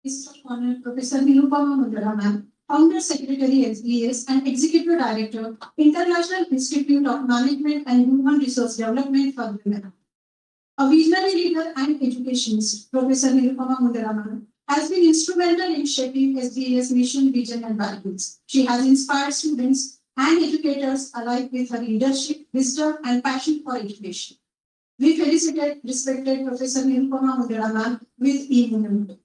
Mr. Honor Professor Nirupama Mundara ma'am, Founder Secretary HEIs and Executive Director, International Institute of Management and Human Resource Development for Women. A visionary leader and educationist, Professor Nirupama Mundara ma'am, has been instrumental in shaping SDA's mission, vision, and values. She has inspired students and educators alike with her leadership, wisdom, and passion for education. We felicitate respected Professor Nirupama Mundara ma'am with e-movement.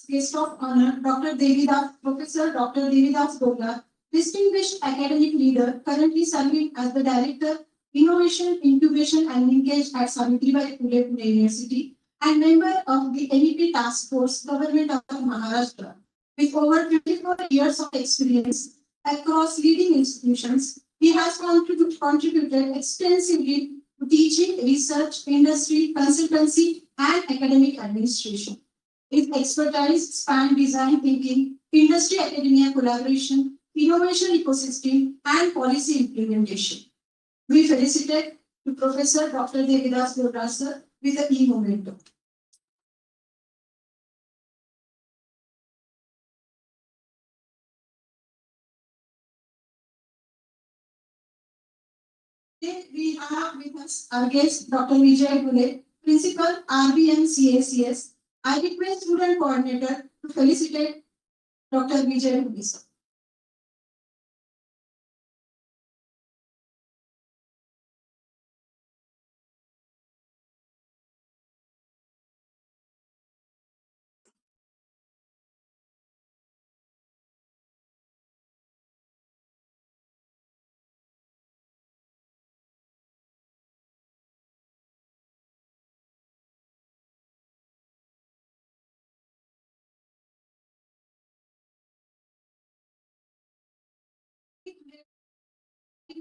Guest of honor, Dr. Devidas, Professor Dr. Devidas Gogla, distinguished academic leader, currently serving as the Director, Innovation, Incubation and Linkage at Savitribai Phule Pune University, and member of the NEP Task Force, Government of Maharashtra. With over 24 years of experience across leading institutions, he has contributed extensively to teaching, research, industry, consultancy, and academic administration. His expertise span design thinking, industry academia collaboration, innovation ecosystem, and policy implementation. We felicitate to Professor Dr. Devidas Gowda with the e-momentum. Today we have with us our guest Dr. Vijay Gule, Principal RBM CACS. I request Student Coordinator to felicitate Dr. Vijay Gule, sir.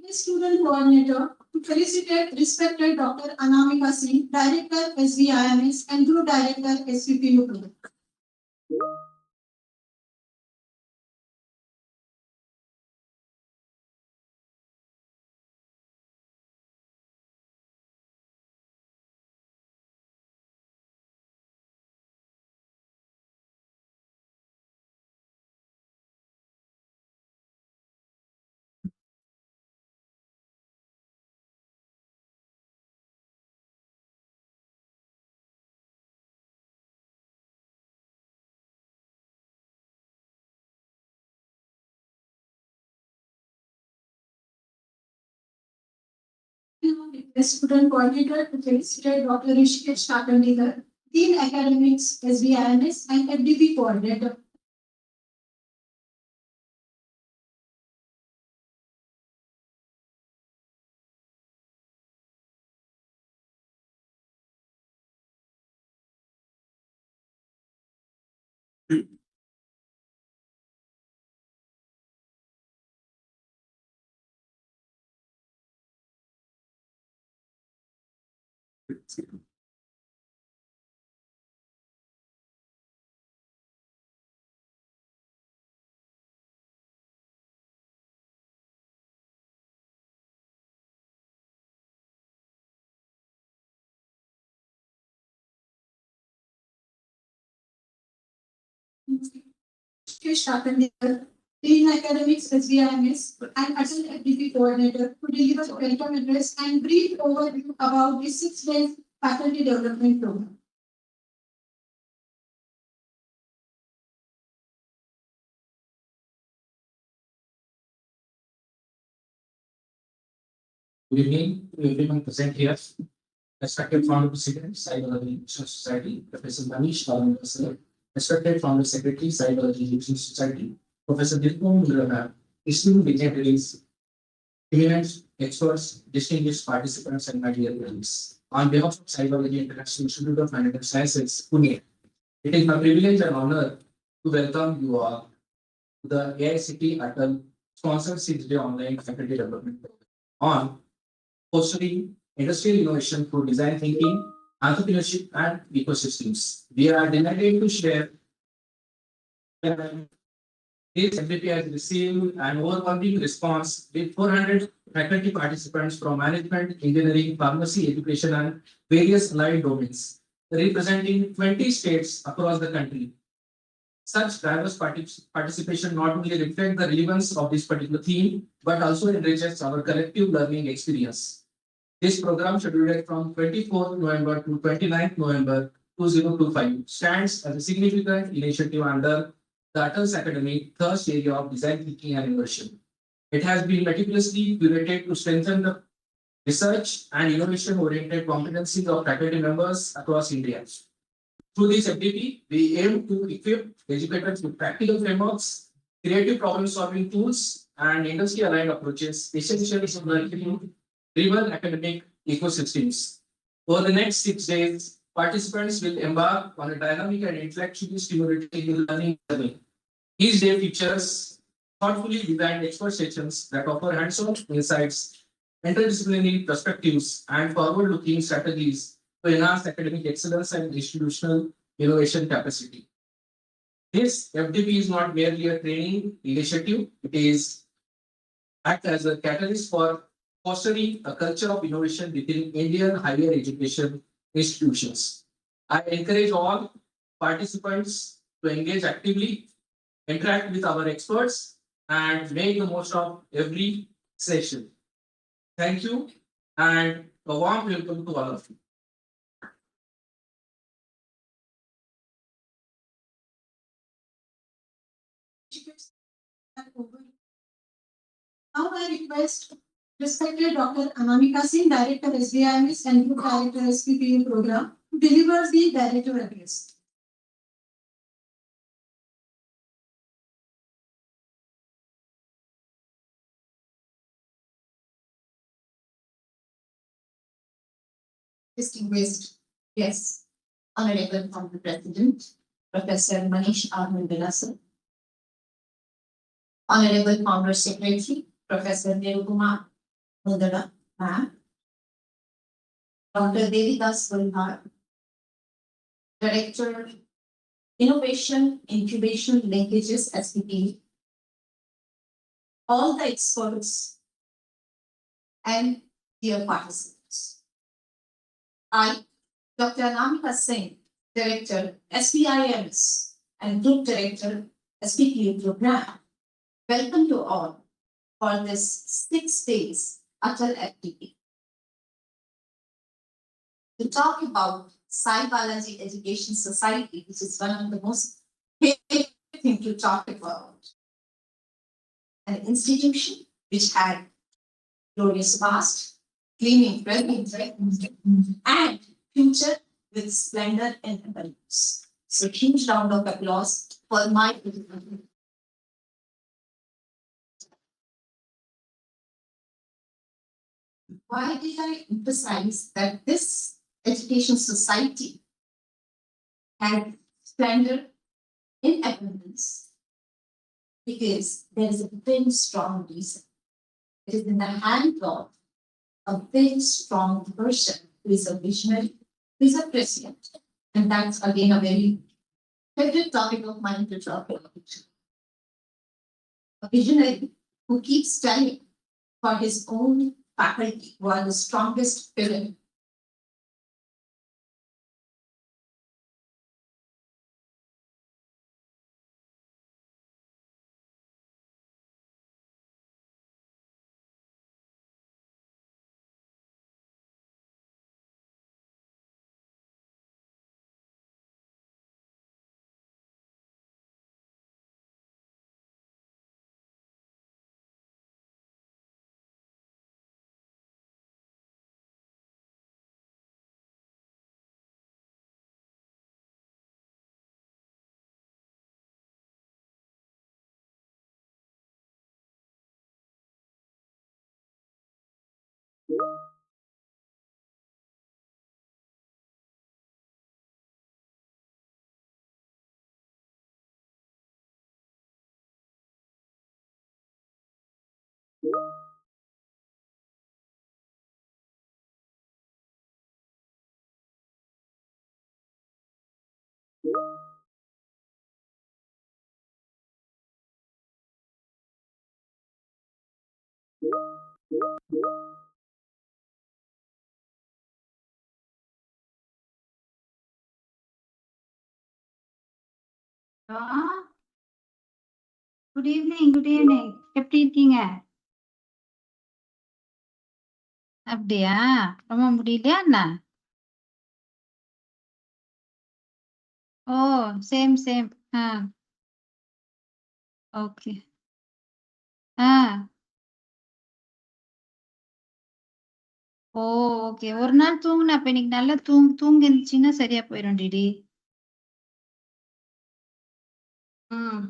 Student Coordinator to felicitate respected Dr. Anamika Singh, Director SVIMS and Group Director SVPU Project. The Student Coordinator to felicitate Dr. Rishikesh Kakandikar, Dean Academics SVIMS and FDP Coordinator. Rishikesh Kakandikar, Dean Academics SVIMS and Assistant FDP Coordinator to deliver welcome address and brief overview about the 6 days faculty development program. Good evening to everyone present here. respected founder president, Psychology Education Society, Professor Manish Kalamkar sir, respected founder secretary, Psychology Education Society, Professor Dilpam Murana, esteemed dignitaries, eminent experts, distinguished participants, and my dear friends. On behalf of Psychology International Institute of Management Sciences, Pune, it is my privilege and honor to welcome you all to the AICT Atal sponsored 6-day online faculty development program on fostering industrial innovation through design thinking, entrepreneurship, and ecosystems. We are delighted to share this MPP has received an overwhelming response with 400 faculty participants from management, engineering, pharmacy, education, and various allied domains, representing 20 states across the country. Such diverse participation not only reflects the relevance of this particular theme, but also enriches our collective learning experience. This program, scheduled from 24th November to 29th November 2025, stands as a significant initiative under the Atal's Academy Thirst area of design thinking and innovation. It has been meticulously curated to strengthen the research and innovation oriented competencies of faculty members across India. Through this FDP, we aim to equip educators with practical frameworks, creative problem solving tools, and industry aligned approaches essential for nurturing driven academic ecosystems. Over the next 6 days, participants will embark on a dynamic and intellectually stimulating learning journey. Each day features thoughtfully designed expert sessions that offer hands-on insights, interdisciplinary perspectives, and forward-looking strategies to enhance academic excellence and institutional innovation capacity. This FDP is not merely a training initiative, it is act as a catalyst for fostering a culture of innovation within Indian higher education institutions. I encourage all participants to engage actively, interact with our experts, and make the most of every session. Thank you, and a warm welcome to all of you. Now I request respected Dr. Anamika Singh, Director SBIMS and Group Director SPPU Program, to deliver the Director address. Distinguished guests, Honorable Founder President, Professor Manish Armandela sir, Honorable Founder Secretary, Professor Devkumar Mundara ma'am, Dr. Devidas Gulhar, Director Innovation, Incubation, Linkages, SPP, all the experts and dear participants. I, Dr. Anamika Singh, Director, SBIMS and Group Director, SPPU Program, welcome you all for this 6 days Atal FDP. To talk about Psychology Education Society, which is one of the most favorite things to talk about. An institution which had glorious past, gleaming present, and future with splendor and abundance. So huge round of applause for my Why did I emphasize that this education society had splendor in abundance? Because there is a very strong reason. It is in the hand of a very strong person who is a visionary, who is a president. And that's again a very favorite topic of mine to talk about. A visionary who keeps standing for his own faculty who are the strongest pillar good evening, good evening. எப்படி இருக்கீங்க? அப்படியா? ரொம்ப முடியலையா என்ன? ஓ, same same. ஆ, okay. ஆ, ஓ, okay. ஒரு நாள் தூங்குன, அப்ப இன்னைக்கு நல்லா தூங்கி இருந்துச்சுன்னா சரியா போயிடும் டிடி. ம்.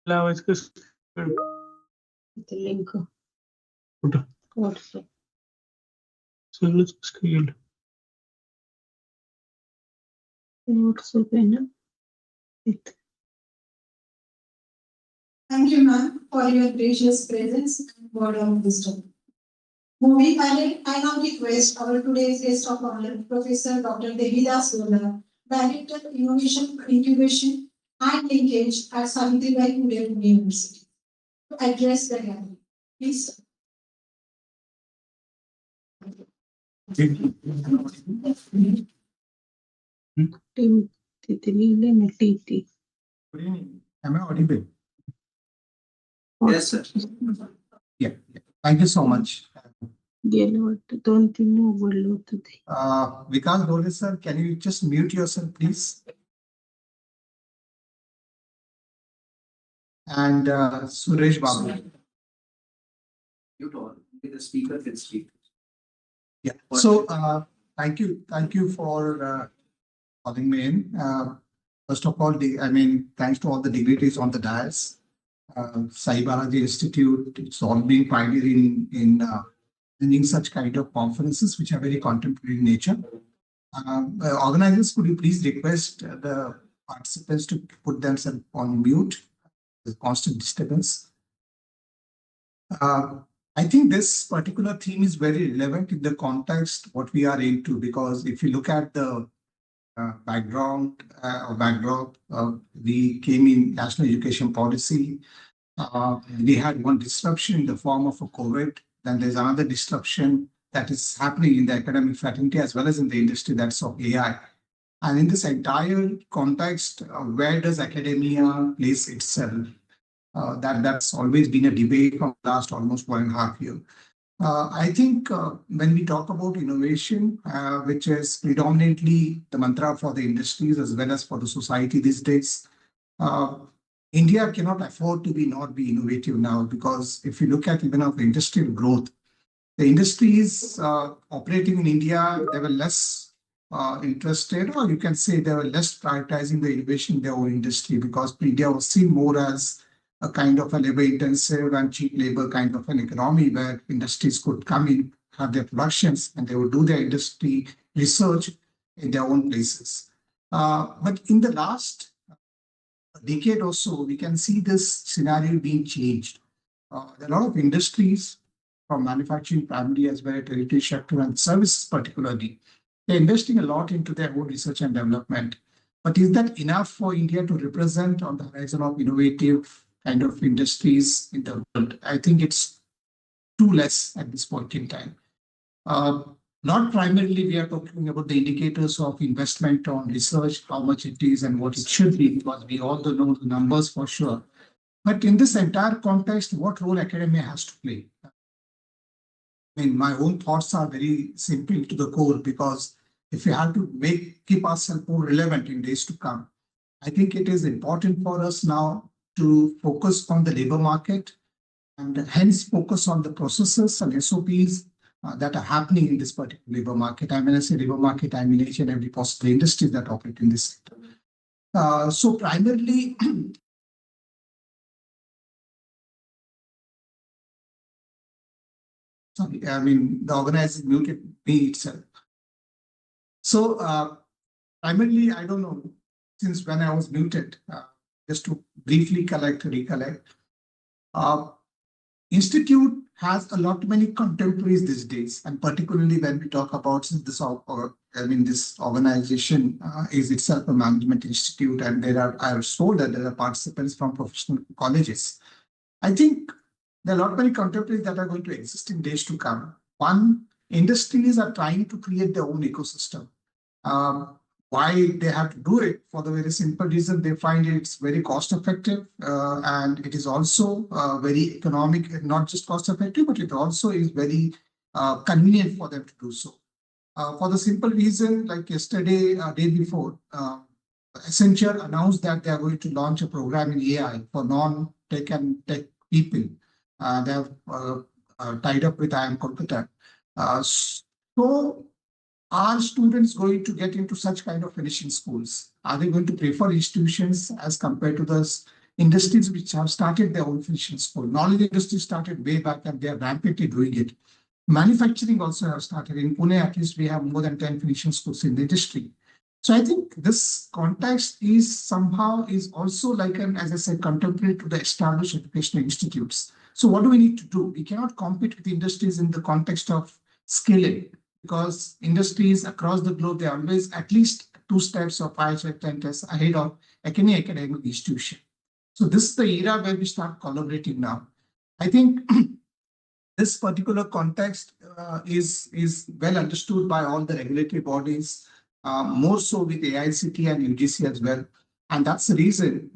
La es que es The link. puta, WhatsApp. solo es que WhatsApp என்ன? Thank you, ma'am, for your gracious presence and word of wisdom. Moving ahead, I now request our today's guest of honor, Professor Dr. Devidas Gola, Director, Innovation, Incubation and Linkage at Savitribai Phule University, to address the gathering. Please. Team Titilile Netiti. Am I audible? Yes, sir. Yeah. Thank you so much. Don't you know what today? Vikas Dole, sir, can you just mute yourself, please? And Suresh Babu. Mute all. The speaker can speak. Yeah. So thank you for calling me in. First of all, thanks to all the dignitaries on the dais. Sai Balaji Institute, it's all being pioneer in running such kind of conferences which are very contemporary in nature. Organizers, could you please request the participants to put themselves on mute? The constant disturbance. I think this particular theme is very relevant in the context what we are into, because if you look at the background or backdrop, we came in national education policy. We had one disruption in the form of a COVID. Then there's another disruption that is happening in the academic fraternity as well as in the industry, that's of AI. And in this entire context, where does academia place itself? That's always been a debate from the last almost 1.5 years. I think when we talk about innovation, which is predominantly the mantra for the industries as well as for the society these days, India cannot afford to not be innovative now, because if you look at even of industrial growth, the industries operating in India, they were less interested, or you can say they were less prioritizing the innovation in their own industry, because India was seen more as a kind of a labor intensive and cheap labor kind of an economy where industries could come in have their productions and they would do their industry research in their own places. But in the last decade or so, we can see this scenario being changed. There are a lot of industries from manufacturing primarily as well as heritage sector and services particularly. They're investing a lot into their own research and development. But is that enough for India to represent on the horizon of innovative kind of industries in the world? I think it's too less at this point in time. Not primarily, we are talking about the indicators of investment on research, how much it is and what it should be, because we all know the numbers for sure. But in this entire context, what role academia has to play? I mean, my own thoughts are very simple to the core, because if we have to keep ourselves more relevant in days to come, I think it is important for us now to focus on the labor market and hence focus on the processes and SOPs that are happening in this particular labor market. I mean, I say labor market, I mean each and every possible industry that operate in this sector. So primarily, sorry, I mean, the organizer muted me itself. So primarily, I don't know, since when I was muted, just to briefly recollect, Institute has a lot many contemporaries these days, and particularly when we talk about this, this organization is itself a management institute, and I was told that there are participants from professional colleges. I think there are a lot many contemporaries that are going to exist in days to come. One, industries are trying to create their own ecosystem. Why they have to do it? For the very simple reason they find it's very cost effective and it is also very economic, not just cost effective, but it also is very convenient for them to do so. For the simple reason, like yesterday, day before, Accenture announced that they are going to launch a program in AI for non-tech and tech people. They have tied up with IIM Kolkata. So are students going to get into such kind of finishing schools? Are they going to prefer institutions as compared to the industries which have started their own finishing school? Knowledge industry started way back and they are rampantly doing it. Manufacturing also have started. In Pune, at least we have more than 10 finishing schools in the industry. So I think this context is also like as I said, contemporary to the established educational institutes. So what do we need to do? We cannot compete with industries in the context of scaling, because industries across the globe, they are always at least 2 steps or 5 or 10 steps ahead of any academic institution. So this is the era where we start collaborating now. I think this particular context is well understood by all the regulatory bodies, more so with AICT and UGC as well. And that's the reason,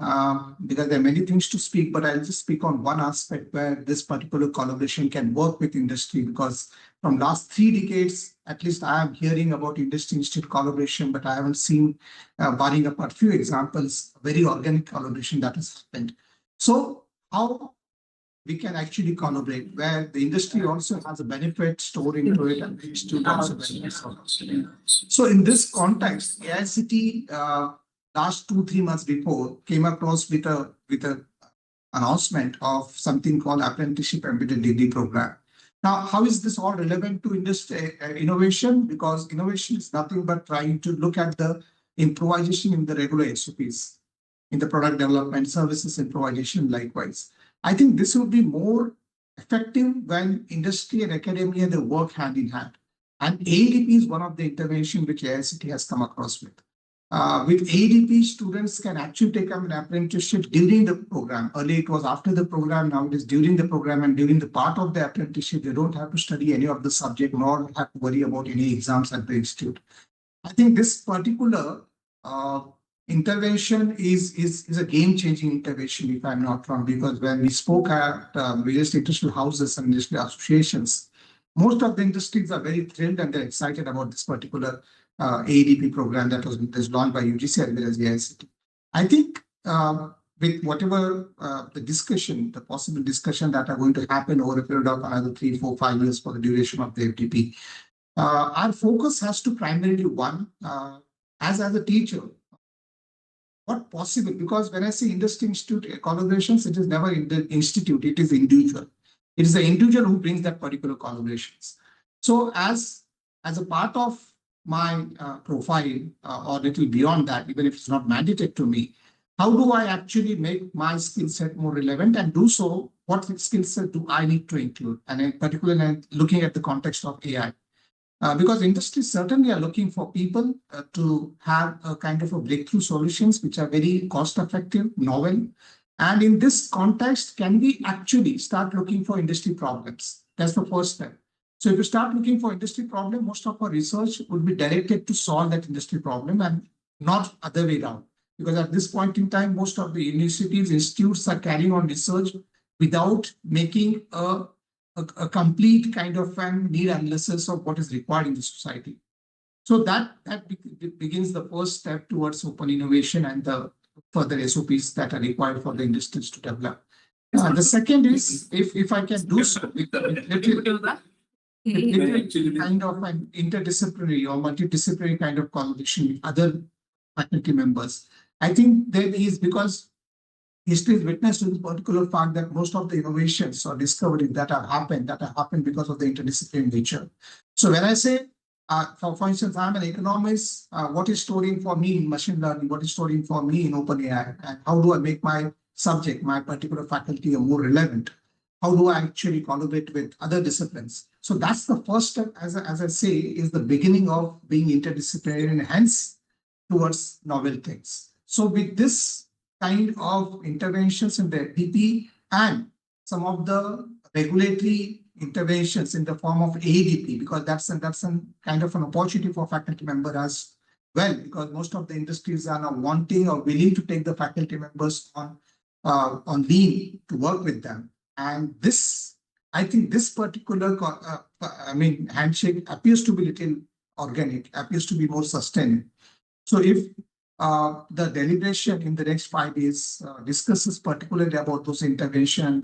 because there are many things to speak, but I'll just speak on one aspect where this particular collaboration can work with industry, because from last 3 decades, at least I am hearing about industry-institute collaboration, but I haven't seen, barring apart few examples, very organic collaboration that has happened. So how we can actually collaborate, where the industry also has a benefit stored into it and the institute also benefits from it. So in this context, AICT last 2-3 months before came across with a announcement of something called apprenticeship embedded degree program. Now, how is this all relevant to industry innovation? Because innovation is nothing but trying to look at the improvisation in the regular SOPs, in the product development, services improvisation likewise. I think this would be more effective when industry and academia, they work hand in hand. And ADP is one of the interventions which AICT has come across with. With ADP, students can actually take up an apprenticeship during the program. Earlier it was after the program, now it is during the program, and during the part of the apprenticeship, they don't have to study any of the subject nor have to worry about any exams at the institute. I think this particular intervention is a game-changing intervention, if I'm not wrong, because when we spoke at various industrial houses and industrial associations, most of the industries are very thrilled and they're excited about this particular ADP program that was launched by UGC as well as AICT. I think with whatever the possible discussion that are going to happen over a period of another 3, 4, 5 years for the duration of the FDP, our focus has to primarily as a teacher, what possible, because when I say industry institute collaborations, it is never in the institute, it is individual. It is the individual who brings that particular collaborations. So as a part of my profile or little beyond that, even if it's not mandated to me, how do I actually make my skill set more relevant and do so? What skill set do I need to include? And in particular, looking at the context of AI. Because industries certainly are looking for people to have a kind of a breakthrough solutions which are very cost effective, novel. And in this context, can we actually start looking for industry problems? That's the first step. So if you start looking for industry problem, most of our research would be directed to solve that industry problem and not other way around. Because at this point in time, most of the universities, institutes are carrying on research without making a complete kind of need analysis of what is required in the society. So that begins the first step towards open innovation and the further SOPs that are required for the industries to develop. The second is, if I can do so, with kind of an interdisciplinary or multidisciplinary kind of collaboration with other faculty members. I think there is, because history is witness to the particular fact that most of the innovations or discoveries that have happened because of the interdisciplinary nature. So when I say, for instance, I'm an economist, what is storing for me in machine learning? What is storing for me in OpenAI? And how do I make my subject, my particular faculty, more relevant? How do I actually collaborate with other disciplines? So that's the first step, as I say, is the beginning of being interdisciplinary and hence towards novel things. So with this kind of interventions in the FDP and some of the regulatory interventions in the form of ADP, because that's a kind of an opportunity for faculty member as well, because most of the industries are now wanting or willing to take the faculty members on leave to work with them. And this, I think this particular, handshake appears to be little organic, appears to be more sustainable. So if the deliberation in the next 5 days discusses particularly about those intervention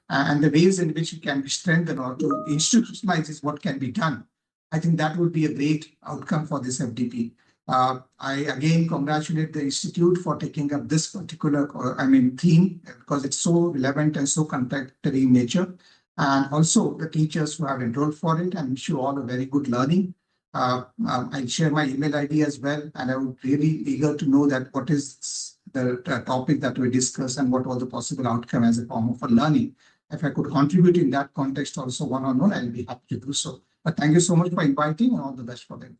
and the ways in which it can be strengthened or to institutionalize is what can be done, I think that would be a great outcome for this FDP. I again congratulate the institute for taking up this particular theme, because it's so relevant and so contemporary in nature, and also the teachers who have enrolled for it, and wish you all a very good learning. I'll share my email ID as well, and I would really eager to know that what is the topic that we discuss and what was the possible outcome as a form of a learning. If I could contribute in that context also one-on-one, I'll be happy to do so. But thank you so much for inviting, and all the best for them.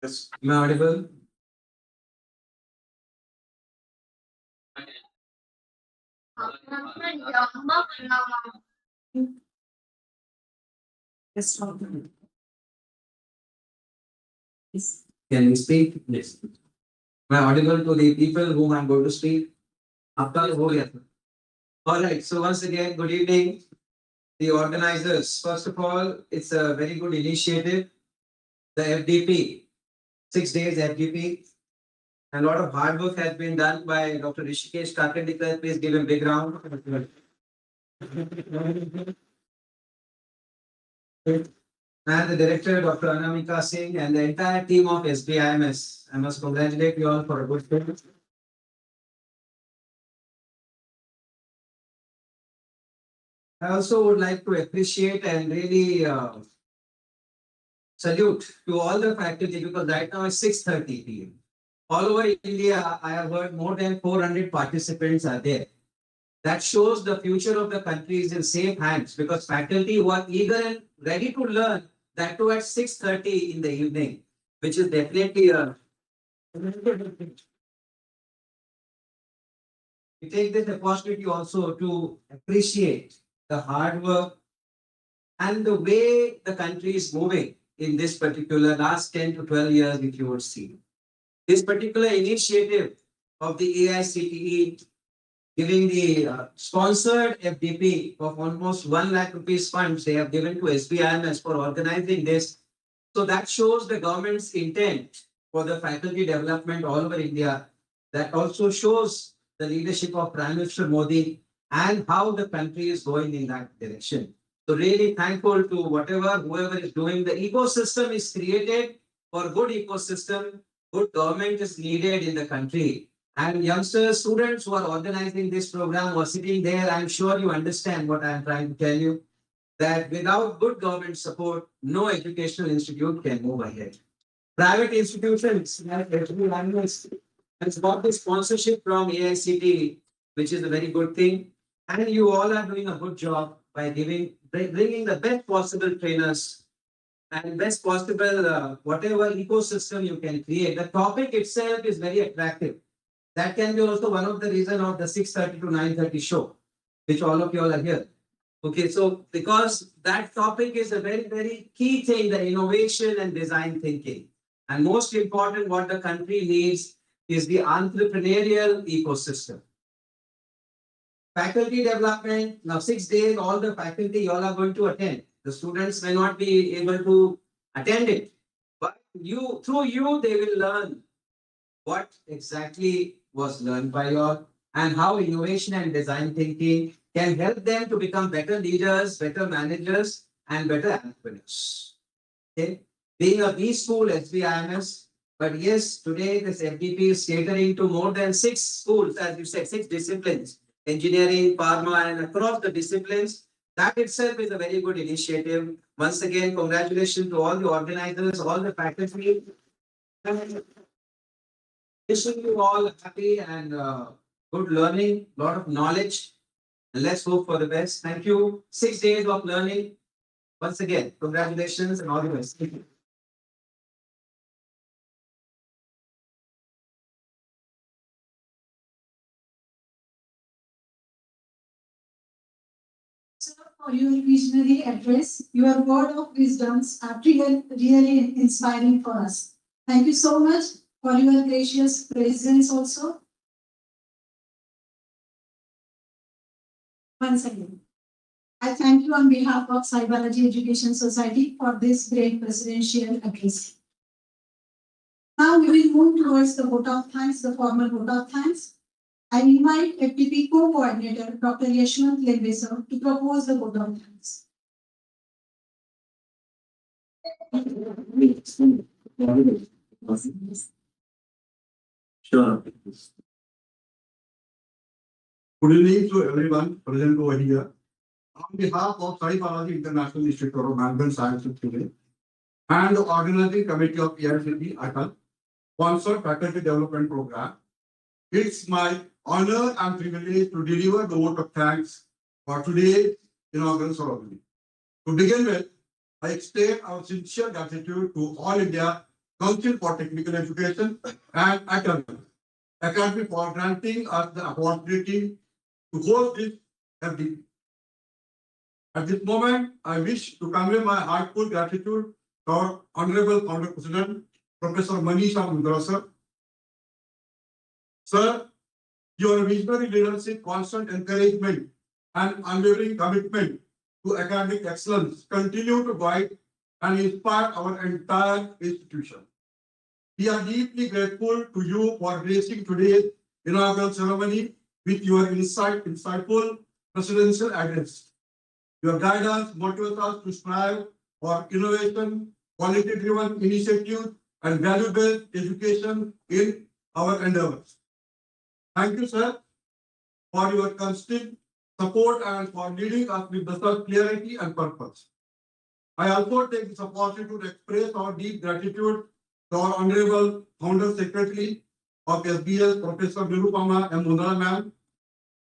Yes. Am I audible? Yes. Can you speak? Yes. Am I audible to the people whom I'm going to speak? After all, yes. All right. So once again, good evening, the organizers. First of all, it's a very good initiative. The FDP, 6 days FDP, and a lot of hard work has been done by Dr. Rishikesh Kakandikar. Please give him a big round. And the director, Dr. Anamika Singh, and the entire team of SBIMS. I must congratulate you all for a good film. I also would like to appreciate and really salute to all the faculty because right now it's 6:30 p.m. All over India, I have heard more than 400 participants are there. That shows the future of the country is in safe hands because faculty who are eager and ready to learn, that too at 6:30 in the evening, which is definitely a. We take this opportunity also to appreciate the hard work and the way the country is moving in this particular last 10 to 12 years, if you would see. This particular initiative of the AICTE giving the sponsored FDP of almost 1 lakh rupees funds they have given to SBIMS for organizing this. So that shows the government's intent for the faculty development all over India. That also shows the leadership of Prime Minister Modi and how the country is going in that direction. So really thankful to whoever is doing. The ecosystem is created for good ecosystem. Good government is needed in the country. And youngsters, students who are organizing this program were sitting there. I'm sure you understand what I'm trying to tell you. That without good government support, no educational institute can move ahead. Private institutions like HEIs has got the sponsorship from AICTE, which is a very good thing. And you all are doing a good job by bringing the best possible trainers and best possible whatever ecosystem you can create. The topic itself is very attractive. That can be also one of the reason of the 6:30 to 9:30 show, which all of you all are here. Okay, so because that topic is a very, very key thing, the innovation and design thinking. And most important, what the country needs is the entrepreneurial ecosystem. Faculty development, now 6 days, all the faculty you all are going to attend. The students may not be able to attend it, but through you, they will learn what exactly was learned by you all and how innovation and design thinking can help them to become better leaders, better managers, and better entrepreneurs. Okay? Being a B school, SBIMS, but yes, today this FDP is catering to more than 6 schools, as you said, 6 disciplines, engineering, pharma, and across the disciplines. That itself is a very good initiative. Once again, congratulations to all the organizers, all the faculty. Wishing you all happy and good learning, lot of knowledge. And let's hope for the best. Thank you. 6 days of learning. Once again, congratulations and all the best. Thank you. Sir, for your visionary address, your word of wisdoms are really inspiring for us. Thank you so much for your gracious presence also. Once again, I thank you on behalf of Psychology Education Society for this great presidential address. Now we will move towards the vote of thanks, the formal vote of thanks. I invite FTP co-coordinator Dr. Yashwant Lembesa to propose the vote of thanks. Sure. Good evening to everyone present over here. On behalf of Psychology International Institute of Management Sciences today and the organizing committee of EICT ATAL sponsored faculty development program, it's my honor and privilege to deliver the vote of thanks for today's inaugural ceremony. To begin with, I extend our sincere gratitude to All India Council for Technical Education and Academy for granting us the opportunity to host this FDP. At this moment, I wish to convey my heartfelt gratitude to our Honorable Founder President, Professor Manisha Mundra, sir. Sir, your visionary leadership, constant encouragement, and unwavering commitment to academic excellence continue to guide and inspire our entire institution. We are deeply grateful to you for gracing today's inaugural ceremony with your insightful presidential address. Your guidance motivates us to strive for innovation, quality-driven initiatives, and value-based education in our endeavors. Thank you, sir, for your constant support and for leading us with such clarity and purpose. I also take this opportunity to express our deep gratitude to our Honorable Founder Secretary of SBS, Professor Nirupama M. Mundra ma'am.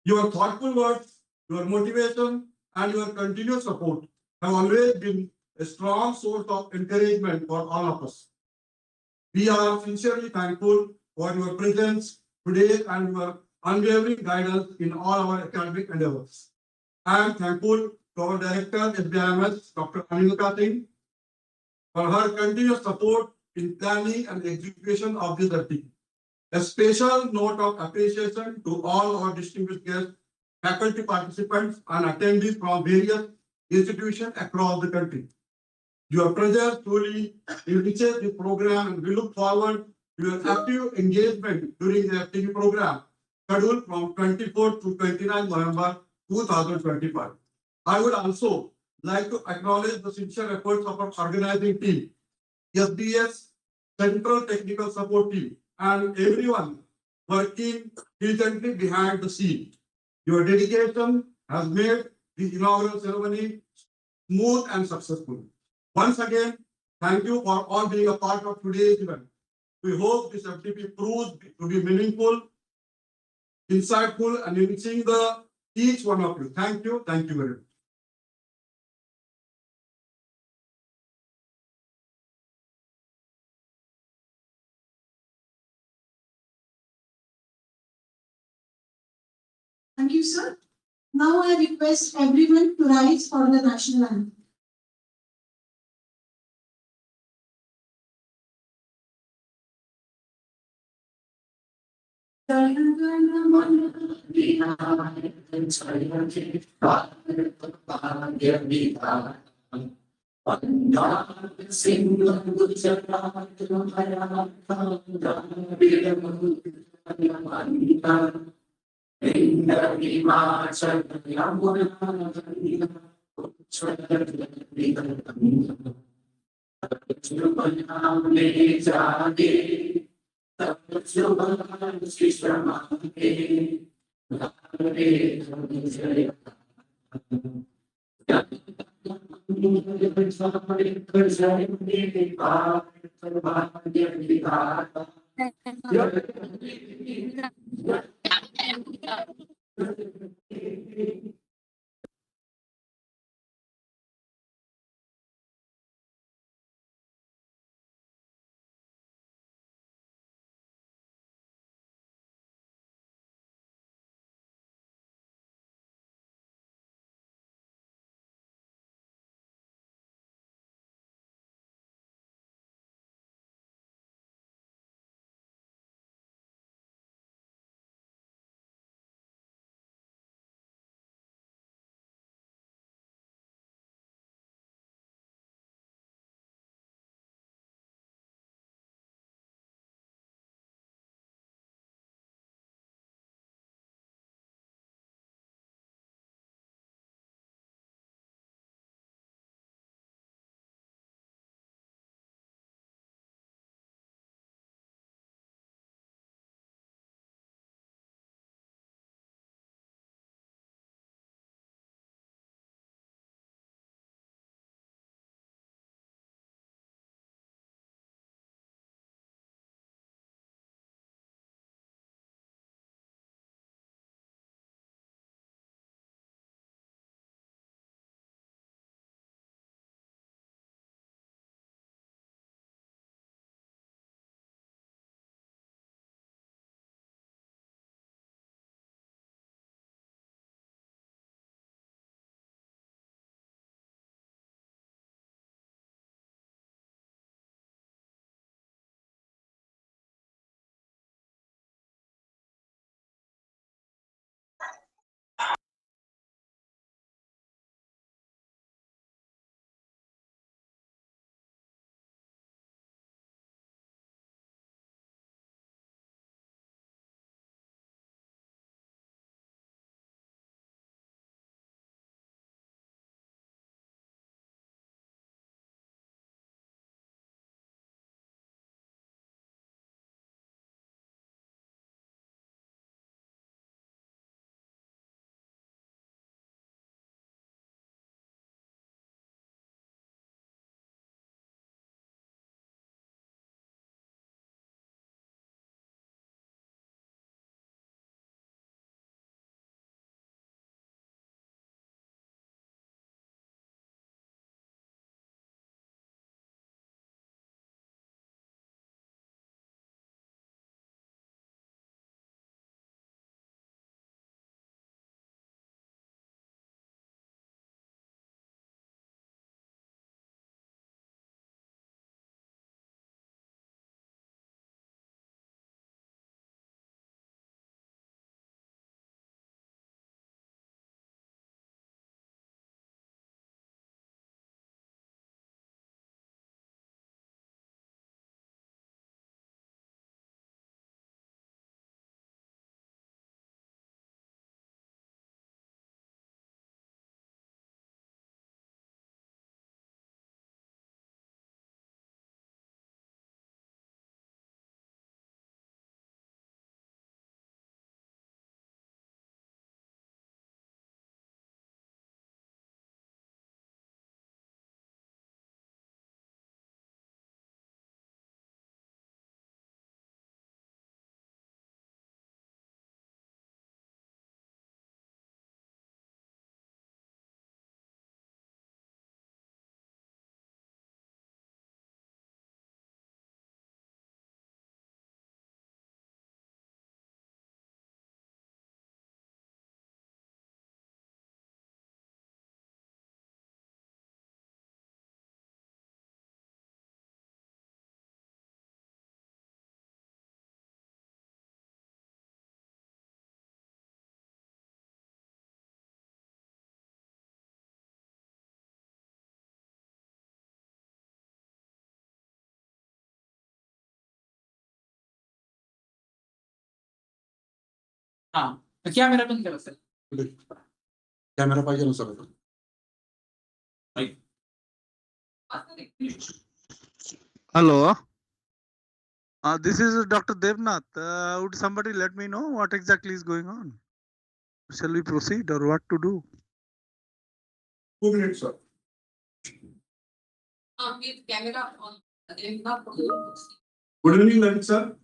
Your thoughtful words, your motivation, and your continuous support have always been a strong source of encouragement for all of us. We are sincerely thankful for your presence today and your unwavering guidance in all our academic endeavors. I am thankful to our Director, SBIMS, Dr. Anilka Singh, for her continuous support in planning and execution of this activity. A special note of appreciation to all our distinguished guests, faculty participants, and attendees from various institutions across the country. Your presence truly enriches the program, and we look forward to your active engagement during the activity program scheduled from 24 to 29 November 2025. I would also like to acknowledge the sincere efforts of our organizing team, SBS Central Technical Support Team, and everyone working diligently behind the scene. Your dedication has made the inaugural ceremony smooth and successful. Once again, thank you for all being a part of today's event. We hope this activity proves to be meaningful, insightful, and enriching each one of you. Thank you. Thank you very much. Thank you, sir. Now I request everyone to rise for the national anthem. Camera बंद करा sir. Camera पाहिजे ना sir. Hello. This is Dr. Devnath. Would somebody let me know what exactly is going on? Shall we proceed or what to do? 2 minutes, sir. Camera on. Good evening, Lalit sir.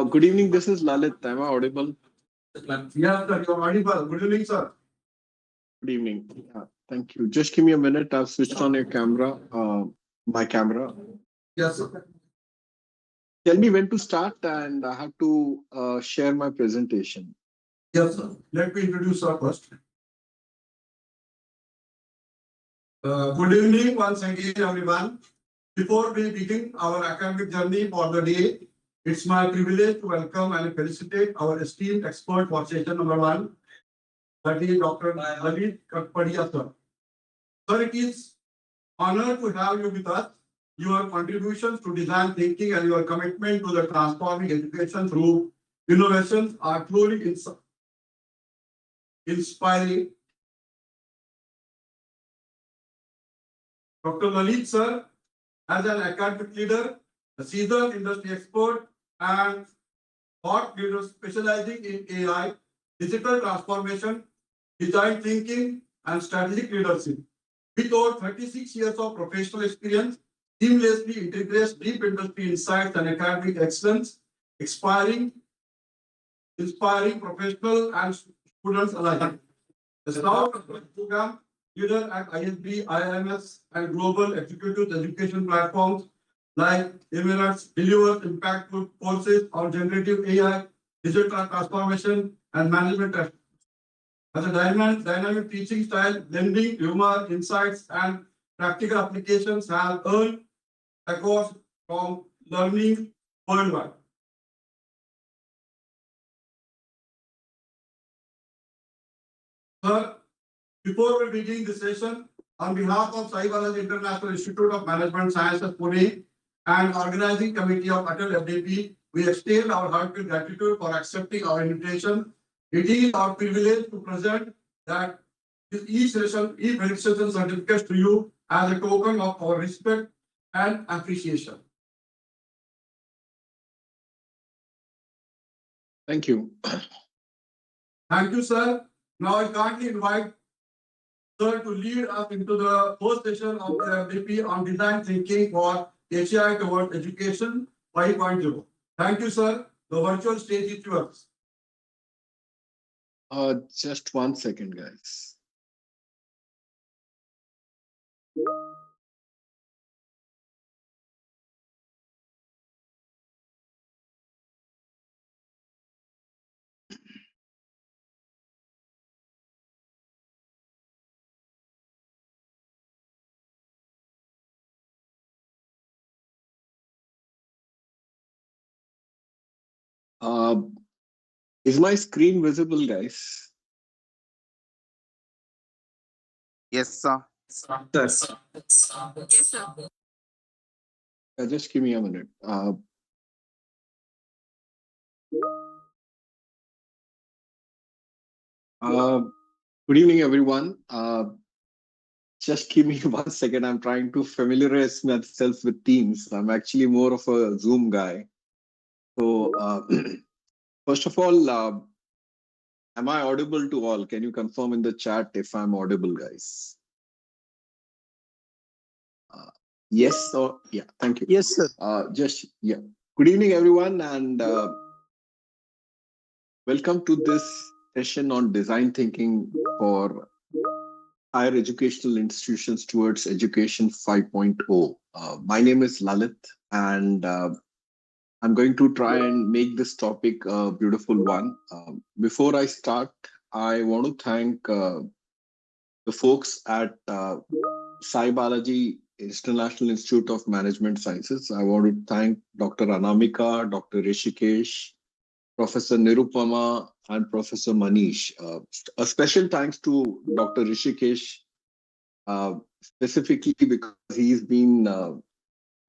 Good evening. This is Lalit. Am I audible? Yes, sir. You are audible. Good evening, sir. Good evening. Thank you. Just give me a minute. I've switched on your camera. My camera. Yes, sir. Tell me when to start, and I have to share my presentation. Yes, sir. Let me introduce sir first. Good evening once again, everyone. Before we begin our academic journey for the day, it's my privilege to welcome and felicitate our esteemed expert for session number 1, that is Dr. Lalit Katpadia, sir. Sir, it is honor to have you with us. Your contributions to design thinking and your commitment to the transforming education through innovations are truly inspiring. Dr. Lalit, sir, as an academic leader, a seasoned industry expert, and thought leader specializing in AI, digital transformation, design thinking, and strategic leadership. With over 36 years of professional experience, seamlessly integrates deep industry insights and academic excellence, inspiring professionals and students alike. The staff program leader at ISB, IIMS, and global executive education platforms like Emirates delivers impactful courses on generative AI, digital transformation, and management. As a dynamic teaching style, blending humor, insights, and practical applications have earned accolades from learning worldwide. Sir, before we begin the session, on behalf of HEIs International Institute of Management Sciences, Pune, and organizing committee of Atal FDP, we extend our heartfelt gratitude for accepting our invitation. It is our privilege to present that each registration certificates to you as a token of our respect and appreciation. Thank you. Thank you, sir. Now I kindly invite sir to lead us into the first session of the FDP on design thinking for HEI towards education 5.0. Thank you, sir. The virtual stage is yours. Just 1 second, guys. Is my screen visible, guys? Yes, sir. Yes. Yes, sir. Just give me a minute. Good evening, everyone. Just give me 1 second. I'm trying to familiarize myself with Teams. I'm actually more of a Zoom guy. So, first of all, am I audible to all? Can you confirm in the chat if I'm audible, guys? Yes or yeah, thank you. Yes, sir. Yeah. Good evening, everyone, and welcome to this session on design thinking for higher educational institutions towards education 5.0. My name is Lalit, and I'm going to try and make this topic a beautiful one. Before I start, I want to thank the folks at Biology International Institute of Management Sciences. I want to thank Dr. Anamika, Dr. Rishikesh, Professor Nirupama, and Professor Manish. A special thanks to Dr. Rishikesh specifically because he's been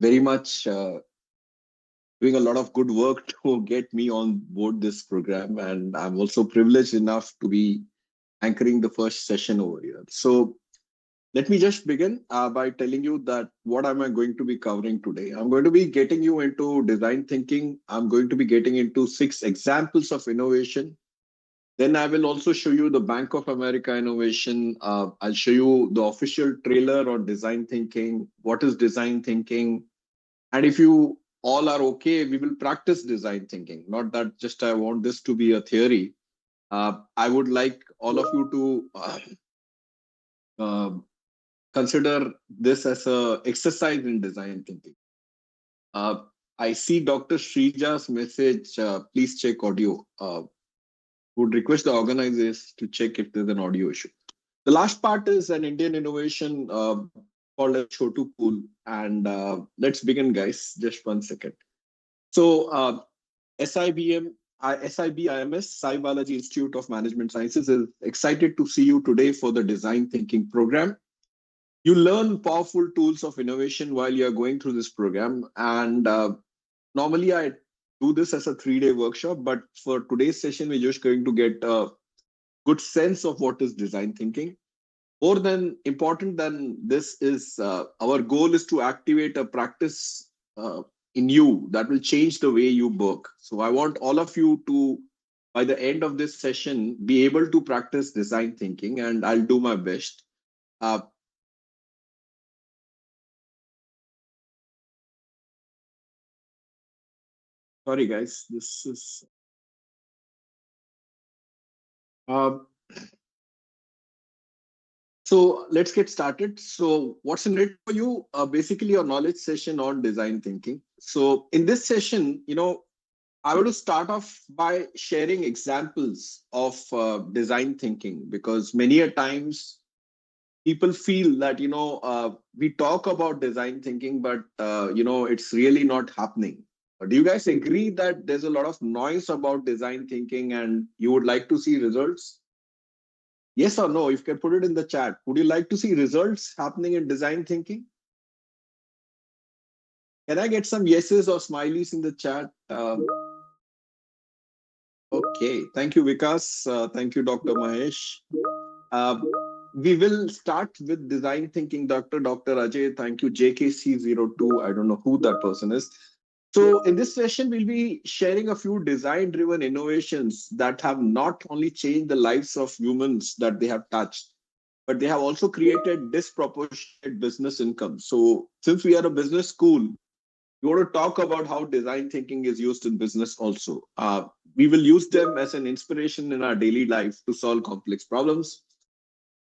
very much doing a lot of good work to get me on board this program. And I'm also privileged enough to be anchoring the first session over here. So let me just begin by telling you that what am I going to be covering today? I'm going to be getting you into design thinking. I'm going to be getting into 6 examples of innovation. Then I will also show you the Bank of America innovation. I'll show you the official trailer on design thinking. What is design thinking? And if you all are okay, we will practice design thinking. Not that just I want this to be a theory. I would like all of you to consider this as a exercise in design thinking. I see Dr. Srija's message. Please check audio. Would request the organizers to check if there's an audio issue. The last part is an Indian innovation called a Chotu Pool. And let's begin, guys. Just 1 second. So SIBIMS, Sai Balaji Institute of Management Sciences, is excited to see you today for the design thinking program. You learn powerful tools of innovation while you're going through this program. And normally I do this as a 3-day workshop, but for today's session, we're just going to get a good sense of what is design thinking. More than important than this is our goal is to activate a practice in you that will change the way you work. So I want all of you to, by the end of this session, be able to practice design thinking, and I'll do my best. Sorry, guys, this is. So let's get started. So what's in it for you? Basically, a knowledge session on design thinking. So in this session, I want to start off by sharing examples of design thinking, because many a times people feel that, we talk about design thinking, but, it's really not happening. Do you guys agree that there's a lot of noise about design thinking and you would like to see results? Yes or no? You can put it in the chat. Would you like to see results happening in design thinking? Can I get some yeses or smileys in the chat? Okay, thank you, Vikas. Thank you, Dr. Mahesh. We will start with design thinking, Dr. Ajay. Thank you, JKC02. I don't know who that person is. So in this session, we'll be sharing a few design-driven innovations that have not only changed the lives of humans that they have touched, but they have also created disproportionate business income. So since we are a business school, we want to talk about how design thinking is used in business also. We will use them as an inspiration in our daily life to solve complex problems.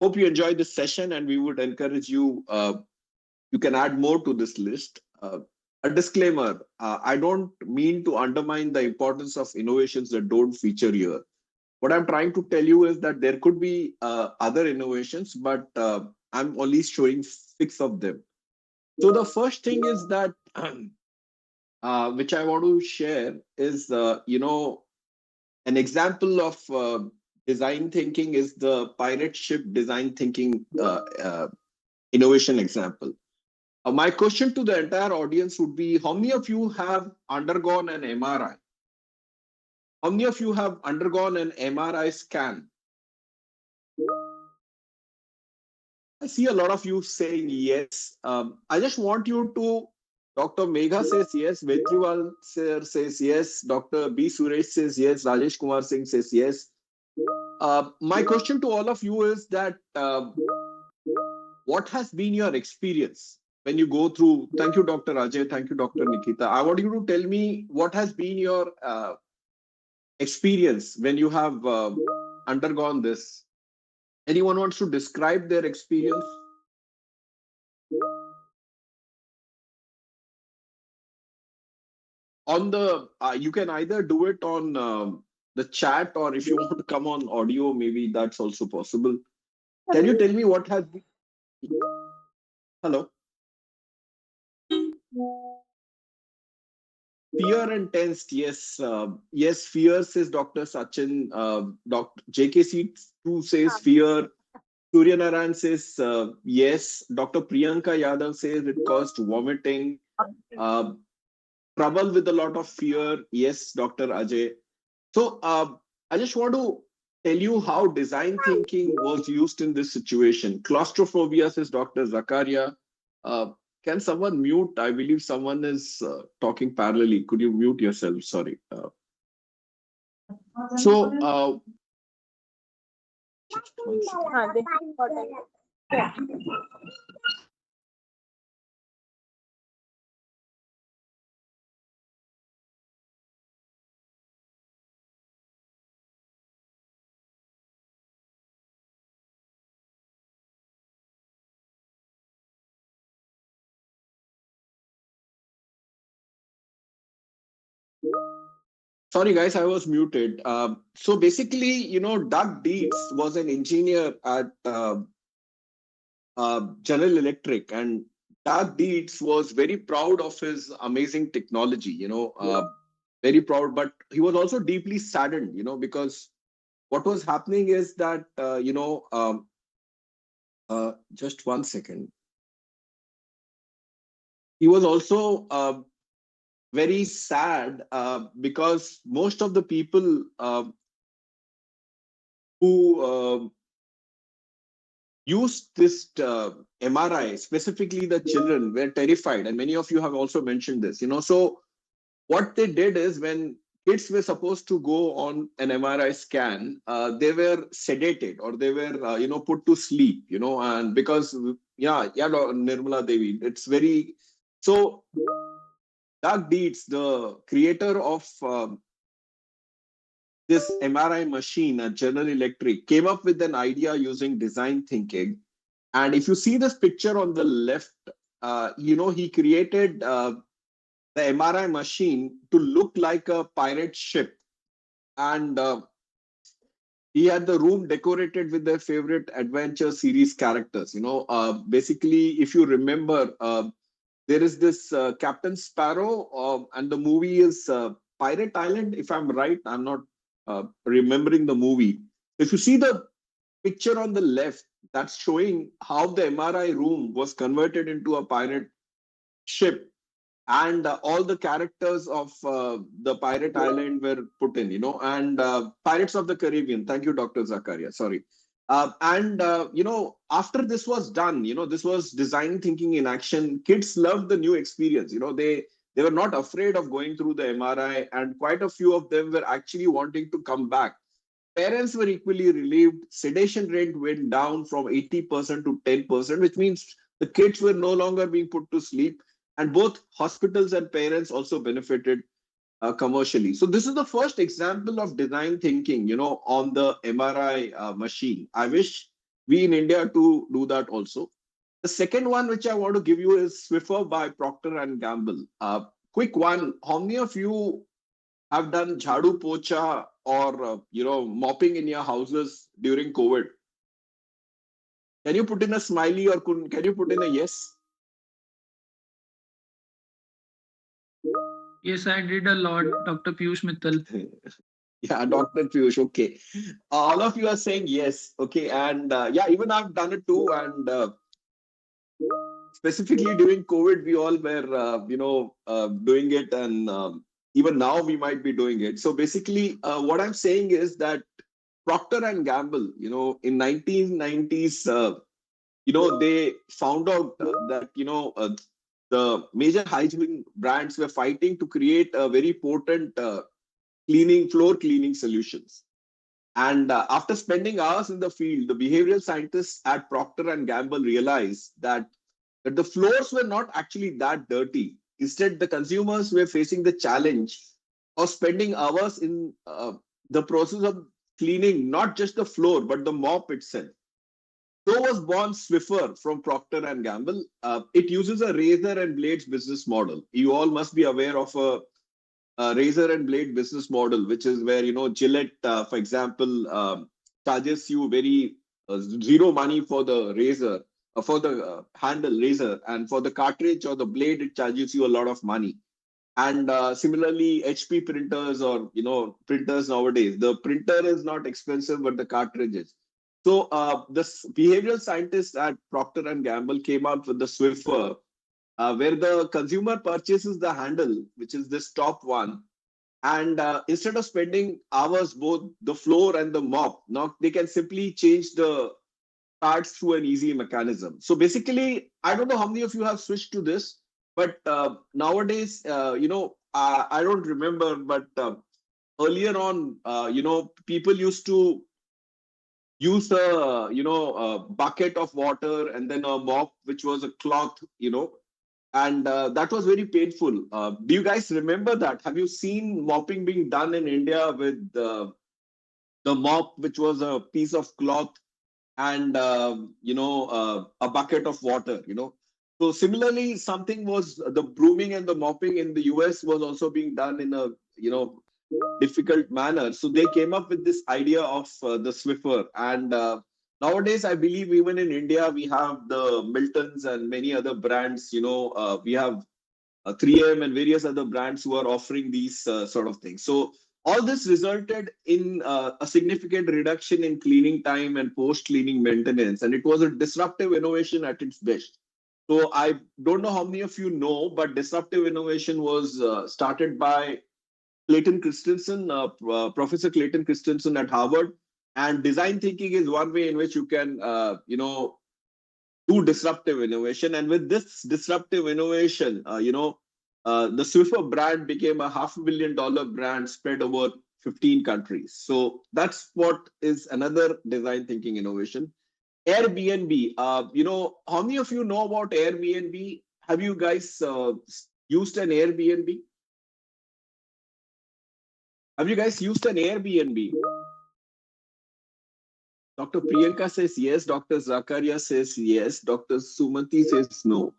Hope you enjoyed this session, and we would encourage you, you can add more to this list. A disclaimer, I don't mean to undermine the importance of innovations that don't feature here. What I'm trying to tell you is that there could be other innovations, but I'm only showing 6 of them. So the first thing is that, which I want to share is, an example of design thinking is the pirate ship design thinking innovation example. My question to the entire audience would be, how many of you have undergone an MRI? How many of you have undergone an MRI scan? I see a lot of you saying yes. I just want you to, Dr. Megha says yes, Vetriwal sir says yes, Dr. B. Suresh says yes, Rajesh Kumar Singh says yes. My question to all of you is that, what has been your experience when you go through? Thank you, Dr. Ajay. Thank you, Dr. Nikita. I want you to tell me what has been your experience when you have undergone this. Anyone wants to describe their experience? On the, you can either do it on the chat, or if you want to come on audio, maybe that's also possible. Can you tell me what has been? Hello? Fear and tensed, yes. Yes, fear says Dr. Sachin. Dr. JKC2 says fear. Surya Narayan says yes. Dr. Priyanka Yadav says it caused vomiting, trouble with a lot of fear. Yes, Dr. Ajay. So I just want to tell you how design thinking was used in this situation. Claustrophobia, says Dr. Zakaria. Uh, can someone mute? I believe someone is talking parallelly. Could you mute yourself? Sorry. So, just one second. Sorry, guys, I was muted. So basically, Doug Dietz was an engineer at General Electric, and Doug Dietz was very proud of his amazing technology. Very proud, but he was also deeply saddened. Because what was happening is that just one second. He was also very sad because most of the people who used this MRI, specifically the children, were terrified. And many of you have also mentioned this. So what they did is, when kids were supposed to go on an MRI scan, they were sedated, or they were, put to sleep, and because, Nirmala Devi, it's very, so Doug Dietz, the creator of this MRI machine at General Electric, came up with an idea using design thinking. And if you see this picture on the left, he created the MRI machine to look like a pirate ship. And he had the room decorated with their favorite adventure series characters. Basically, if you remember, there is this Captain Sparrow, and the movie is Pirate Island, if I'm right. I'm not remembering the movie. If you see the picture on the left, that's showing how the MRI room was converted into a pirate ship, and all the characters of the pirate island were put in, and Pirates of the Caribbean. Thank you, Dr. Zakaria. Sorry. And after this was done, this was design thinking in action. Kids loved the new experience. They were not afraid of going through the MRI, and quite a few of them were actually wanting to come back. Parents were equally relieved. Sedation rate went down from 80% to 10%, which means the kids were no longer being put to sleep. And both hospitals and parents also benefited commercially. So this is the first example of design thinking, on the MRI machine. I wish we in India to do that also. The second one, which I want to give you, is Swiffer by Procter and Gamble. Quick one. How many of you have done jhadu pocha or mopping in your houses during COVID? Can you put in a smiley, or can you put in a yes? Yes, I did a lot, Dr. Piyush Mittal. Yeah, Dr. Piyush. Okay, all of you are saying yes. Okay, and yeah, even I've done it too. And specifically during COVID, we all were doing it, and even now we might be doing it. So basically, what I'm saying is that Procter and Gamble, in 1990s, they found out that the major hygiene brands were fighting to create a very potent floor cleaning solutions. And after spending hours in the field, the behavioral scientists at Procter and Gamble realized that the floors were not actually that dirty. Instead, the consumers were facing the challenge of spending hours in the process of cleaning not just the floor but the mop itself. So was born Swiffer from Procter and Gamble. It uses a razor and blades business model. You all must be aware of a razor and blade business model, which is where Gillette, for example, charges you very zero money for the razor, for the handle razor, and for the cartridge or the blade, it charges you a lot of money. And similarly, HP printers, or printers nowadays, the printer is not expensive, but the cartridge is. So this behavioral scientists at Procter and Gamble came out with the Swiffer, where the consumer purchases the handle, which is this top one, and instead of spending hours both the floor and the mop, now they can simply change the cards through an easy mechanism. So basically, I don't know how many of you have switched to this, but nowadays, I don't remember, but earlier on, people used to use a bucket of water and then a mop, which was a cloth, and that was very painful. Do you guys remember that? Have you seen mopping being done in India with the mop, which was a piece of cloth and a bucket of water? So similarly, something was the brooming and the mopping in the US was also being done in a difficult manner. So they came up with this idea of the Swiffer. And nowadays, I believe even in India, we have the Miltons and many other brands. We have 3M and various other brands who are offering these sort of things. So all this resulted in a significant reduction in cleaning time and post-cleaning maintenance. And it was a disruptive innovation at its best. So I don't know how many of you know, but disruptive innovation was started by Clayton Christensen, Professor Clayton Christensen at Harvard. And design thinking is one way in which you can, do disruptive innovation. And with this disruptive innovation, the Swiffer brand became a $500 million brand spread over 15 countries. So that's what is another design thinking innovation. Airbnb, how many of you know about Airbnb? Have you guys used an Airbnb? Have you guys used an Airbnb? Dr. Priyanka says yes. Dr. Zakaria says yes. Dr. Sumati says no.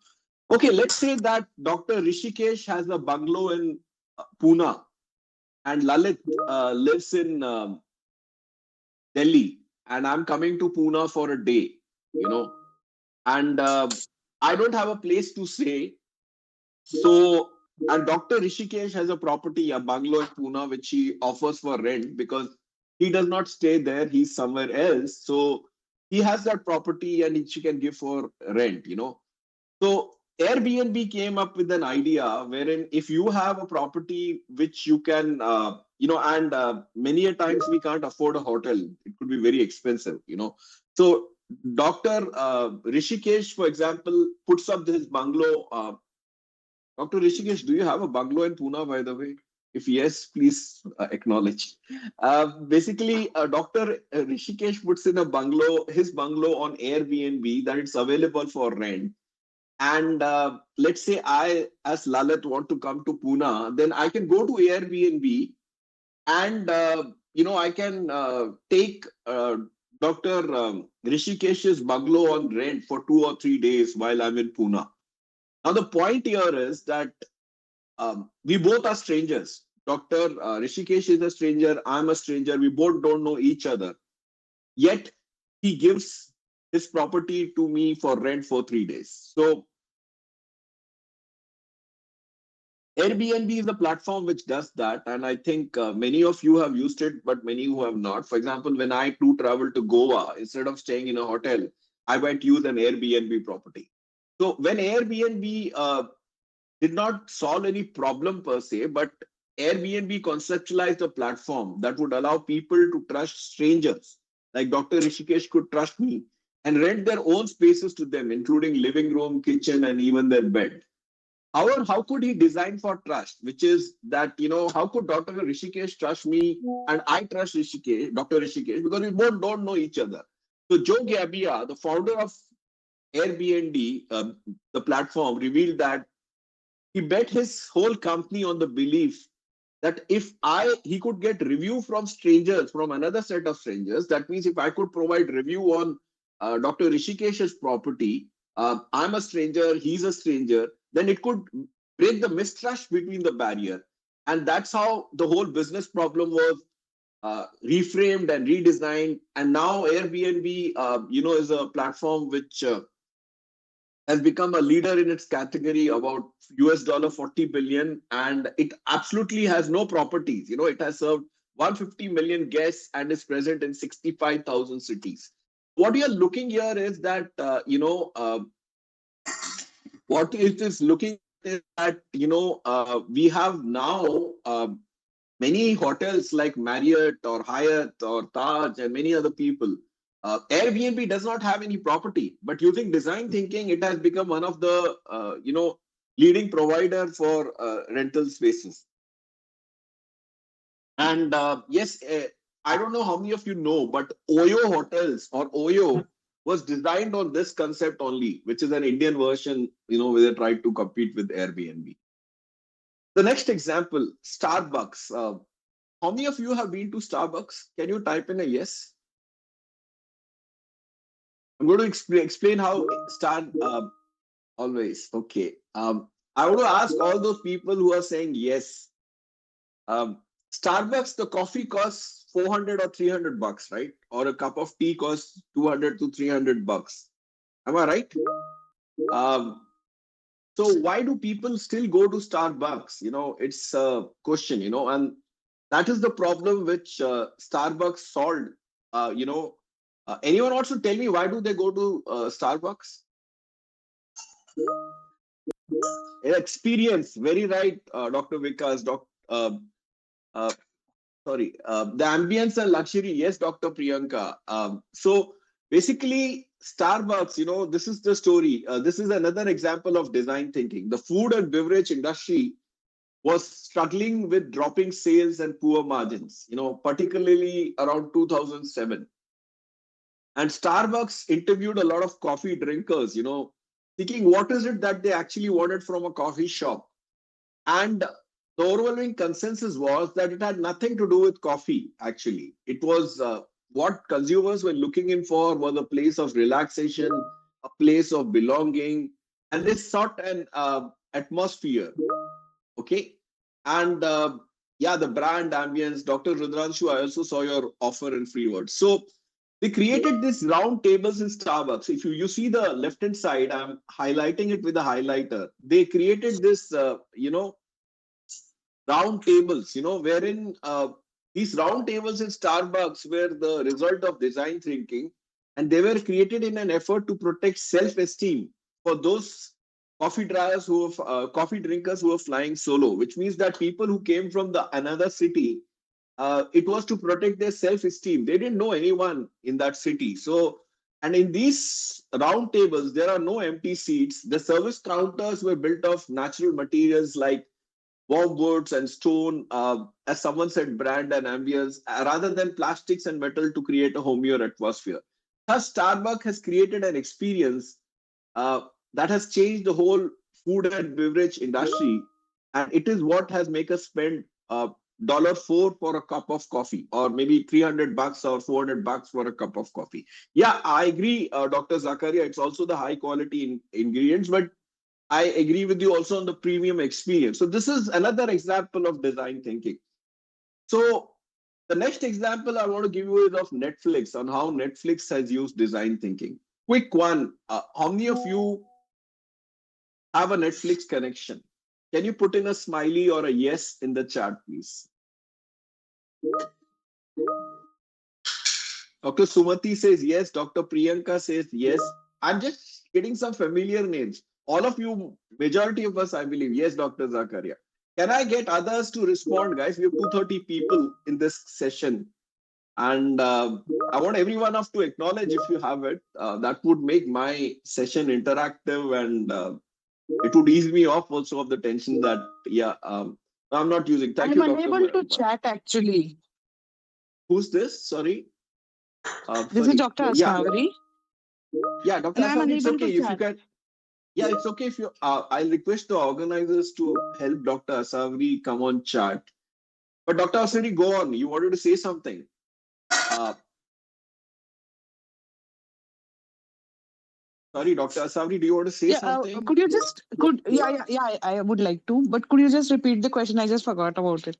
Okay, let's say that Dr. Rishikesh has a bungalow in Pune and Lalit lives in Delhi, and I'm coming to Pune for a day, and I don't have a place to stay. So, and Dr. Rishikesh has a property, a bungalow in Pune, which he offers for rent because he does not stay there, he's somewhere else. So he has that property and she can give for rent, So Airbnb came up with an idea wherein if you have a property which you can, and many a times we can't afford a hotel, it could be very expensive, So Dr. Rishikesh, for example, puts up this bungalow. Dr. Rishikesh, do you have a bungalow in Pune, by the way? If yes, please acknowledge. Basically, Dr. Rishikesh puts in his bungalow on Airbnb that it's available for rent. And let's say I, as Lalit, want to come to Pune, then I can go to Airbnb and, I can take Dr. Rishikesh's bungalow on rent for 2 or 3 days while I'm in Pune. Now, the point here is that we both are strangers. Dr. Rishikesh is a stranger. I'm a stranger. We both don't know each other. Yet, he gives his property to me for rent for 3 days. So, Airbnb is the platform which does that. And I think many of you have used it, but many who have not. For example, when I too travel to Goa, instead of staying in a hotel, I might use an Airbnb property. So, when Airbnb did not solve any problem per se, but Airbnb conceptualized a platform that would allow people to trust strangers, like Dr. Rishikesh could trust me, and rent their own spaces to them, including living room, kitchen, and even their bed. However, how could he design for trust? Which is that, how could Dr. Rishikesh trust me and I trust Dr. Rishikesh, because we both don't know each other. So Joe Gabbia, the founder of Airbnb, the platform, revealed that he bet his whole company on the belief that if he could get review from strangers, from another set of strangers, that means if I could provide review on Dr. Rishikesh's property, I'm a stranger, he's a stranger, then it could break the mistrust between the barrier. And that's how the whole business problem was reframed and redesigned. And now Airbnb, is a platform which has become a leader in its category, about $40 billion, and it absolutely has no properties. It has served 150 million guests and is present in 65,000 cities. what you're looking here is that, what it is looking is that, we have now many hotels like Marriott or Hyatt or Taj and many other people. Airbnb does not have any property, but using design thinking, it has become one of the, leading provider for rental spaces. And yes, I don't know how many of you know, but Oyo Hotels or Oyo was designed on this concept only, which is an Indian version, where they tried to compete with Airbnb. The next example, Starbucks. How many of you have been to Starbucks? Can you type in a yes? I'm going to explain how always. Okay. I want to ask all those people who are saying yes. Starbucks, the coffee costs 400 or 300 bucks, right? Or a cup of tea costs 200 to 300 bucks. Am I right? So why do people still go to Starbucks? It's a question, and that is the problem which Starbucks solved. Anyone wants to tell me why do they go to Starbucks? Experience, very right, Dr. Vikas. The ambience and luxury. Yes, Dr. Priyanka. So basically, Starbucks, this is the story. This is another example of design thinking. The food and beverage industry was struggling with dropping sales and poor margins, particularly around 2007. And Starbucks interviewed a lot of coffee drinkers, thinking what is it that they actually wanted from a coffee shop. And the overwhelming consensus was that it had nothing to do with coffee, actually. It was what consumers were looking in for was a place of relaxation, a place of belonging, and they sought an atmosphere. Okay. And the brand ambience, Dr. Rudranshu, I also saw your offer in free words. So they created these round tables in Starbucks. If you see the left hand side, I'm highlighting it with a highlighter. They created this, round tables, wherein these round tables in Starbucks were the result of design thinking, and they were created in an effort to protect self-esteem for those coffee drinkers who are flying solo, which means that people who came from another city, it was to protect their self-esteem. They didn't know anyone in that city. So, and in these round tables, there are no empty seats. The service counters were built of natural materials like warm woods and stone, as someone said, brand and ambience, rather than plastics and metal to create a homier atmosphere. Thus, Starbucks has created an experience that has changed the whole food and beverage industry, and it is what has made us spend $4 for a cup of coffee, or maybe 300 bucks or 400 bucks for a cup of coffee. Yeah, I agree, Dr. Zakaria. It's also the high quality ingredients, but I agree with you also on the premium experience. So this is another example of design thinking. So the next example I want to give you is of Netflix, on how Netflix has used design thinking. Quick one. How many of you have a Netflix connection? Can you put in a smiley or a yes in the chat, please? Dr. Sumati says yes. Dr. Priyanka says yes. I'm just getting some familiar names. All of you, majority of us, I believe. Yes, Dr. Zakaria. Can I get others to respond, guys? We have 230 people in this session. And I want every one of to acknowledge if you have it. That would make my session interactive, and it would ease me off also of the tension that, I'm not using. Thank you, Dr. I'm unable to chat actually. Who's this? Sorry. This is Dr. Asawari. Yeah, Dr. I'm Asawari, it's unable okay to if you can. Yeah, it's okay if you. I'll request the organizers to help Dr. Asawari come on chat. But Dr. Asawari, go on. You wanted to say something. Sorry, Dr. Asawari, do you want to say something? Could you just I would like to, but could you just repeat the question? I just forgot about it.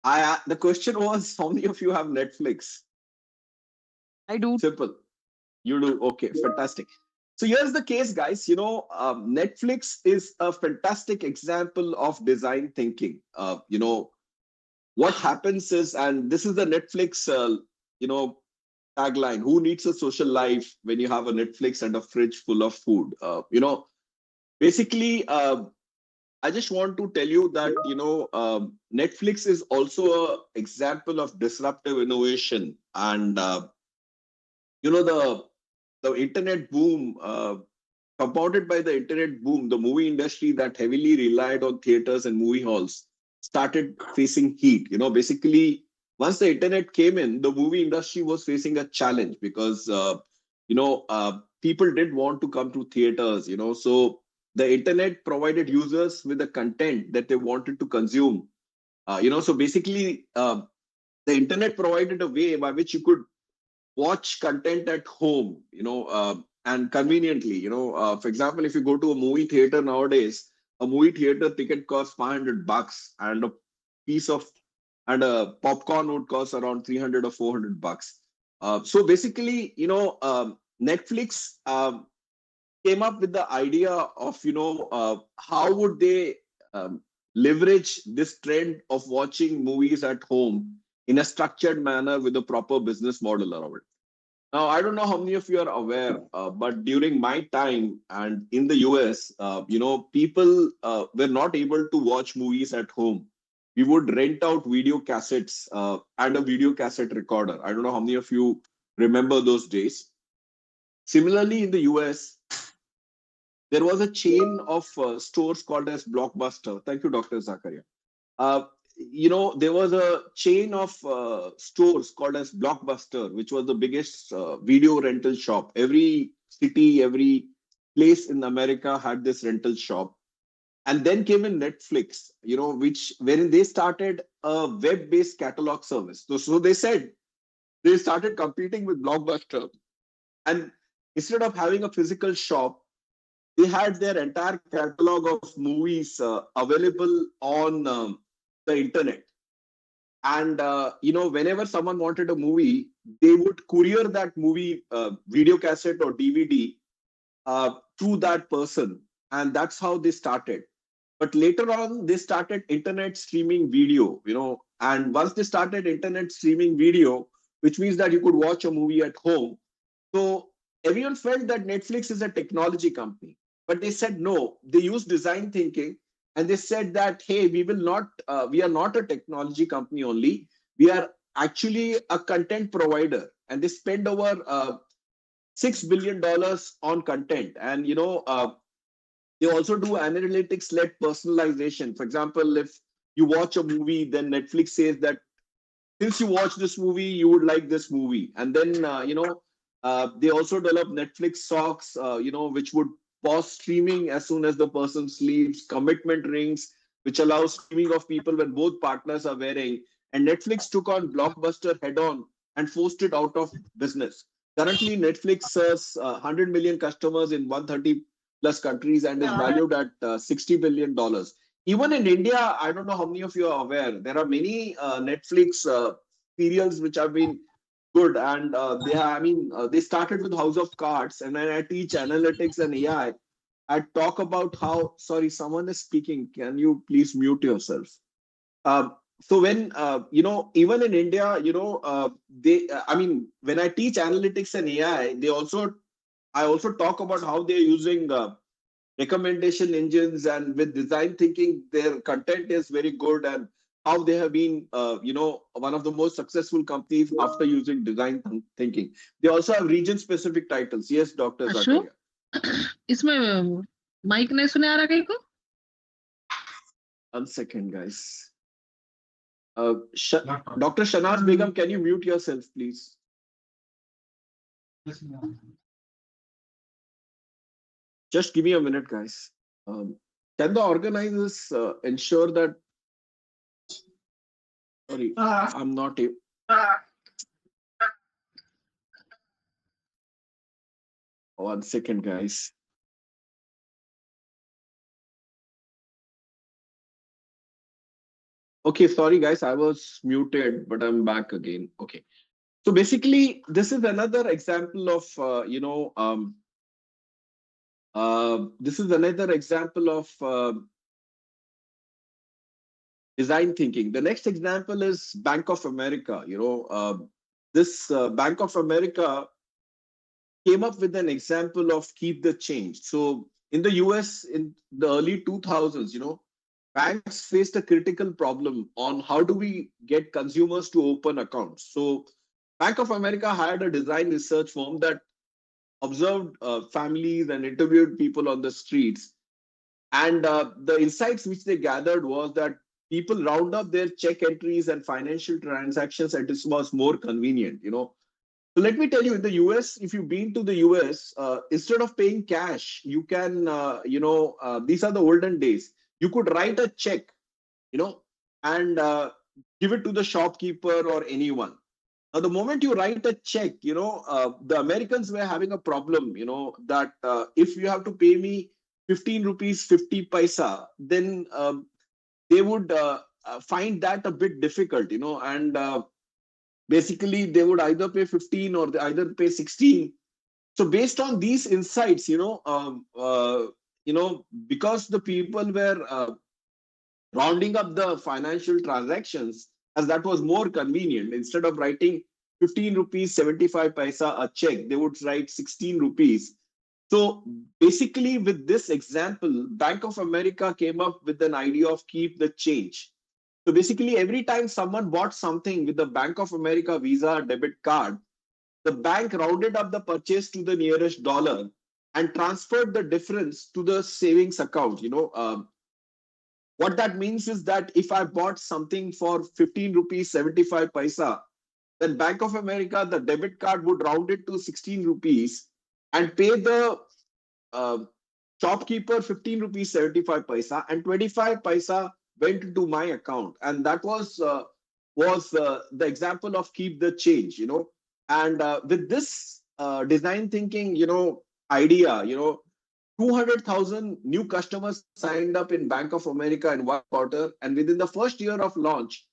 The question was, how many of you have Netflix? I do. Simple. You do. Okay, fantastic. So here's the case, guys. Netflix is a fantastic example of design thinking. What happens is, and this is the Netflix, tagline, who needs a social life when you have a Netflix and a fridge full of food? Basically, I just want to tell you that, Netflix is also an example of disruptive innovation. And, the internet boom, compounded by the internet boom, the movie industry that heavily relied on theaters and movie halls started facing heat. Basically, once the internet came in, the movie industry was facing a challenge because, people didn't want to come to theaters, so the internet provided users with the content that they wanted to consume. So basically, the internet provided a way by which you could watch content at home, and conveniently. For example, if you go to a movie theater nowadays, a movie theater ticket costs $500, and a popcorn would cost around 300 or $400. So basically, Netflix came up with the idea of, how would they leverage this trend of watching movies at home in a structured manner with a proper business model around it. Now, I don't know how many of you are aware, but during my time and in the US, people were not able to watch movies at home. We would rent out video cassettes and a video cassette recorder. I don't know how many of you remember those days. Similarly, in the US, there was a chain of stores called as Blockbuster. Thank you, Dr. Zakaria. There was a chain of stores called as Blockbuster, which was the biggest video rental shop. Every city, every place in America had this rental shop. And then came in Netflix, wherein they started a web-based catalog service. So they said they started competing with Blockbuster. And instead of having a physical shop, they had their entire catalog of movies available on the internet. And, whenever someone wanted a movie, they would courier that movie video cassette or DVD to that person. And that's how they started. But later on, they started internet streaming video, and once they started internet streaming video, which means that you could watch a movie at home. So everyone felt that Netflix is a technology company, but they said no. They used design thinking, and they said that, hey, we are not a technology company only. We are actually a content provider, and they spend over $6 billion on content. And they also do analytics-led personalization. For example, if you watch a movie, then Netflix says that since you watch this movie, you would like this movie. And then, they also develop Netflix socks, which would pause streaming as soon as the person sleeps, commitment rings, which allows streaming of people when both partners are wearing. And Netflix took on Blockbuster head-on and forced it out of business. Currently, Netflix serves 100 million customers in 130 plus countries and is valued at $60 billion. Even in India, I don't know how many of you are aware, there are many Netflix serials which have been good. And they started with House of Cards. And when I teach analytics and AI, I talk about how, sorry, someone is speaking. Can you please mute yourself? So when, even in India, when I teach analytics and AI, I also talk about how they're using recommendation engines, and with design thinking, their content is very good, and how they have been, one of the most successful companies after using design thinking. They also have region-specific titles. Yes, Dr. Ashok Zakaria. इसमें mic नहीं सुने आ रहा कहीं को? 1 second, guys. Dr. Shanaz Begum, can you mute yourself, please? Just give me a minute, guys. Can the organizers ensure that? Sorry, I'm not able. 1 second, guys. Okay, sorry, guys, I was muted, but I'm back again. Okay. So basically, this is another example of, this is another example of design thinking. The next example is Bank of America. this Bank of America came up with an example of keep the change. So in the US in the early 2000s, banks faced a critical problem on how do we get consumers to open accounts. So Bank of America hired a design research firm that observed families and interviewed people on the streets. And the insights which they gathered was that people round up their check entries and financial transactions and it was more convenient. So let me tell you, in the US, if you've been to the US, instead of paying cash, you can, these are the olden days. You could write a check, and give it to the shopkeeper or anyone. Now, the moment you write a check, the Americans were having a problem, that if you have to pay me 15 rupees 50 paisa, then they would find that a bit difficult, and basically they would either pay 15 or they either pay 16. So based on these insights, because the people were rounding up the financial transactions, as that was more convenient. Instead of writing 15 rupees 75 paisa a check, they would write 16 rupees. So basically, with this example, Bank of America came up with an idea of keep the change. So basically, every time someone bought something with the Bank of America Visa debit card, the bank rounded up the purchase to the nearest dollar and transferred the difference to the savings account. What that means is that if I bought something for 15 rupees 75 paisa, then Bank of America, the debit card would round it to 16 rupees and pay the shopkeeper 15 rupees 75 paisa, and 25 paisa went into my account. And that was the example of keep the change, And with this design thinking, idea, 200,000 new customers signed up in Bank of America in 1 quarter. And within the first year of launch,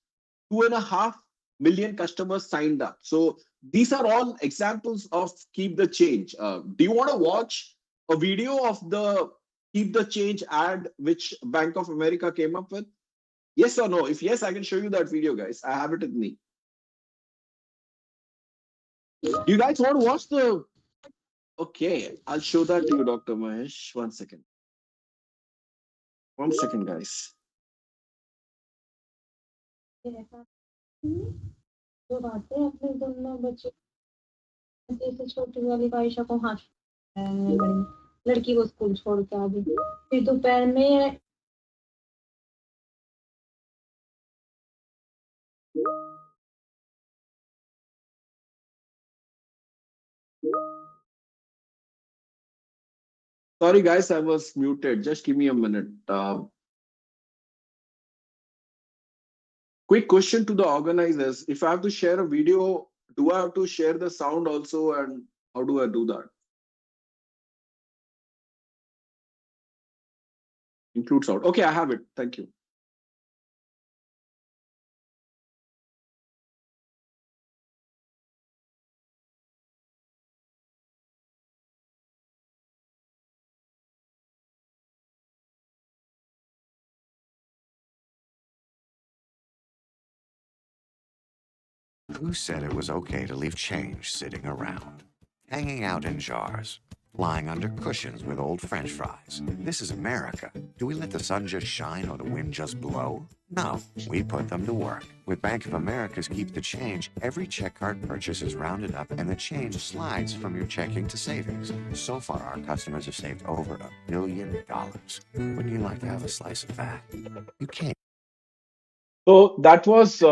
2.5 million customers signed up. So these are all examples of keep the change. Do you want to watch a video of the keep the change ad which Bank of America came up with? Yes or no? If yes, I can show you that video, guys. I have it with me. Do you guys want to watch the... Okay, I'll show that to you, Dr. Mahesh. 1 second. 1 second, guys. जो बातें अपने दोनों बच्चे ऐसे छोटी वाली का आयशा को हाथ लड़की को स्कूल छोड़ के आ गई फिर दोपहर में Sorry, guys, I was muted. Just give me a minute. Quick question to the organizers. If I have to share a video, do I have to share the sound also? And how do I do that? Include sound. Okay, I have it. Thank you. Who said it was okay to leave change sitting around? Hanging out in jars, lying under cushions with old French fries. This is America. Do we let the sun just shine or the wind just blow? No, we put them to work. With Bank of America's Keep the Change, every check card purchase is rounded up and the change slides from your checking to savings. So far, our customers have saved over $1 billion. Wouldn't you like to have a slice of that? You can't. So that was...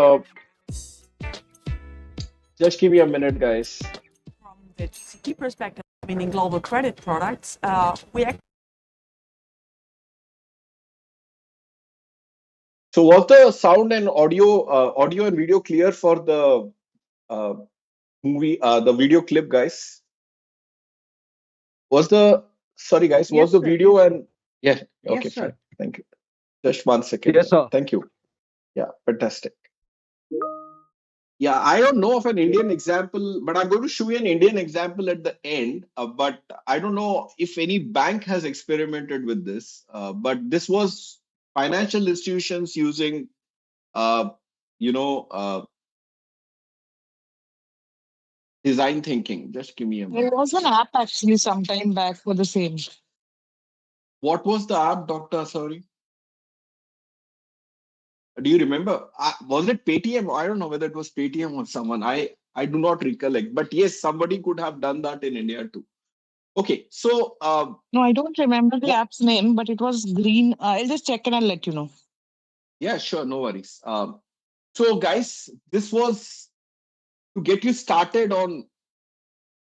just give me a minute, guys. From the GCP perspective, meaning global credit products, we So was the sound and audio and video clear for the movie, the video clip, guys? Was the... Sorry, guys, was the video and... Yeah, okay, Yes, sir. fine. Thank you. Just 1 second. Yes, sir. Thank you. Yeah, fantastic. Yeah, I don't know of an Indian example, but I'm going to show you an Indian example at the end. But I don't know if any bank has experimented with this. But this was financial institutions using, design thinking. Just give me a There minute. was an app actually some time back for the same. What was the app, Dr. Sorry? Do you remember? Was it Paytm? I don't know whether it was Paytm or someone. I do not recollect. But yes, somebody could have done that in India too. Okay, so No, I don't remember the app's name, but it was green. I'll just check and I'll let you know. yeah, sure, no worries. So guys, this was to get you started on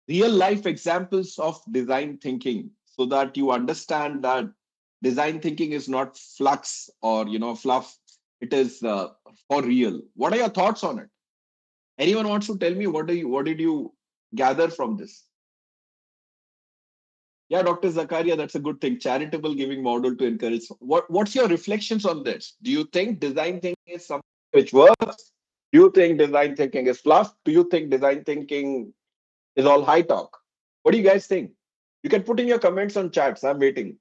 real life examples of design thinking so that you understand that design thinking is not flux or fluff. It is for real. What are your thoughts on it? Anyone wants to tell me what did you gather from this? Yeah, Dr. Zakaria, that's a good thing. Charitable giving model to encourage. What's your reflections on this? Do you think design thinking is something which works? Do you think design thinking is fluff? Do you think design thinking is all high talk? What do you guys think? You can put in your comments on chats. I'm waiting.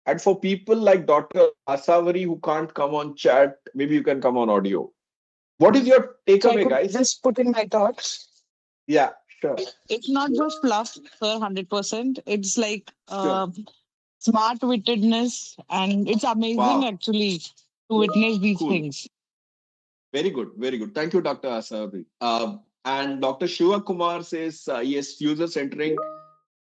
And for people like Dr. Asavari who can't come on chat, maybe you can come on audio. What is your So I takeaway, could guys? just put in my thoughts. Yeah, sure. It's not just fluff, sir, 100%. It's like Sure. smart wittedness, and it's amazing Wow. actually to witness these Cool. things. Very good. Very good. Thank you, Dr. Asavari. And Dr. Shiva Kumar says, yes, user-centering.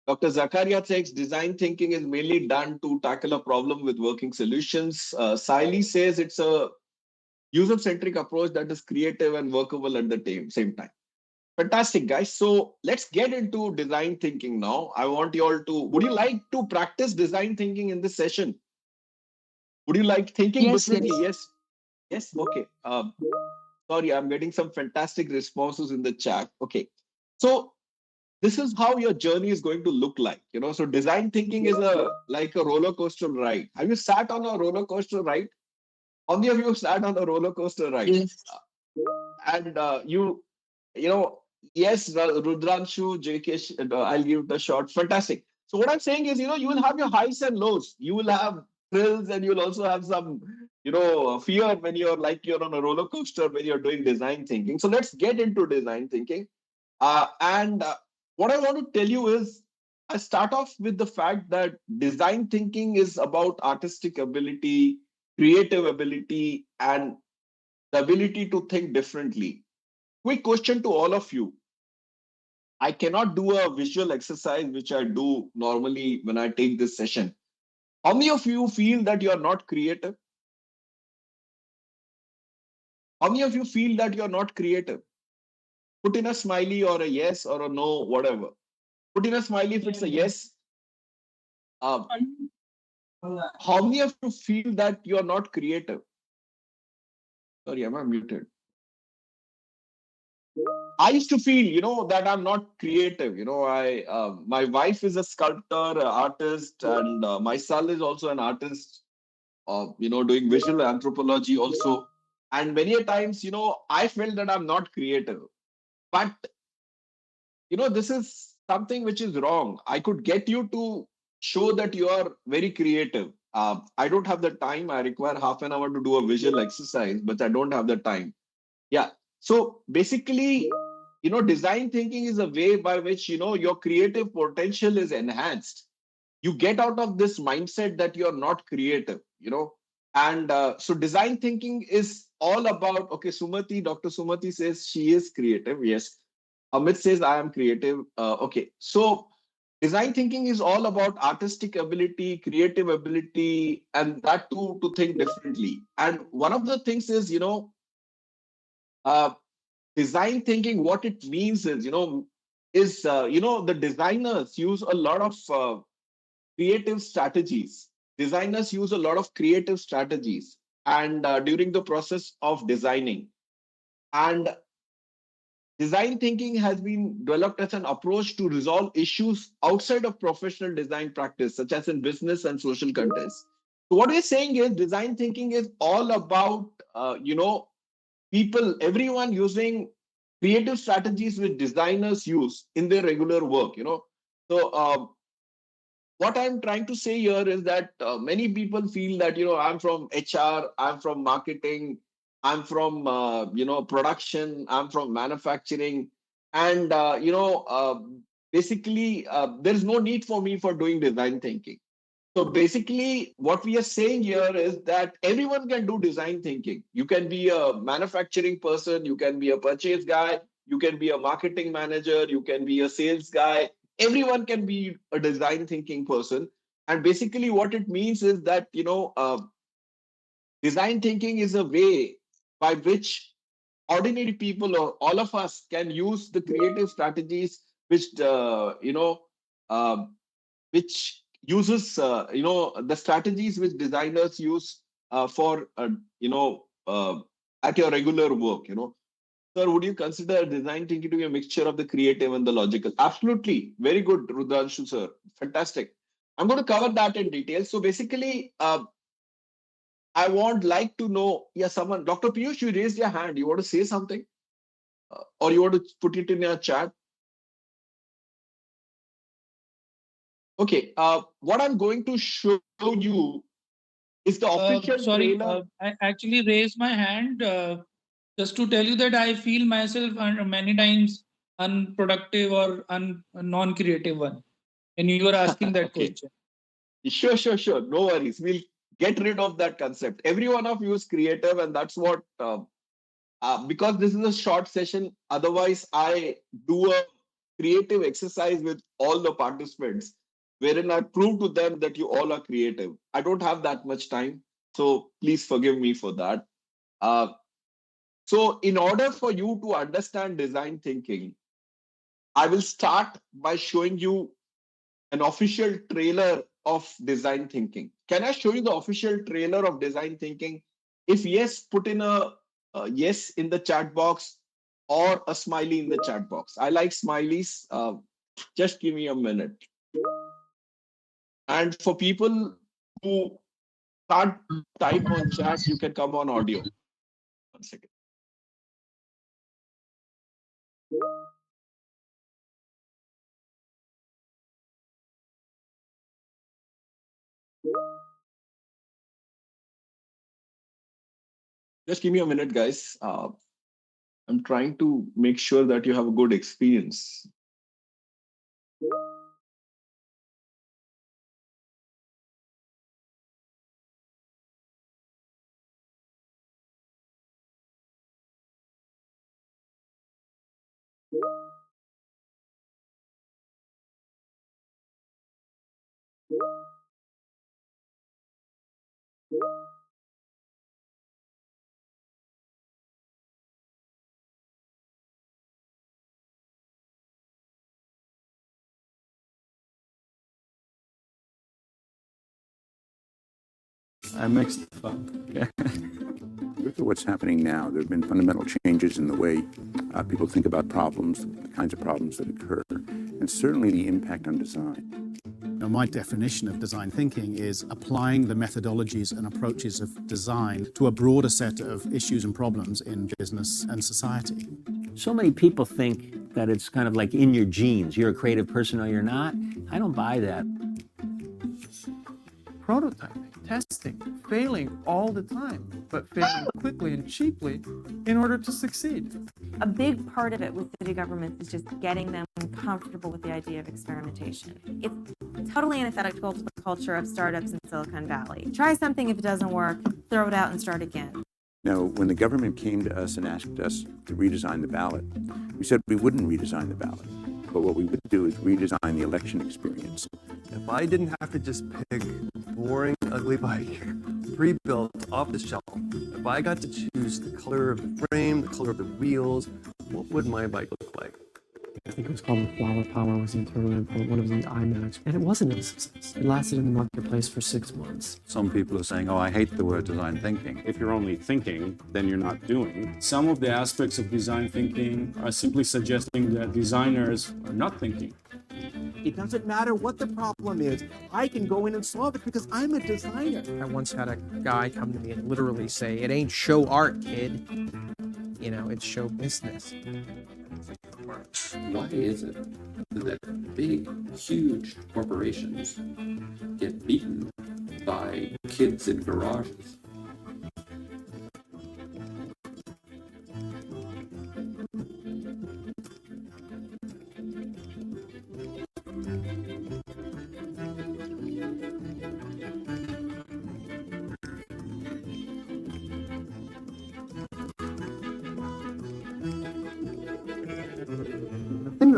Dr. Zakaria says, design thinking is mainly done to tackle a problem with working solutions. Siley says it's a user-centric approach that is creative and workable at the same time. Fantastic, guys. So let's get into design thinking now. I want you all to, would you like to practice design thinking in this session? Would you like thinking Yes, differently? yes. Yes. Okay. Sorry, I'm getting some fantastic responses in the chat. Okay. So this is how your journey is going to look like. So design thinking is like a roller coaster ride. Have you sat on a roller coaster ride? How many of you sat on a roller coaster ride? Yes. And yes, Rudranshu, JK, I'll give the shot. Fantastic. So what I'm saying is, you will have your highs and lows. You will have thrills and you'll also have some, fear when you're on a roller coaster when you're doing design thinking. So let's get into design thinking. And what I want to tell you is, I start off with the fact that design thinking is about artistic ability, creative ability, and the ability to think differently. Quick question to all of you. I cannot do a visual exercise, which I do normally when I take this session. How many of you feel that you are not creative? How many of you feel that you are not creative? Put in a smiley or a yes or a no, whatever. Put in a smiley if it's a yes. How many of you feel that you are not creative? Sorry, am I muted? I used to feel, that I'm not creative. My wife is a sculptor, an artist, and my son is also an artist. Doing visual anthropology also. And many a times, I felt that I'm not creative. But, this is something which is wrong. I could get you to show that you are very creative. I don't have the time. I require half an hour to do a visual exercise, but I don't have the time. Yeah. So basically, design thinking is a way by which, your creative potential is enhanced. You get out of this mindset that you're not creative, and so design thinking is all about, okay, Dr. Sumati says she is creative. Yes. Amit says I am creative. Okay. So design thinking is all about artistic ability, creative ability, and that too to think differently. And one of the things is, uh, design thinking, what it means is, the designers use a lot of creative strategies. Designers use a lot of creative strategies and during the process of designing. And design thinking has been developed as an approach to resolve issues outside of professional design practice, such as in business and social contexts. So what we're saying is design thinking is all about, everyone using creative strategies which designers use in their regular work. So what I'm trying to say here is that many people feel that, I'm from HR, I'm from marketing, I'm from production, I'm from manufacturing, and basically there's no need for me for doing design thinking. So basically, what we are saying here is that everyone can do design thinking. You can be a manufacturing person, you can be a purchase guy, you can be a marketing manager, you can be a sales guy. Everyone can be a design thinking person. And basically, what it means is that design thinking is a way by which ordinary people or all of us can use the creative strategies which uh, which uses the strategies which designers use for at your regular work. Sir, would you consider design thinking to be a mixture of the creative and the logical? Absolutely. Very good, Rudranshu sir. Fantastic. I'm going to cover that in detail. So basically, I want like to know, yeah, someone, Dr. Piyush, you raised your hand. You want to say something? Or you want to put it in your chat? Okay. What I'm going to show you is the official trailer. I actually raised my hand just to tell you that I feel myself many times unproductive or non-creative one. And you were asking that Okay. question. Sure. No worries. We'll get rid of that concept. Every one of you is creative, and that's what, because this is a short session, otherwise, I do a creative exercise with all the participants, wherein I prove to them that you all are creative. I don't have that much time, so please forgive me for that. So, in order for you to understand design thinking, I will start by showing you an official trailer of design thinking. Can I show you the official trailer of design thinking? If yes, put in a yes in the chat box or a smiley in the chat box. I like smileys. Just give me a minute. And for people who can't type on chat, you can come on audio. 1 second. Just give me a minute, guys. I'm trying to make sure that you have a good experience. I mixed. Look at what's happening now. There have been fundamental changes in the way people think about problems, the kinds of problems that occur, and certainly the impact on design. Now, my definition of design thinking is applying the methodologies and approaches of design to a broader set of issues and problems in business and society. So many people think that it's kind of like in your genes. You're a creative person or you're not. I don't buy that. Prototyping, testing, failing all the time, but failing quickly and cheaply in order to succeed. A big part of it with city governments is just getting them comfortable with the idea of experimentation. It's totally antithetical to the culture of startups in Silicon Valley. Try something, if it doesn't work, throw it out and start again. Now, when the government came to us and asked us to redesign the ballot, we said we wouldn't redesign the ballot. But what we would do is redesign the election experience. If I didn't have to just pick boring, ugly bike, pre-built, off the shelf, if I got to choose the color of the frame, the color of the wheels, what would my bike look like? I think it was called Flower Power was the internal input, one of the IMAX, and it wasn't a success. It lasted in the marketplace for 6 months. Some people are saying, oh, I hate the word design thinking. If you're only thinking, then you're not doing. Some of the aspects of design thinking are simply suggesting that designers are not thinking. It doesn't matter what the problem is. I can go in and solve it because I'm a designer. I once had a guy come to me and literally say, it ain't show art, kid. You know, it's show business. Why is it that big, huge corporations get beaten by kids in garages?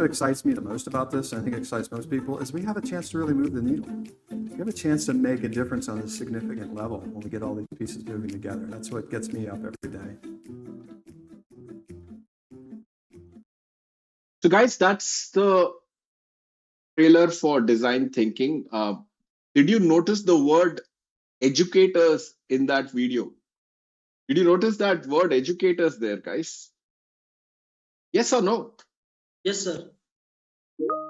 what excites me the most about this, and I think excites most people, is we have a chance to really move the needle. We have a chance to make a difference on a significant level when we get all these pieces moving together. That's what gets me up every day. So guys, that's the trailer for design thinking. Did you notice the word educators in that video? Did you notice that word educators there, guys? Yes or no? Yes, sir.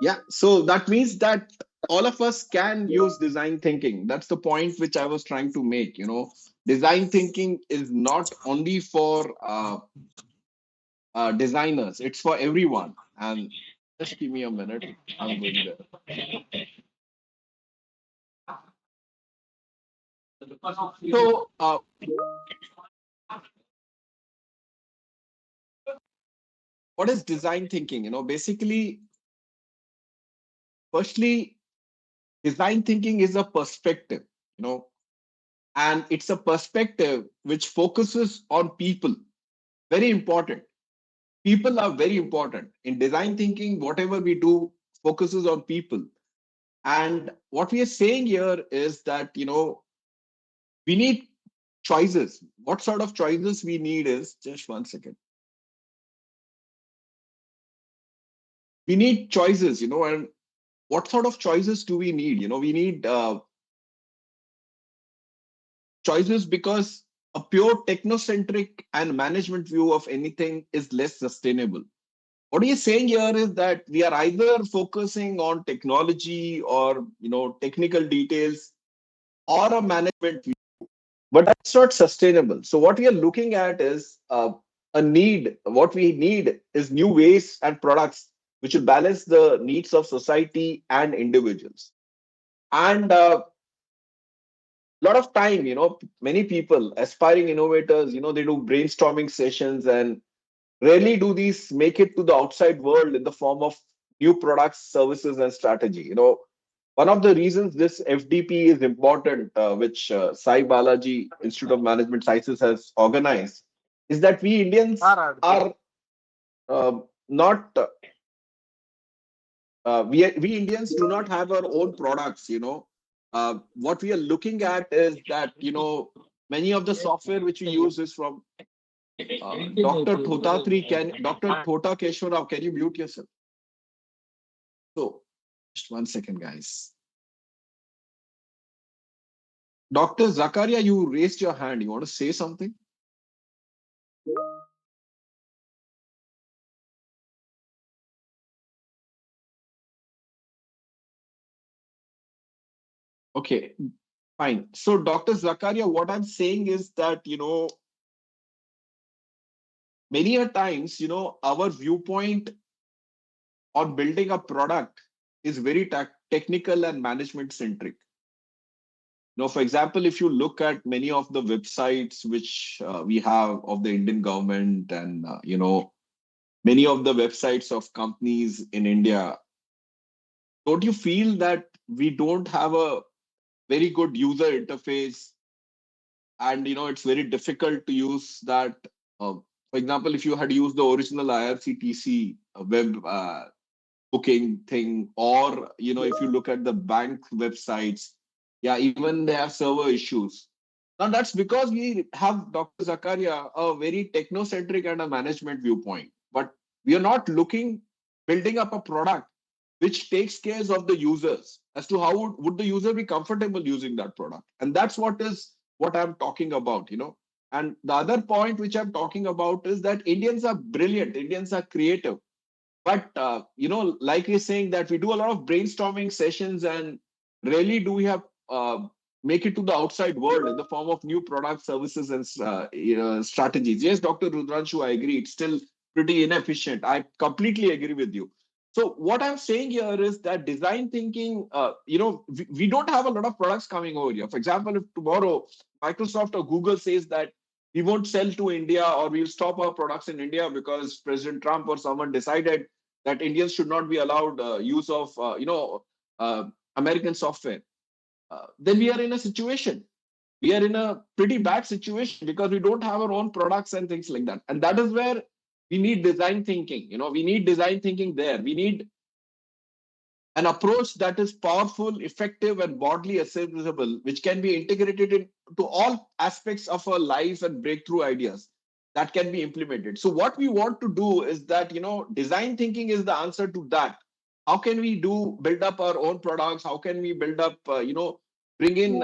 Yeah, so that means that all of us can use design thinking. That's the point which I was trying to make. Design thinking is not only for designers, it's for everyone. And just give me a minute, I'm going there. So, what is design thinking? Basically, firstly, design thinking is a perspective, and it's a perspective which focuses on people. Very important. People are very important. In design thinking, whatever we do focuses on people. And what we are saying here is that, we need choices. What sort of choices we need is, just one second. We need choices, and what sort of choices do we need? We need choices because a pure technocentric and management view of anything is less sustainable. What he is saying here is that we are either focusing on technology or technical details or a management view, but that's not sustainable. So what we are looking at is a need. What we need is new ways and products which will balance the needs of society and individuals. And lot of time, many people, aspiring innovators, they do brainstorming sessions and rarely do these make it to the outside world in the form of new products, services, and strategy. One of the reasons this FDP is important, which Sai Balaji Institute of Management Sciences has organized, is that we Indians are not. We Indians do not have our own products. What we are looking at is that many of the software which we use is from Dr. Dr. Thota Keshwarao, can you mute yourself? So, just one second, guys. Dr. Zakaria, you raised your hand. You want to say something? Okay, fine. So, Dr. Zakaria, what I'm saying is that, many a times, our viewpoint on building a product is very technical and management centric. For example, if you look at many of the websites which we have of the Indian government and, many of the websites of companies in India, don't you feel that we don't have a very good user interface? And, it's very difficult to use that. For example, if you had used the original IRCTC web booking thing, or, if you look at the bank websites, yeah, even they have server issues. Now, that's because we have, Dr. Zakaria, a very technocentric and a management viewpoint. But we are not building up a product which takes care of the users as to how would the user be comfortable using that product. And that's what I'm talking about, And the other point which I'm talking about is that Indians are brilliant. Indians are creative. But, like we're saying that we do a lot of brainstorming sessions and rarely do we have make it to the outside world in the form of new products, services, and strategies. Yes, Dr. Rudranshu, I agree. It's still pretty inefficient. I completely agree with you. So what I'm saying here is that design thinking, we don't have a lot of products coming over here. For example, if tomorrow Microsoft or Google says that we won't sell to India or we'll stop our products in India because President Trump or someone decided that Indians should not be allowed use of, American software. Then we are in a situation. We are in a pretty bad situation because we don't have our own products and things like that. And that is where We need design thinking. We need design thinking there. We need an approach that is powerful, effective, and broadly accessible, which can be integrated into all aspects of our life and breakthrough ideas that can be implemented. So what we want to do is that, design thinking is the answer to that. How can we build up our own products? How can we build up, bring in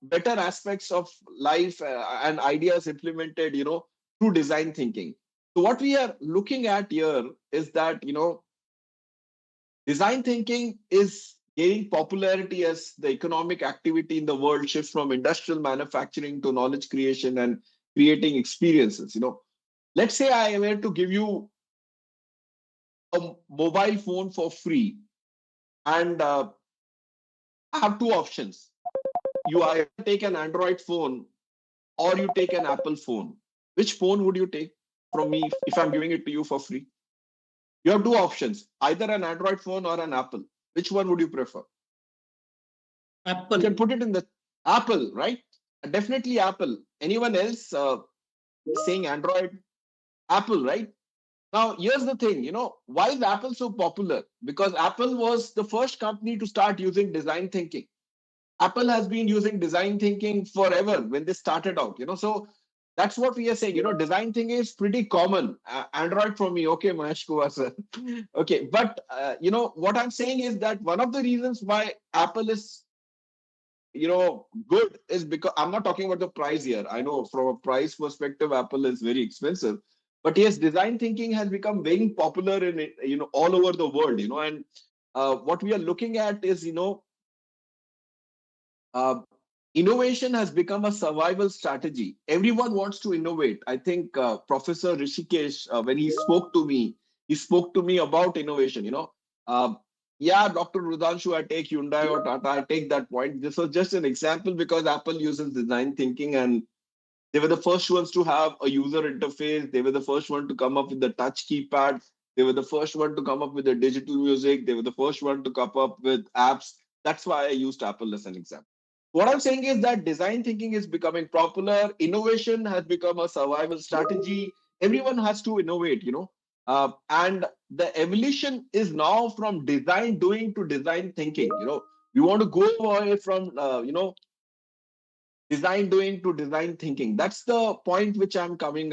better aspects of life and ideas implemented, through design thinking? So what we are looking at here is that, design thinking is gaining popularity as the economic activity in the world shifts from industrial manufacturing to knowledge creation and creating experiences. Let's say I were to give you a mobile phone for free, and I have two options. You either take an Android phone or you take an Apple phone. Which phone would you take from me if I'm giving it to you for free? You have two options, either an Android phone or an Apple. Which one would you prefer? Apple. You can put it in the Apple, right? Definitely Apple. Anyone else saying Android? Apple, right? Now, here's the thing, why is Apple so popular? Because Apple was the first company to start using design thinking. Apple has been using design thinking forever when they started out, so that's what we are saying, design thinking is pretty common. Android for me, okay, Mahesh Kumar sir. Okay, but, what I'm saying is that one of the reasons why Apple is, good is because I'm not talking about the price here. I know from a price perspective, Apple is very expensive. But yes, design thinking has become very popular in, all over the world, and what we are looking at is, innovation has become a survival strategy. Everyone wants to innovate. I think Professor Rishikesh, when he spoke to me about innovation, yeah, Dr. Rudhanshu, I take Hyundai or Tata, I take that point. This was just an example because Apple uses design thinking, and they were the first ones to have a user interface. They were the first one to come up with the touch keypad. They were the first one to come up with the digital music. They were the first one to come up with apps. That's why I used Apple as an example. What I'm saying is that design thinking is becoming popular. Innovation has become a survival strategy. Everyone has to innovate, and the evolution is now from design doing to design thinking. We want to go away from, design doing to design thinking. That's the point which I'm coming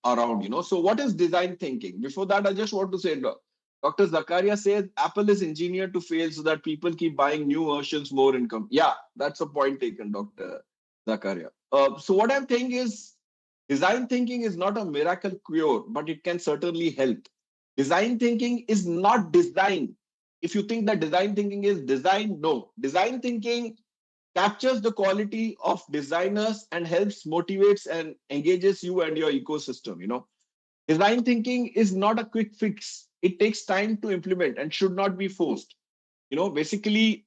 around. So what is design thinking? Before that, I just want to say, Dr. Zakaria says Apple is engineered to fail so that people keep buying new versions, more income. Yeah, that's a point taken, Dr. Zakaria. So what I'm saying is design thinking is not a miracle cure, but it can certainly help. Design thinking is not design. If you think that design thinking is design, no. Design thinking captures the quality of designers and helps motivates and engages you and your ecosystem. Design thinking is not a quick fix. It takes time to implement and should not be forced. Basically,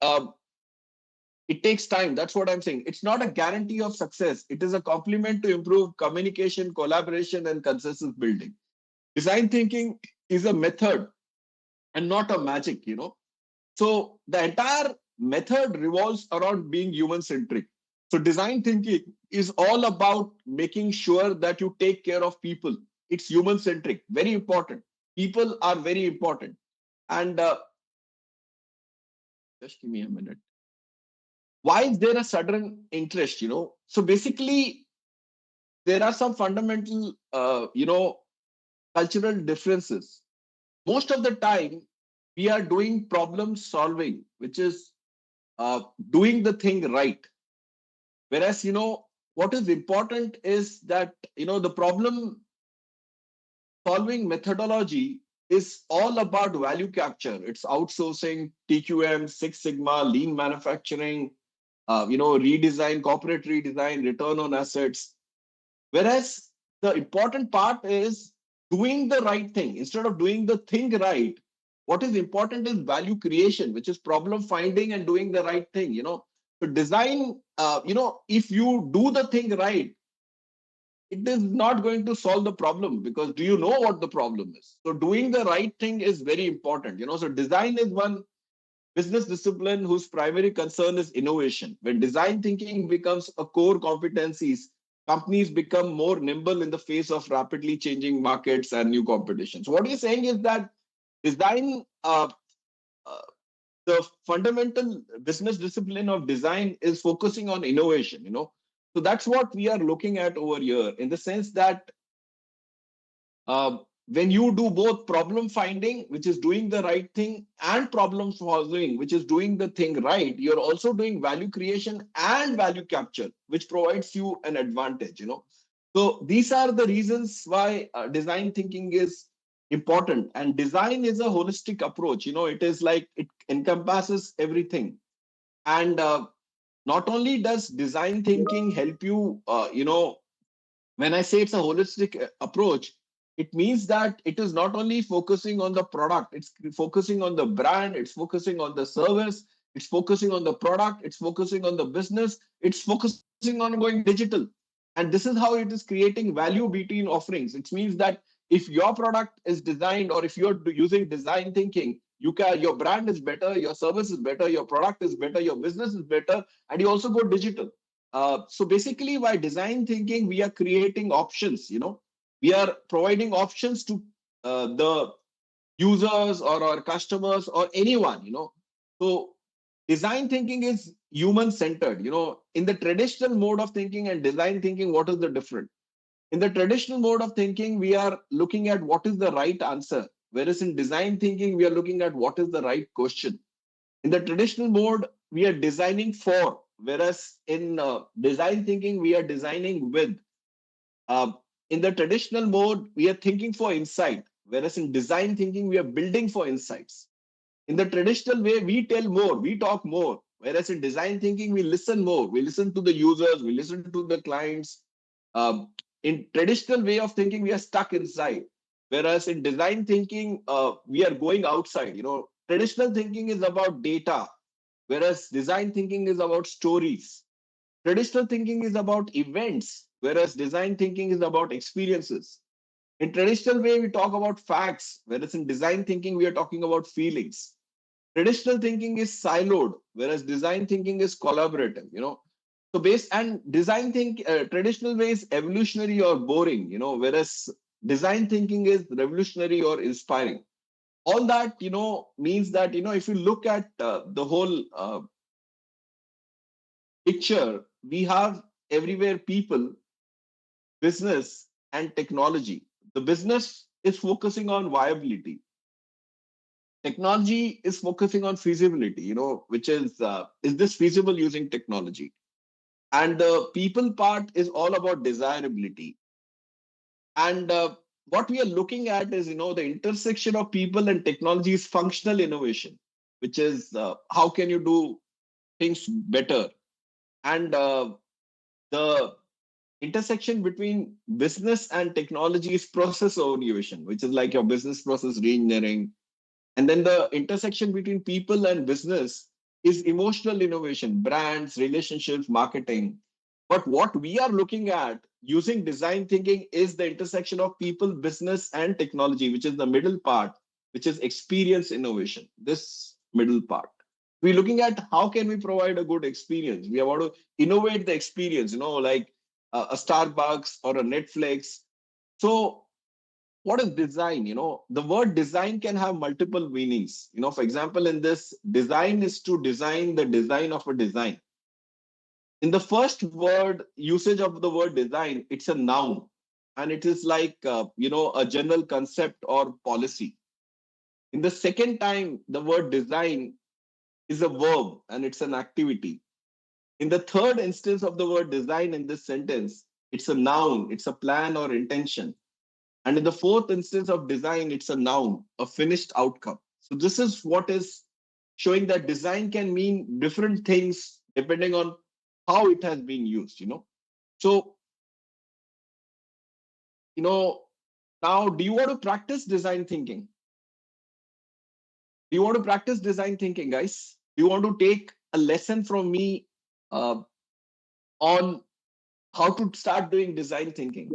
it takes time. That's what I'm saying. It's not a guarantee of success. It is a complement to improve communication, collaboration, and consensus building. Design thinking is a method and not a magic. So the entire method revolves around being human-centric. So design thinking is all about making sure that you take care of people. It's human-centric, very important. People are very important. And just give me a minute. Why is there a sudden interest? So basically, there are some fundamental, cultural differences. Most of the time, we are doing problem solving, which is doing the thing right. Whereas, what is important is that, the problem solving methodology is all about value capture. It's outsourcing, TQM, Six Sigma, lean manufacturing, redesign, corporate redesign, return on assets. Whereas the important part is doing the right thing. Instead of doing the thing right, what is important is value creation, which is problem finding and doing the right thing. So design, if you do the thing right, it is not going to solve the problem because do you know what the problem is? So doing the right thing is very important. So design is one business discipline whose primary concern is innovation. When design thinking becomes a core competencies, companies become more nimble in the face of rapidly changing markets and new competition. So what you're saying is that design, the fundamental business discipline of design is focusing on innovation, So that's what we are looking at over here, in the sense that when you do both problem finding, which is doing the right thing, and problem solving, which is doing the thing right, you're also doing value creation and value capture, which provides you an advantage, So these are the reasons why design thinking is important. And design is a holistic approach, it is like it encompasses everything. And not only does design thinking help you, when I say it's a holistic approach, it means that it is not only focusing on the product, it's focusing on the brand, it's focusing on the service, it's focusing on the product, it's focusing on the business, it's focusing on going digital. And this is how it is creating value between offerings. It means that if your product is designed, or if you're using design thinking, your brand is better, your service is better, your product is better, your business is better, and you also go digital. So basically, by design thinking, we are creating options, we are providing options to the users or our customers or anyone, So design thinking is human-centered, In the traditional mode of thinking and design thinking, what is the difference? In the traditional mode of thinking, we are looking at what is the right answer, whereas in design thinking, we are looking at what is the right question. In the traditional mode, we are designing for, whereas in design thinking, we are designing with. In the traditional mode, we are thinking for insight, whereas in design thinking, we are building for insights. In the traditional way, we tell more, we talk more, whereas in design thinking, we listen more. We listen to the users, we listen to the clients. In traditional way of thinking, we are stuck inside, whereas in design thinking, we are going outside. Traditional thinking is about data, whereas design thinking is about stories. Traditional thinking is about events, whereas design thinking is about experiences. In traditional way, we talk about facts, whereas in design thinking, we are talking about feelings. Traditional thinking is siloed, whereas design thinking is collaborative, So traditional way is evolutionary or boring, whereas design thinking is revolutionary or inspiring. All that, means that, if you look at the whole picture, we have everywhere people, business, and technology. The business is focusing on viability. Technology is focusing on feasibility, which is this feasible using technology? And the people part is all about desirability. And what we are looking at is, the intersection of people and technology is functional innovation, which is how can you do things better? And the intersection between business and technology is process innovation, which is like your business process reengineering. And then the intersection between people and business is emotional innovation, brands, relationships, marketing. But what we are looking at using design thinking is the intersection of people, business, and technology, which is the middle part, which is experience innovation, this middle part. We're looking at how can we provide a good experience. We want to innovate the experience, like a Starbucks or a Netflix. So what is design? The word design can have multiple meanings. For example, in this, design is to design the design of a design. In the first word, usage of the word design, it's a noun. And it is like, a general concept or policy. In the second time, the word design is a verb and it's an activity. In the third instance of the word design in this sentence, it's a noun, it's a plan or intention. And in the fourth instance of design, it's a noun, a finished outcome. So this is what is showing that design can mean different things depending on how it has been used, So, now do you want to practice design thinking? Do you want to practice design thinking, guys? Do you want to take a lesson from me on how to start doing design thinking?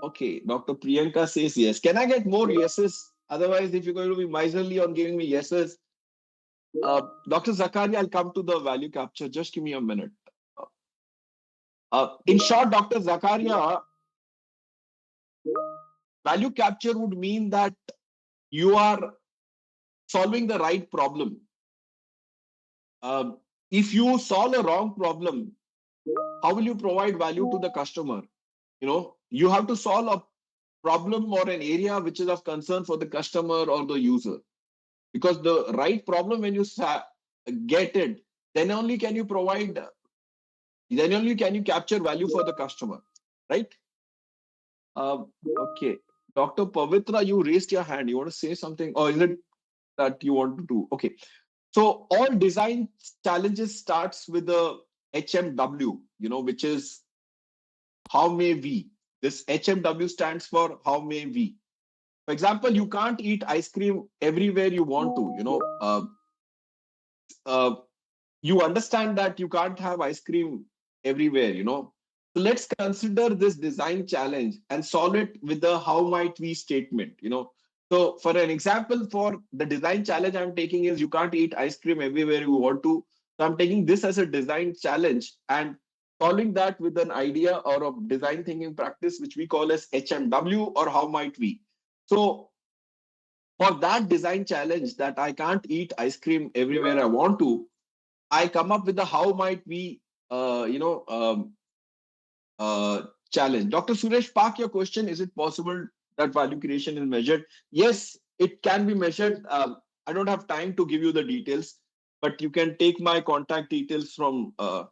Okay, Dr. Priyanka says yes. Can I get more yeses? Otherwise, if you're going to be miserly on giving me yeses, Dr. Zakaria, I'll come to the value capture. Just give me a minute. In short, Dr. Zakaria, value capture would mean that you are solving the right problem. If you solve a wrong problem, how will you provide value to the customer? You have to solve a problem or an area which is of concern for the customer or the user. Because the right problem, when you get it, then only can you capture value for the customer, right? Okay. Dr. Pavitra, you raised your hand. You want to say something? Or is it that you want to do? Okay. So all design challenges starts with the HMW, which is how may we. This HMW stands for how may we. For example, you can't eat ice cream everywhere you want to. You understand that you can't have ice cream everywhere. So let's consider this design challenge and solve it with the how might we statement. So for an example, for the design challenge I'm taking is you can't eat ice cream everywhere you want to. So I'm taking this as a design challenge and solving that with an idea or a design thinking practice, which we call as HMW or how might we. So for that design challenge that I can't eat ice cream everywhere I want to, I come up with the how might we, challenge. Dr. Suresh, park your question. Is it possible that value creation is measured? Yes, it can be measured. I don't have time to give you the details, but you can take my contact details from Dr.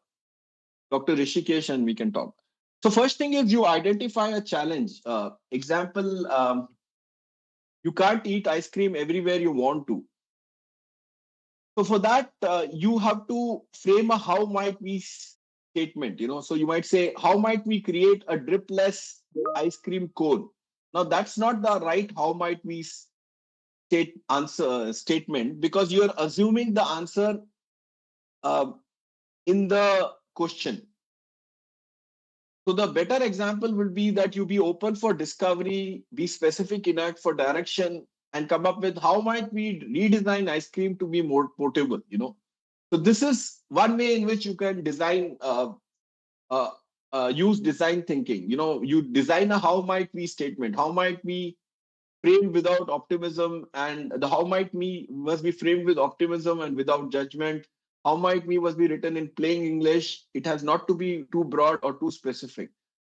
Rishikesh and we can talk. So first thing is you identify a challenge. Example, you can't eat ice cream everywhere you want to. So for that, you have to frame a how might we statement. So you might say, how might we create a dripless ice cream cone? Now that's not the right how might we statement, because you're assuming the answer in the question. So the better example will be that you be open for discovery, be specific enough for direction, and come up with how might we redesign ice cream to be more portable. So this is one way in which you can design, use design thinking. You design a how might we statement. How might we framed without optimism, and the how might we must be framed with optimism and without judgment. How might we must be written in plain English. It has not to be too broad or too specific.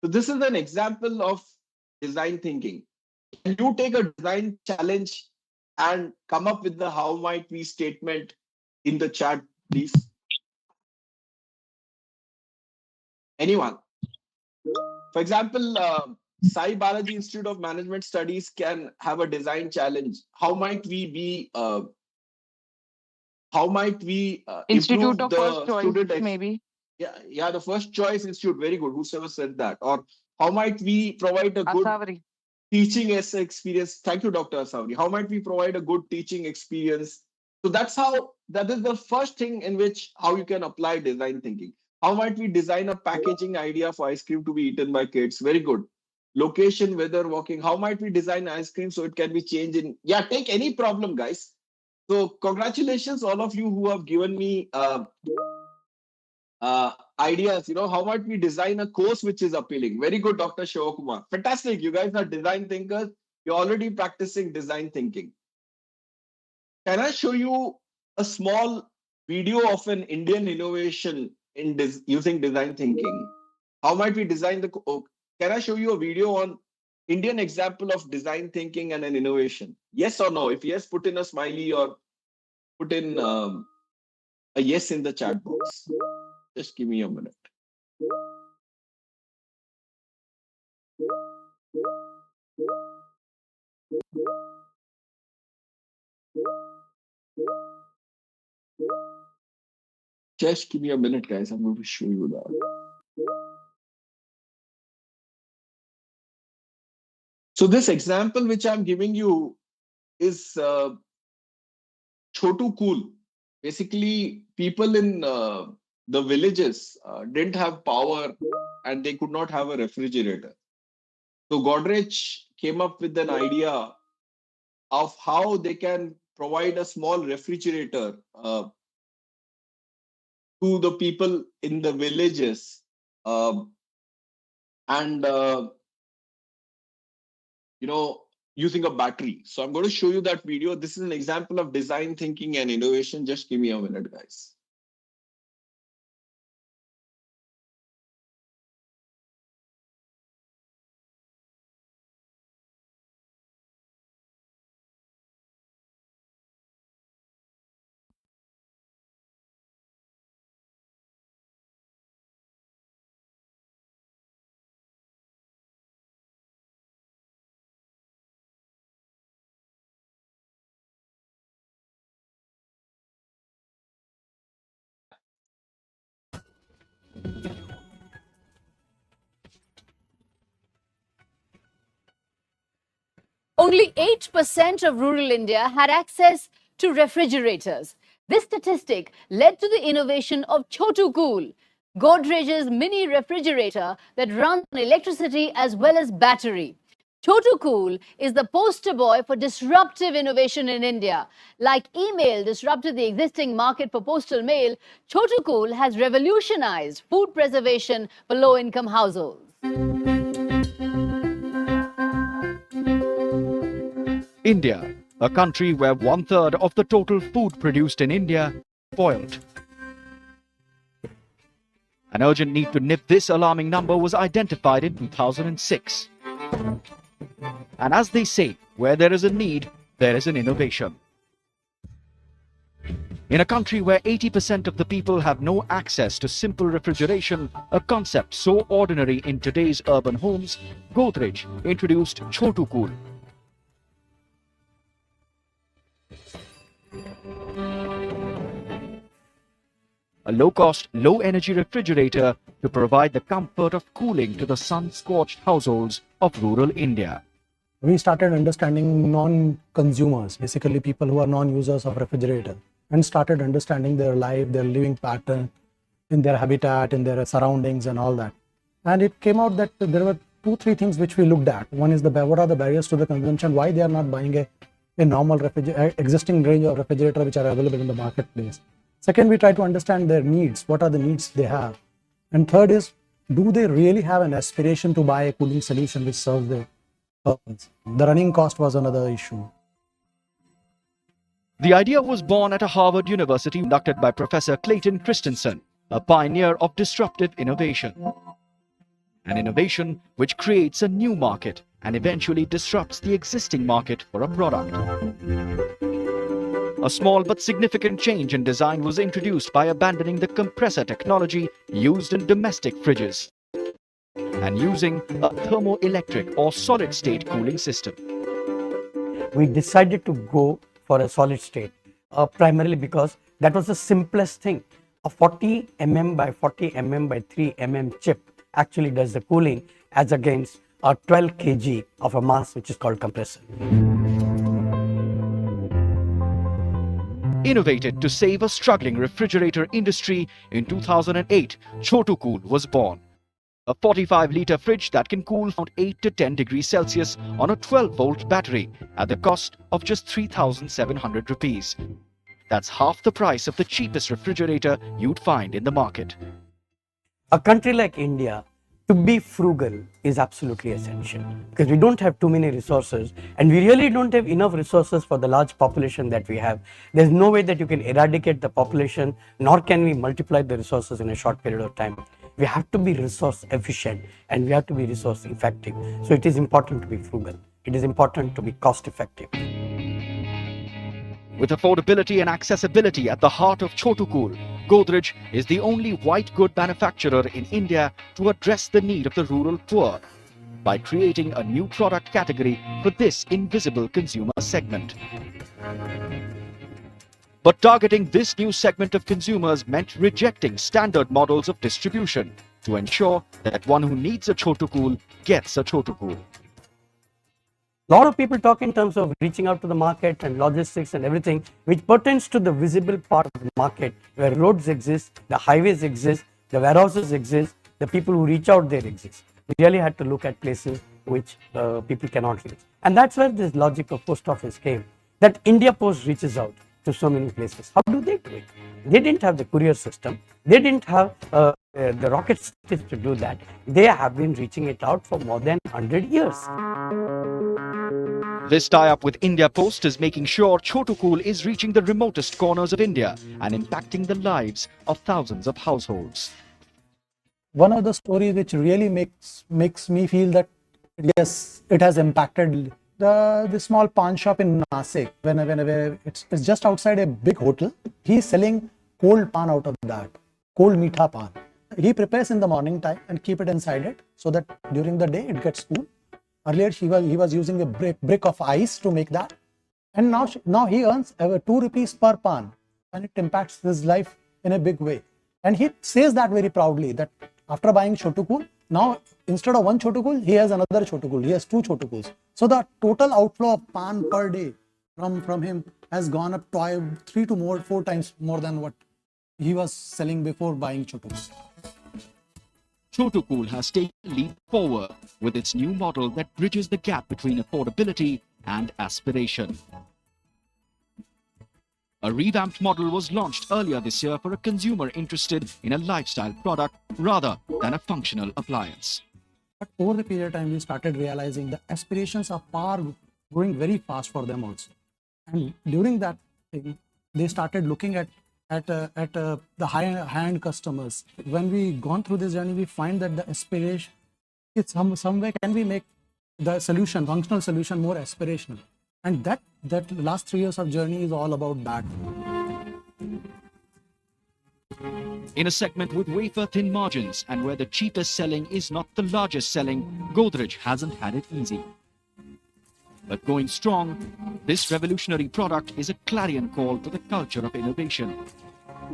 So this is an example of design thinking. Can you take a design challenge and come up with the how might we statement in the chat, please? Anyone? For example, Sai Balaji Institute of Management Studies can have a design challenge. How might we be? How might we Institute improve of the first choice, student? maybe. Yeah, the first choice institute. Very good. Whosoever said that. Or how might we provide a good teaching experience? Thank you, Dr. Asawari. How might we provide a good teaching experience? So that is the first thing in which how you can apply design thinking. How might we design a packaging idea for ice cream to be eaten by kids? Very good. Location, weather, walking. How might we design ice cream so it can be changed in? Yeah, take any problem, guys. So congratulations, all of you who have given me ideas. How might we design a course which is appealing? Very good, Dr. Shivakumar. Fantastic. You guys are design thinkers. You're already practicing design thinking. Can I show you a small video of an Indian innovation in using design thinking? How might we design the... can I show you a video on Indian example of design thinking and an innovation? Yes or no? If yes, put in a smiley or put in a yes in the chat box. Just give me a minute. Just give me a minute, guys. I'm going to show you that. So this example which I'm giving you is Chotu Cool. Basically, people in the villages didn't have power and they could not have a refrigerator. So Godrej came up with an idea of how they can provide a small refrigerator to the people in the villages and using a battery. So I'm going to show you that video. This is an example of design thinking and innovation. Just give me a minute, guys. Only 8% of rural India had access to refrigerators. This statistic led to the innovation of Chotu Cool, Godrej's mini refrigerator that runs on electricity as well as battery. Chotu Cool is the poster boy for disruptive innovation in India. Like email disrupted the existing market for postal mail, Chotu Cool has revolutionized food preservation for low-income households. India, a country where 1/3 of the total food produced in India is spoiled. An urgent need to nip this alarming number was identified in 2006. And as they say, where there is a need, there is an innovation. In a country where 80% of the people have no access to simple refrigeration, a concept so ordinary in today's urban homes, Godrej introduced Chotu Cool. A low-cost, low-energy refrigerator to provide the comfort of cooling to the sun-scorched households of rural India. We started understanding non-consumers, basically people who are non-users of refrigerator, and started understanding their life, their living pattern, in their habitat, in their surroundings and all that. And it came out that there were 2-3 things which we looked at. One is what are the barriers to the consumption, why they are not buying a normal existing range of refrigerator which are available in the marketplace. Second, we try to understand their needs. What are the needs they have? And third is, do they really have an aspiration to buy a cooling solution which serves their purpose? The running cost was another issue. The idea was born at a Harvard University conducted by Professor Clayton Christensen, a pioneer of disruptive innovation. An innovation which creates a new market and eventually disrupts the existing market for a product. A small but significant change in design was introduced by abandoning the compressor technology used in domestic fridges and using a thermoelectric or solid-state cooling system. We decided to go for a solid state, primarily because that was the simplest thing. A 40 mm by 40 mm by 3 mm chip actually does the cooling as against a 12 kg of a mass which is called compressor. Innovated to save a struggling refrigerator industry, in 2008, Chotu Cool was born. A 45-litre fridge that can cool around 8 to 10 degrees Celsius on a 12-volt battery at the cost of just 3,700 rupees. That's half the price of the cheapest refrigerator you'd find in the market. A country like India, to be frugal is absolutely essential because we don't have too many resources and we really don't have enough resources for the large population that we have. There's no way that you can eradicate the population, nor can we multiply the resources in a short period of time. We have to be resource efficient and we have to be resource effective. So it is important to be frugal. It is important to be cost effective. With affordability and accessibility at the heart of Chotu Cool, Godrej is the only white good manufacturer in India to address the need of the rural poor by creating a new product category for this invisible consumer segment. But targeting this new segment of consumers meant rejecting standard models of distribution to ensure that one who needs a Chotu Cool gets a Chotu Cool. A lot of people talk in terms of reaching out to the market and logistics and everything, which pertains to the visible part of the market where roads exist, the highways exist, the warehouses exist, the people who reach out there exist. We really had to look at places which people cannot reach. And that's where this logic of post office came, that India Post reaches out to so many places. How do they do it? They didn't have the courier system. They didn't have the rocket scientists to do that. They have been reaching it out for more than 100 years. This tie-up with India Post is making sure Chotu Cool is reaching the remotest corners of India and impacting the lives of thousands of households. One of the stories which really makes me feel that yes, it has impacted the small pawn shop in Nasik. Whenever it's just outside a big hotel, he's selling cold pan out of that, cold meetha pan. He prepares in the morning time and keep it inside it so that during the day it gets cool. Earlier he was using a brick of ice to make that, and now he earns 2 rupees per pan, and it impacts his life in a big way. And he says that very proudly that after buying Chotu Cool, now instead of one Chotu Cool, he has another Chotu Cool. He has 2 Chotu Cools. So the total outflow of pan per day from him has gone up 3 to 4 times more than what he was selling before buying Chotu Cool. Chotu Cool has taken a leap forward with its new model that bridges the gap between affordability and aspiration. A revamped model was launched earlier this year for a consumer interested in a lifestyle product rather than a functional appliance. But over the period of time, we started realizing the aspirations are growing very fast for them also. And during that thing, they started looking at the high-end customers. When we gone through this journey, we find that the aspiration, it's some way can we make the solution, functional solution, more aspirational. And that last 3 years of journey is all about that. In a segment with wafer-thin margins and where the cheapest selling is not the largest selling, Godrej hasn't had it easy. But going strong, this revolutionary product is a clarion call to the culture of innovation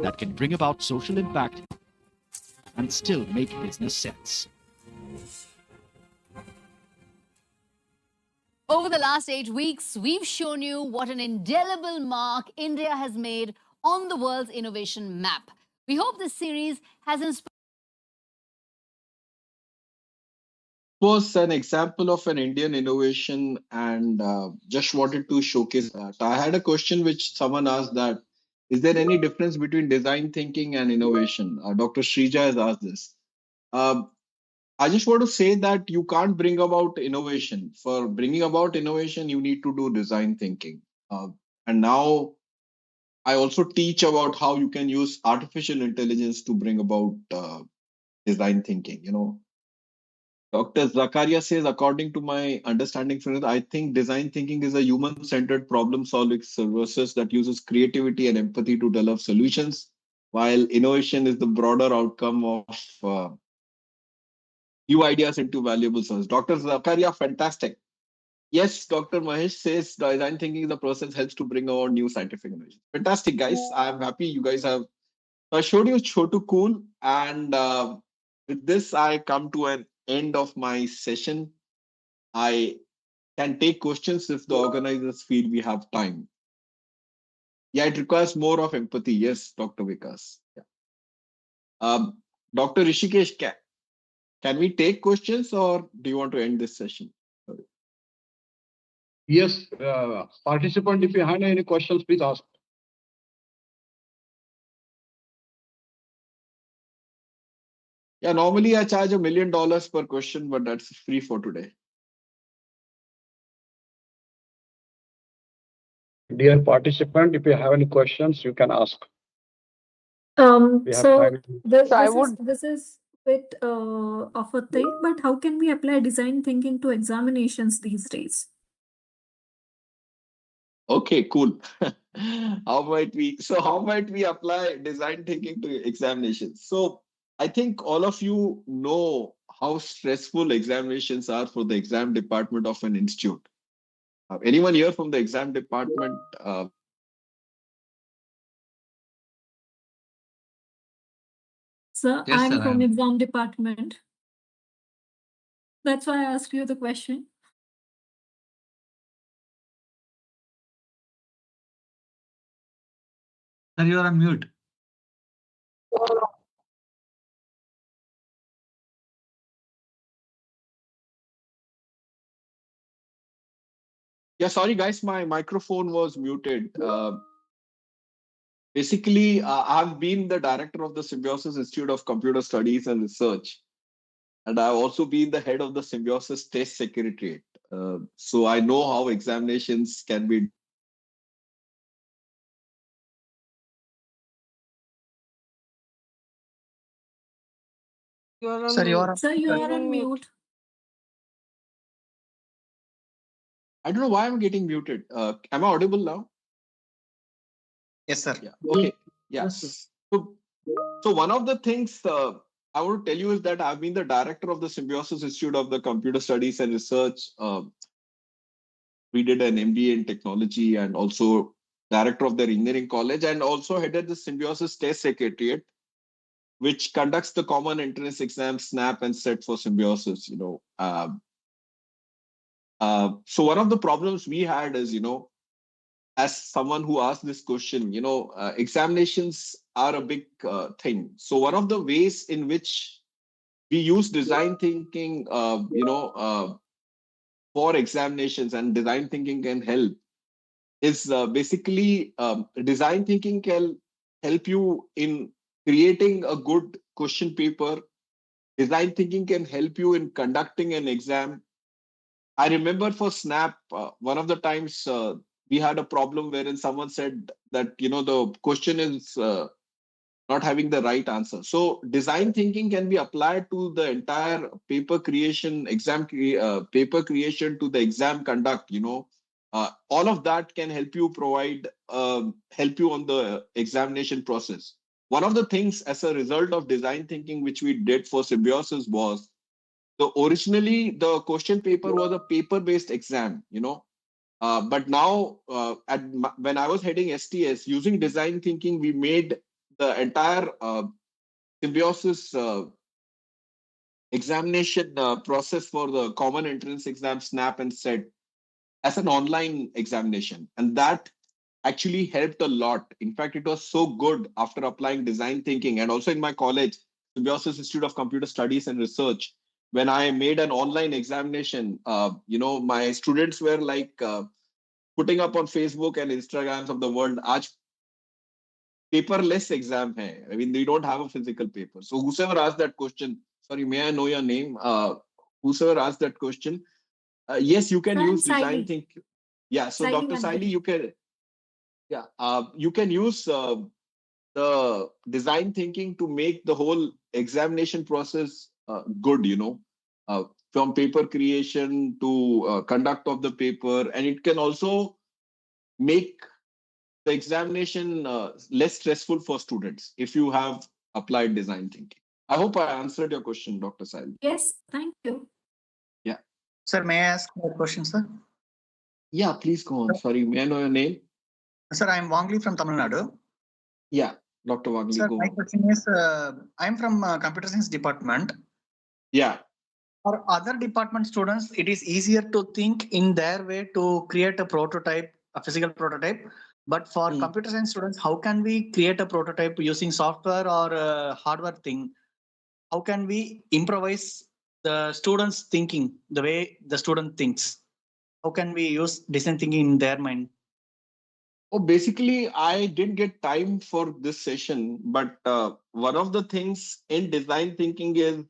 that can bring about social impact and still make business sense. Over the last 8 weeks, we've shown you what an indelible mark India has made on the world's innovation map. We hope this series has inspired. Was an example of an Indian innovation, and just wanted to showcase that. I had a question which someone asked that, is there any difference between design thinking and innovation? Dr. Shrija has asked this. I just want to say that you can't bring about innovation. For bringing about innovation, you need to do design thinking. And now I also teach about how you can use artificial intelligence to bring about design thinking. Dr. Zakaria says, according to my understanding, I think design thinking is a human-centered problem-solving services that uses creativity and empathy to develop solutions, while innovation is the broader outcome of new ideas into valuable service. Dr. Zakaria, fantastic. Yes, Dr. Mahesh says design thinking is the process helps to bring about new scientific innovation. Fantastic, guys. I'm happy you guys have. So I showed you Chotu Cool, and with this, I come to an end of my session. I can take questions if the organizers feel we have time. Yeah, it requires more of empathy. Yes, Dr. Vikas. Yeah. Dr. Rishikesh, can we take questions or do you want to end this session? Sorry. Yes, participant, if you have any questions, please ask. Yeah, normally I charge $1 million per question, but that's free for today. Dear participant, if you have any questions, you can ask. So this is a bit of a thing, but how can we apply design thinking to examinations these days? Okay, cool. How might we apply design thinking to examinations? So I think all of you know how stressful examinations are for the exam department of an institute. Anyone here from the exam department? Sir, Yes, I'm sir, I from am. exam department. That's why I asked you the question. Sir, you are on mute. Yeah, sorry guys, my microphone was muted. Basically, I've been the director of the Symbiosis Institute of Computer Studies and Research, and I've also been the head of the Symbiosis Test Secretariat. So I know how examinations can be. Sir, you are on mute. I don't know why I'm getting muted. Am I audible now? Yes, sir. Yeah. Okay. Yes. So one of the things I want to tell you is that I've been the director of the Symbiosis Institute of the Computer Studies and Research. We did an MBA in technology and also director of their engineering college, and also headed the Symbiosis Test Secretariat, which conducts the common entrance exam, SNAP and SET for Symbiosis. So one of the problems we had is, as someone who asked this question, examinations are a big thing. So one of the ways in which we use design thinking, for examinations, and design thinking can help, is basically design thinking can help you in creating a good question paper. Design thinking can help you in conducting an exam. I remember for SNAP, one of the times we had a problem wherein someone said that, the question is not having the right answer. So design thinking can be applied to the entire paper creation, paper creation to the exam conduct. All of that can help you help you on the examination process. One of the things as a result of design thinking which we did for Symbiosis was, originally the question paper was a paper-based exam, but now when I was heading STS, using design thinking, we made the entire Symbiosis examination process for the common entrance exam, SNAP and SET, as an online examination. And that actually helped a lot. In fact, it was so good after applying design thinking, and also in my college, Symbiosis Institute of Computer Studies and Research, when I made an online examination, my students were like putting up on Facebook and Instagrams of the world, "Aaj paperless exam hai." I mean, they don't have a physical paper. So whoever asked that question, sorry, may I know your name? Whoever asked that question, yes, you can use design thinking. Yeah, so Dr. Saili, you can use the design thinking to make the whole examination process good, from paper creation to conduct of the paper. And it can also make the examination less stressful for students if you have applied design thinking. I hope I answered your question, Dr. Saili. Yes, thank you. Yeah. Sir, may I ask a question, sir? Yeah, please go on. Sorry, may I know your name? Sir, I am Wangli from Tamil Nadu. Yeah, Dr. Wangli, Sir, go my on. question is, I am from computer science department. Yeah. For other department students, it is easier to think in their way to create a prototype, a physical prototype. But for computer science students, how can we create a prototype using software or a hardware thing? How can we improvise the students' thinking, the way the student thinks? How can we use design thinking in their mind? Oh, basically, I didn't get time for this session, but one of the things in design thinking is,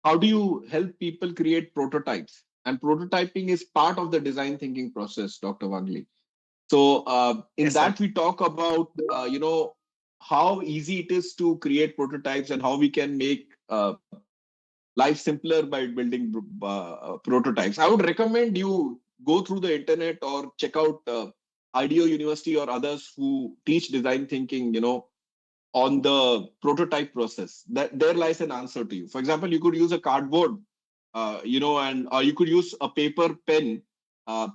how do you help people create prototypes? And prototyping is part of the design thinking process, Dr. Wangli. So in that, we talk about, how easy it is to create prototypes and how we can make life simpler by building prototypes. I would recommend you go through the internet or check out IDEO University or others who teach design thinking, on the prototype process. That there lies an answer to you. For example, you could use a cardboard, and you could use a paper pen,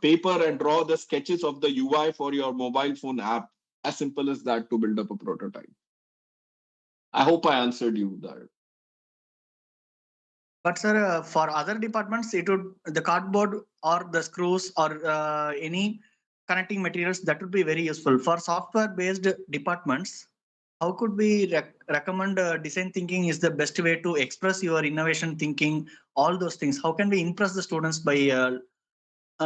paper, and draw the sketches of the UI for your mobile phone app. As simple as that to build up a prototype. I hope I answered you there. But sir, for other departments, it would the cardboard or the screws or any connecting materials that would be very useful. For software-based departments, how could we recommend design thinking is the best way to express your innovation thinking, all those things? How can we impress the students by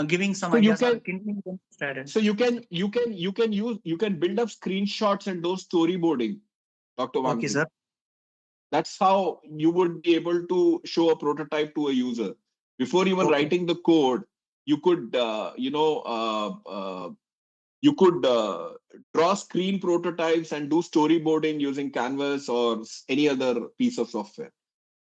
giving some So you ideas or can kindling them started. so you can build up screenshots and do storyboarding, Dr. Okay, Wangzi. sir. That's how you would be able to show a prototype to a user. Before even Okay. writing the code, you could draw screen prototypes and do storyboarding using Canvas or any other piece of software.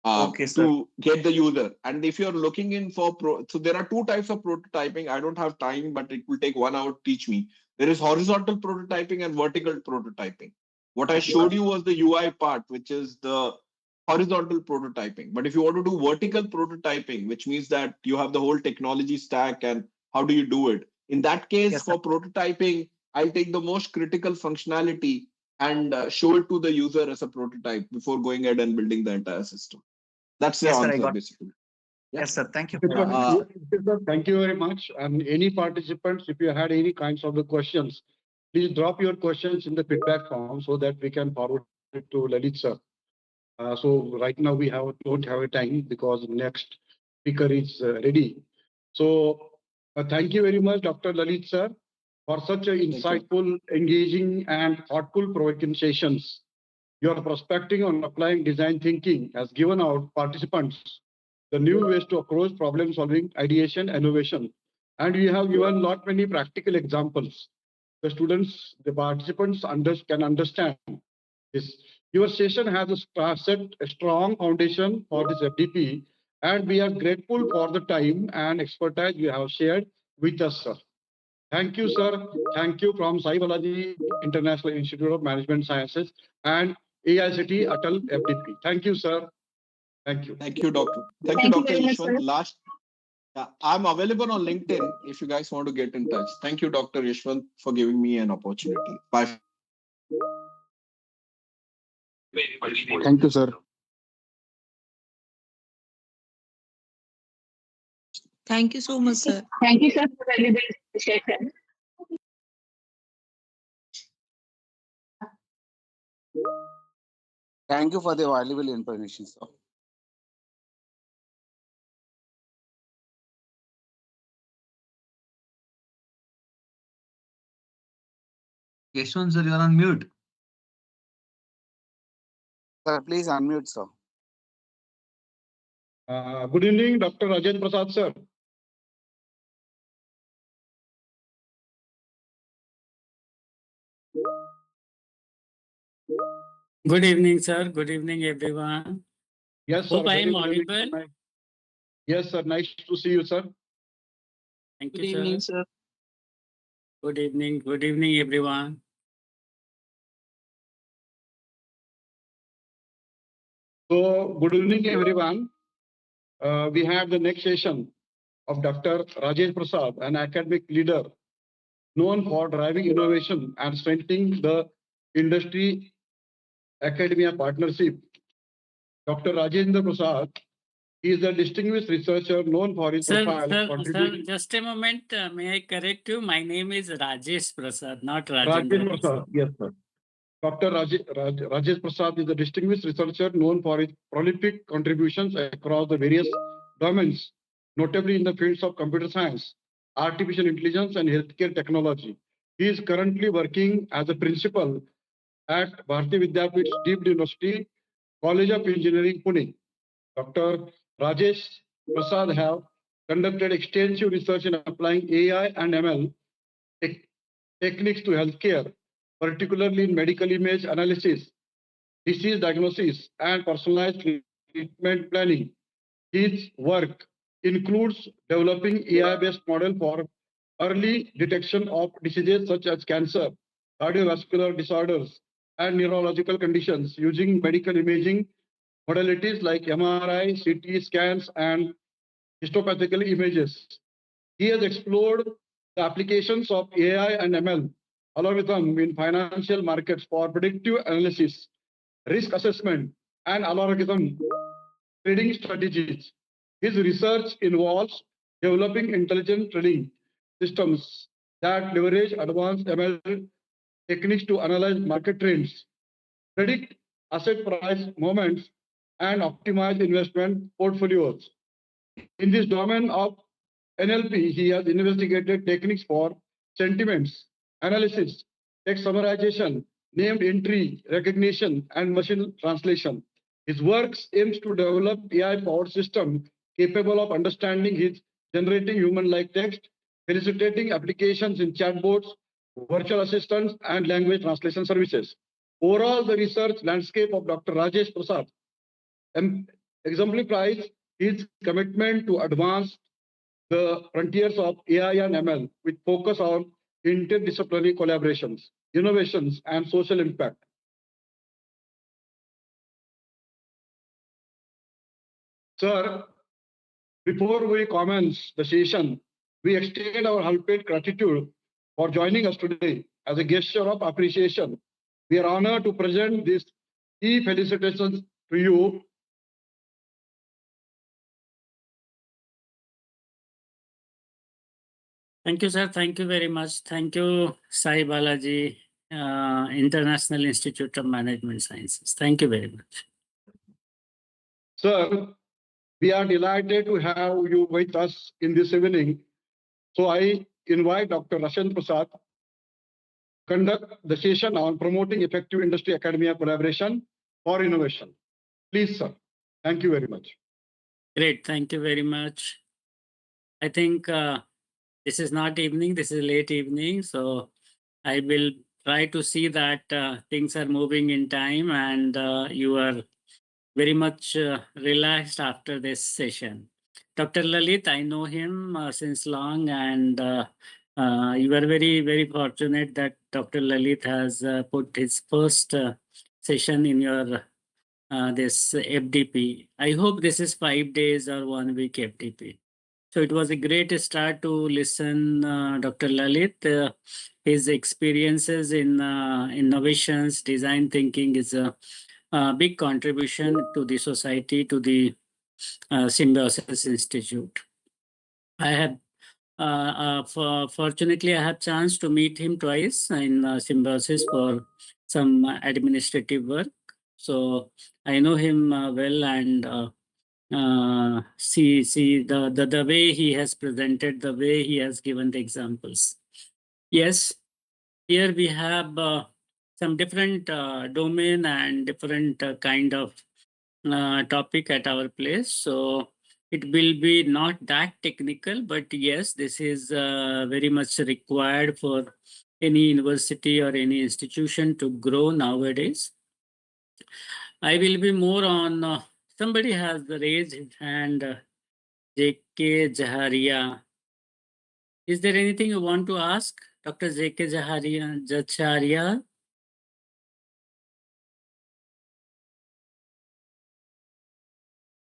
Okay, sir. To get the user. And if you're looking in for so there are two types of prototyping. I don't have time, but it will take 1 hour to teach me. There is horizontal prototyping and vertical prototyping. What I showed you was the UI part, which is the horizontal prototyping. But if you want to do vertical prototyping, which means that you have the whole technology stack and how do you do it? In that case, Yes, for prototyping, I'll take the most critical functionality and show it to the user as a prototype before going ahead and building the entire system. That's the Yes, sir, I answer, got it. basically. Yeah. Yes, sir. Thank you. Okay, sir. Okay, sir. Thank you very much. And any participants, if you had any kinds of the questions, please drop your questions in the feedback form so that we can forward it to Lalit sir. So right now we don't have a time because next speaker is ready. So thank you very much, Dr. Lalit sir, for such a insightful, engaging, and thoughtful provoking sessions. Your perspective on applying design thinking has given our participants the new ways to approach problem solving, ideation, innovation. And we have given lot many practical examples. The students, the participants can understand this. Your session has set a strong foundation for this FDP, and we are grateful for the time and expertise you have shared with us, sir. Thank you, sir. Thank you from Sai Balaji International Institute of Management Sciences and AICT Atal FDP. Thank you, sir. Thank you. Thank you, Doctor. Thank you, Dr. Yashwant. I'm available on LinkedIn if you guys want to get in touch. Thank you, Dr. Yashwant, for giving me an opportunity. Bye. Thank you, sir. Thank you so much, sir. Thank you, sir, for the valuable session. Thank you for the valuable information, sir. Yashwant sir, you are on mute. Sir, please unmute, sir. Good evening, Dr. Rajesh Prasad, sir. Good evening, sir. Good evening, everyone. Yes, sir. Hope I am Very audible. nice. Yes, sir. Nice to see you, sir. Thank Good you, evening, sir. sir. Good evening. Good evening, everyone. So, good evening, everyone. We have the next session of Dr. Rajesh Prasad, an academic leader known for driving innovation and strengthening the industry academia partnership. Dr. Rajendra Prasad is a distinguished researcher known for his profile Sir, contributing. just a moment. May I correct you? My name is Rajesh Prasad, not Rajesh Rajendra Prasad, Prasad. yes, sir. Dr. Rajesh Prasad is a distinguished researcher known for his prolific contributions across the various domains, notably in the fields of computer science, artificial intelligence, and healthcare technology. He is currently working as a principal at Bharati Vidyapeeth Deep University, College of Engineering, Pune. Dr. Rajesh Prasad have conducted extensive research in applying AI and ML techniques to healthcare, particularly in medical image analysis, disease diagnosis, and personalized treatment planning. His work includes developing AI-based model for early detection of diseases such as cancer, cardiovascular disorders, and neurological conditions using medical imaging modalities like MRI, CT scans, and histopathological images. He has explored the applications of AI and ML algorithm in financial markets for predictive analysis, risk assessment, and algorithm trading strategies. His research involves developing intelligent trading systems that leverage advanced ML techniques to analyze market trends, predict asset price movements, and optimize investment portfolios. In this domain of NLP, he has investigated techniques for sentiments, analysis, text summarization, named entry recognition, and machine translation. His works aims to develop AI-powered system capable of understanding his generating human-like text, facilitating applications in chatbots, virtual assistants, and language translation services. Overall, the research landscape of Dr. Rajesh Prasad exemplifies his commitment to advance the frontiers of AI and ML with focus on interdisciplinary collaborations, innovations, and social impact. Sir, before we commence the session, we extend our heartfelt gratitude for joining us today. As a gesture of appreciation, we are honored to present these felicitations to you. Thank you, sir. Thank you very much. Thank you, Sai Balaji, International Institute of Management Sciences. Thank you very much. Sir, we are delighted to have you with us in this evening. So I invite Dr. Rashan Prasad conduct the session on promoting effective industry academia collaboration for innovation. Please, sir. Thank you very much. Great. Thank you very much. I think this is not evening, this is late evening. So I will try to see that things are moving in time and you are very much relaxed after this session. Dr. Lalit, I know him since long, and you are very, very fortunate that Dr. Lalit has put his first session in your this FDP. I hope this is 5 days or 1 week FDP. So it was a great start to listen Dr. Lalit. His experiences in innovations, design thinking is a big contribution to the society, to the Symbiosis Institute. I have, fortunately, I have chance to meet him twice in Symbiosis for some administrative work. So I know him well, and see the way he has presented, the way he has given the examples. Yes, here we have some different domain and different kind of topic at our place. So it will be not that technical, but yes, this is very much required for any university or any institution to grow nowadays. I will be more on, somebody has raised his hand, J.K. Jaharia. Is there anything you want to ask, Dr. J.K. Jaharia?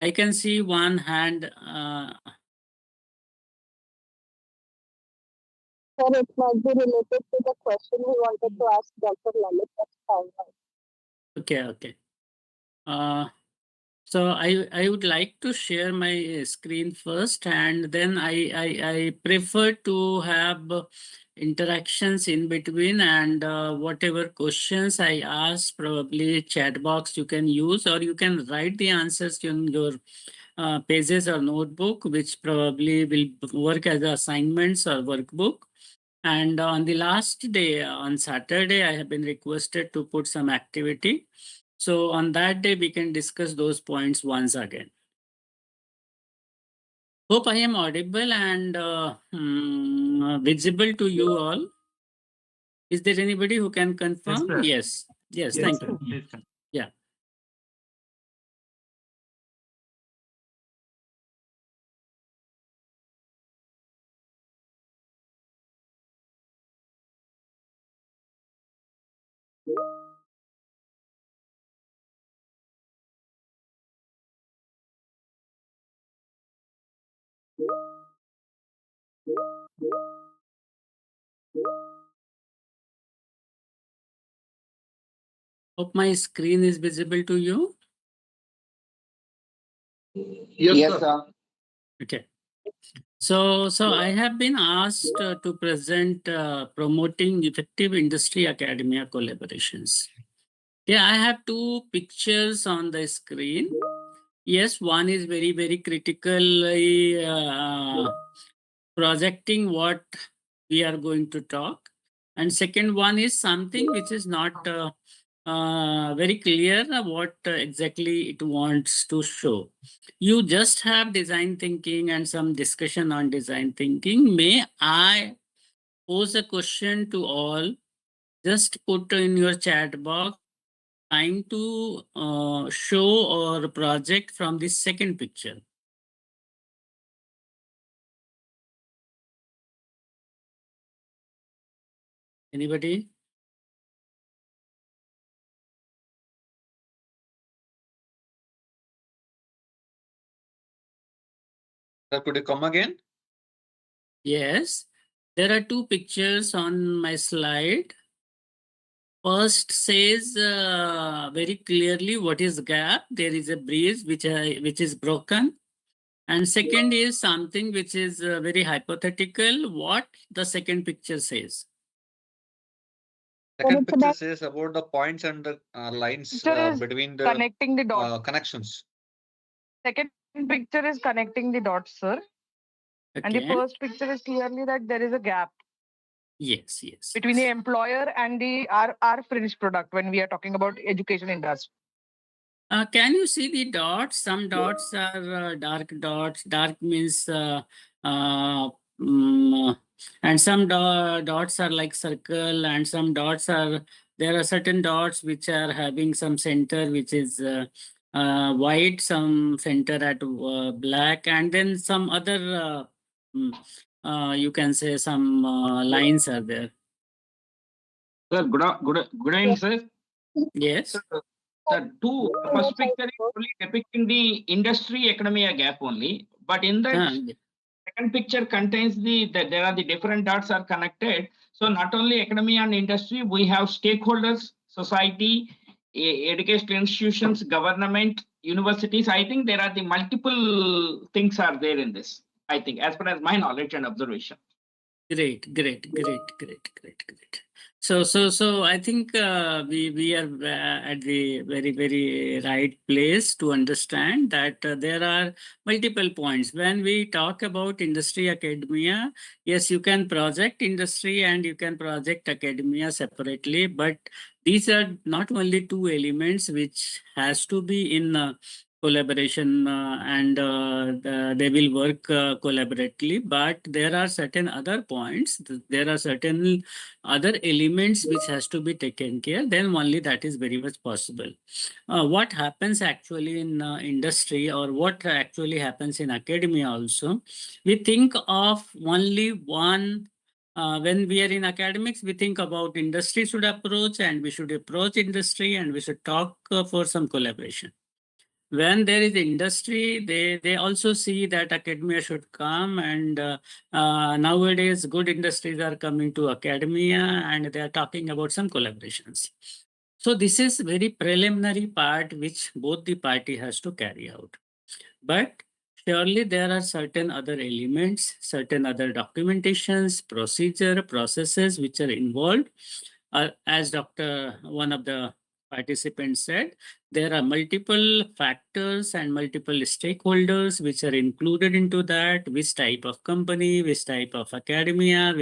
I can see one hand. Sir, it might be related to the question we wanted to ask Dr. Lalit. That's fine. Okay. So I would like to share my screen first, and then I prefer to have interactions in between, and whatever questions I ask, probably chat box you can use, or you can write the answers in your pages or notebook, which probably will work as assignments or workbook. And on the last day, on Saturday, I have been requested to put some activity. So on that day, we can discuss those points once again. Hope I am audible and visible to you all. Is there anybody who can confirm? Yes. Thank you. Yeah. Hope my screen is visible to you. Yes, sir. Okay. So I have been asked to present promoting effective industry academia collaborations. Yeah, I have two pictures on the screen. Yes, one is very, very critically projecting what we are going to talk. And second one is something which is not very clear what exactly it wants to show. You just have design thinking and some discussion on design thinking. May I pose a question to all? Just put in your chat box, trying to show or project from this second picture. Anybody? Could you come again? Yes. There are two pictures on my slide. First says very clearly what is gap. There is a bridge which is broken. And second is something which is very hypothetical. What the second picture says. Second picture says about the points and the lines between the connecting the dots. connections. Second picture is connecting the dots, sir. And the Okay. first picture is clearly that there is a gap Yes, yes. between the employer and our finished product when we are talking about education industry. Can you see the dots? Some dots are dark dots. Dark means and some dots are like circle, and some dots are, there are certain dots which are having some center which is white, some center at black, and then some other you can say some lines are there. Sir, good evening, sir. Yes. The first picture is only depicting the industry academia gap only, but in that second picture contains there are the different dots are connected. So not only academia and industry, we have stakeholders, society, educational institutions, government, universities. I think there are the multiple things are there in this. I think, as per as my knowledge and observation. Great. So I think we are at the very right place to understand that there are multiple points. When we talk about industry academia, yes, you can project industry and you can project academia separately, but these are not only two elements which has to be in collaboration and they will work collaboratively, but there are certain other points, there are certain other elements which has to be taken care, then only that is very much possible. What happens actually in industry, or what actually happens in academia also, we think of only one. When we are in academics, we think about industry should approach, and we should approach industry, and we should talk for some collaboration. When there is industry, they also see that academia should come, and nowadays good industries are coming to academia and they are talking about some collaborations. So this is very preliminary part which both the party has to carry out. But surely there are certain other elements, certain other documentations, procedure, processes which are involved. As one of the participants said, there are multiple factors and multiple stakeholders which are included into that, which type of company, which type of academia,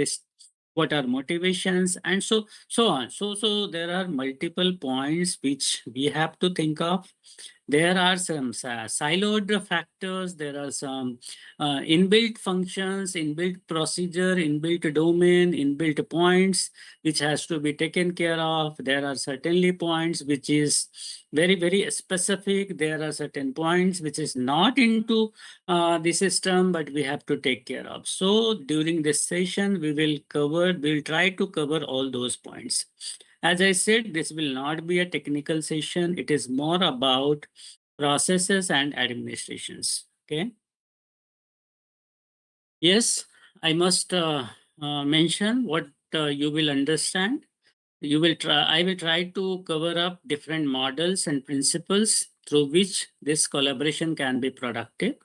what are motivations, and so on. So there are multiple points which we have to think of. There are some siloed factors, there are some inbuilt functions, inbuilt procedure, inbuilt domain, inbuilt points which has to be taken care of. There are certainly points which is very specific. There are certain points which is not into the system, but we have to take care of. So during this session, we'll try to cover all those points. As I said, this will not be a technical session. It is more about processes and administrations. Okay. Yes, I must mention what you will understand. I will try to cover up different models and principles through which this collaboration can be productive.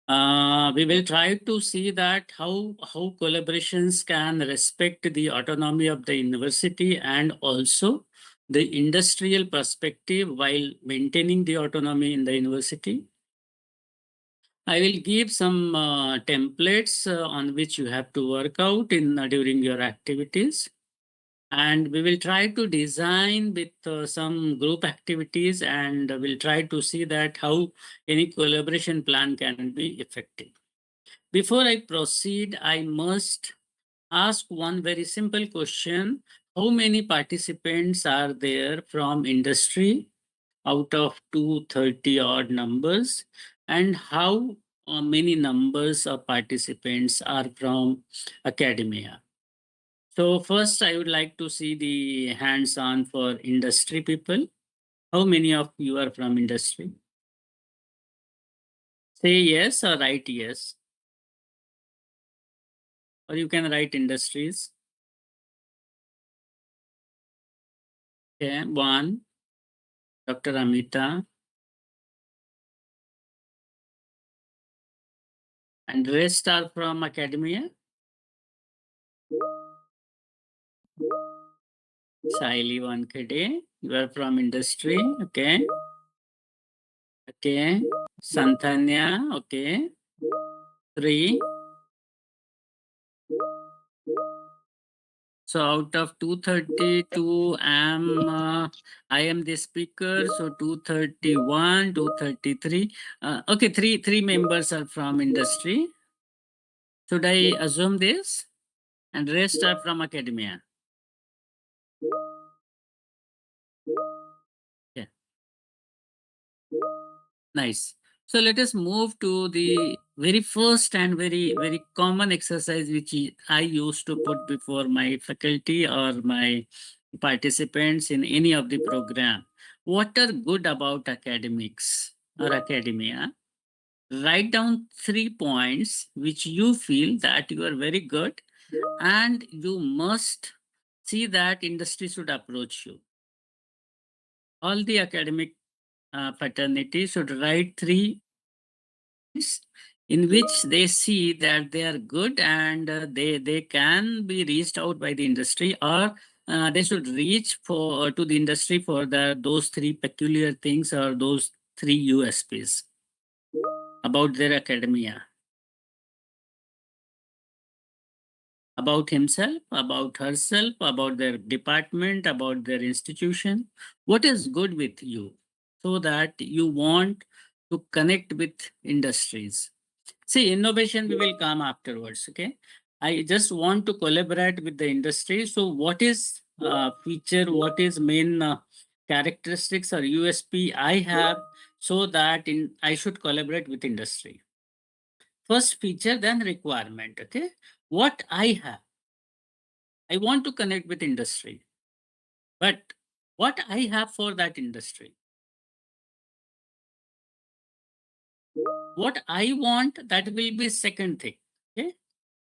We will try to see that how collaborations can respect the autonomy of the university and also the industrial perspective while maintaining the autonomy in the university. I will give some templates on which you have to work out in during your activities. And we will try to design with some group activities, and we'll try to see that how any collaboration plan can be effective. Before I proceed, I must ask one very simple question. How many participants are there from industry out of 230 odd numbers? And how many numbers of participants are from academia? So first, I would like to see the hands-on for industry people. How many of you are from industry? Say yes or write yes. Or you can write industries. Okay, one, Dr. Amita. And rest are from academia. Shaili Wankade, you are from industry. Okay. Okay. Santanya, okay. 3. So out of 232, I am the speaker. So 231, 233. Okay, three members are from industry. Should I assume this? And rest are from academia. Yeah. Nice. So let us move to the very first and very common exercise which I used to put before my faculty or my participants in any of the program. What are good about academics or academia? Write down 3 points which you feel that you are very good, and you must see that industry should approach you. All the academic fraternity should write 3 in which they see that they are good, and they can be reached out by the industry, or they should reach for to the industry for those 3 peculiar things or those 3 USPs about their academia, about himself, about herself, about their department, about their institution. What is good with you, so that you want to connect with industries. See, innovation we will come afterwards, okay? I just want to collaborate with the industry. So what is feature, what is main characteristics or USP I have, so that I should collaborate with industry. First feature, then requirement, okay? What I have, I want to connect with industry, but what I have for that industry, what I want, that will be second thing, okay?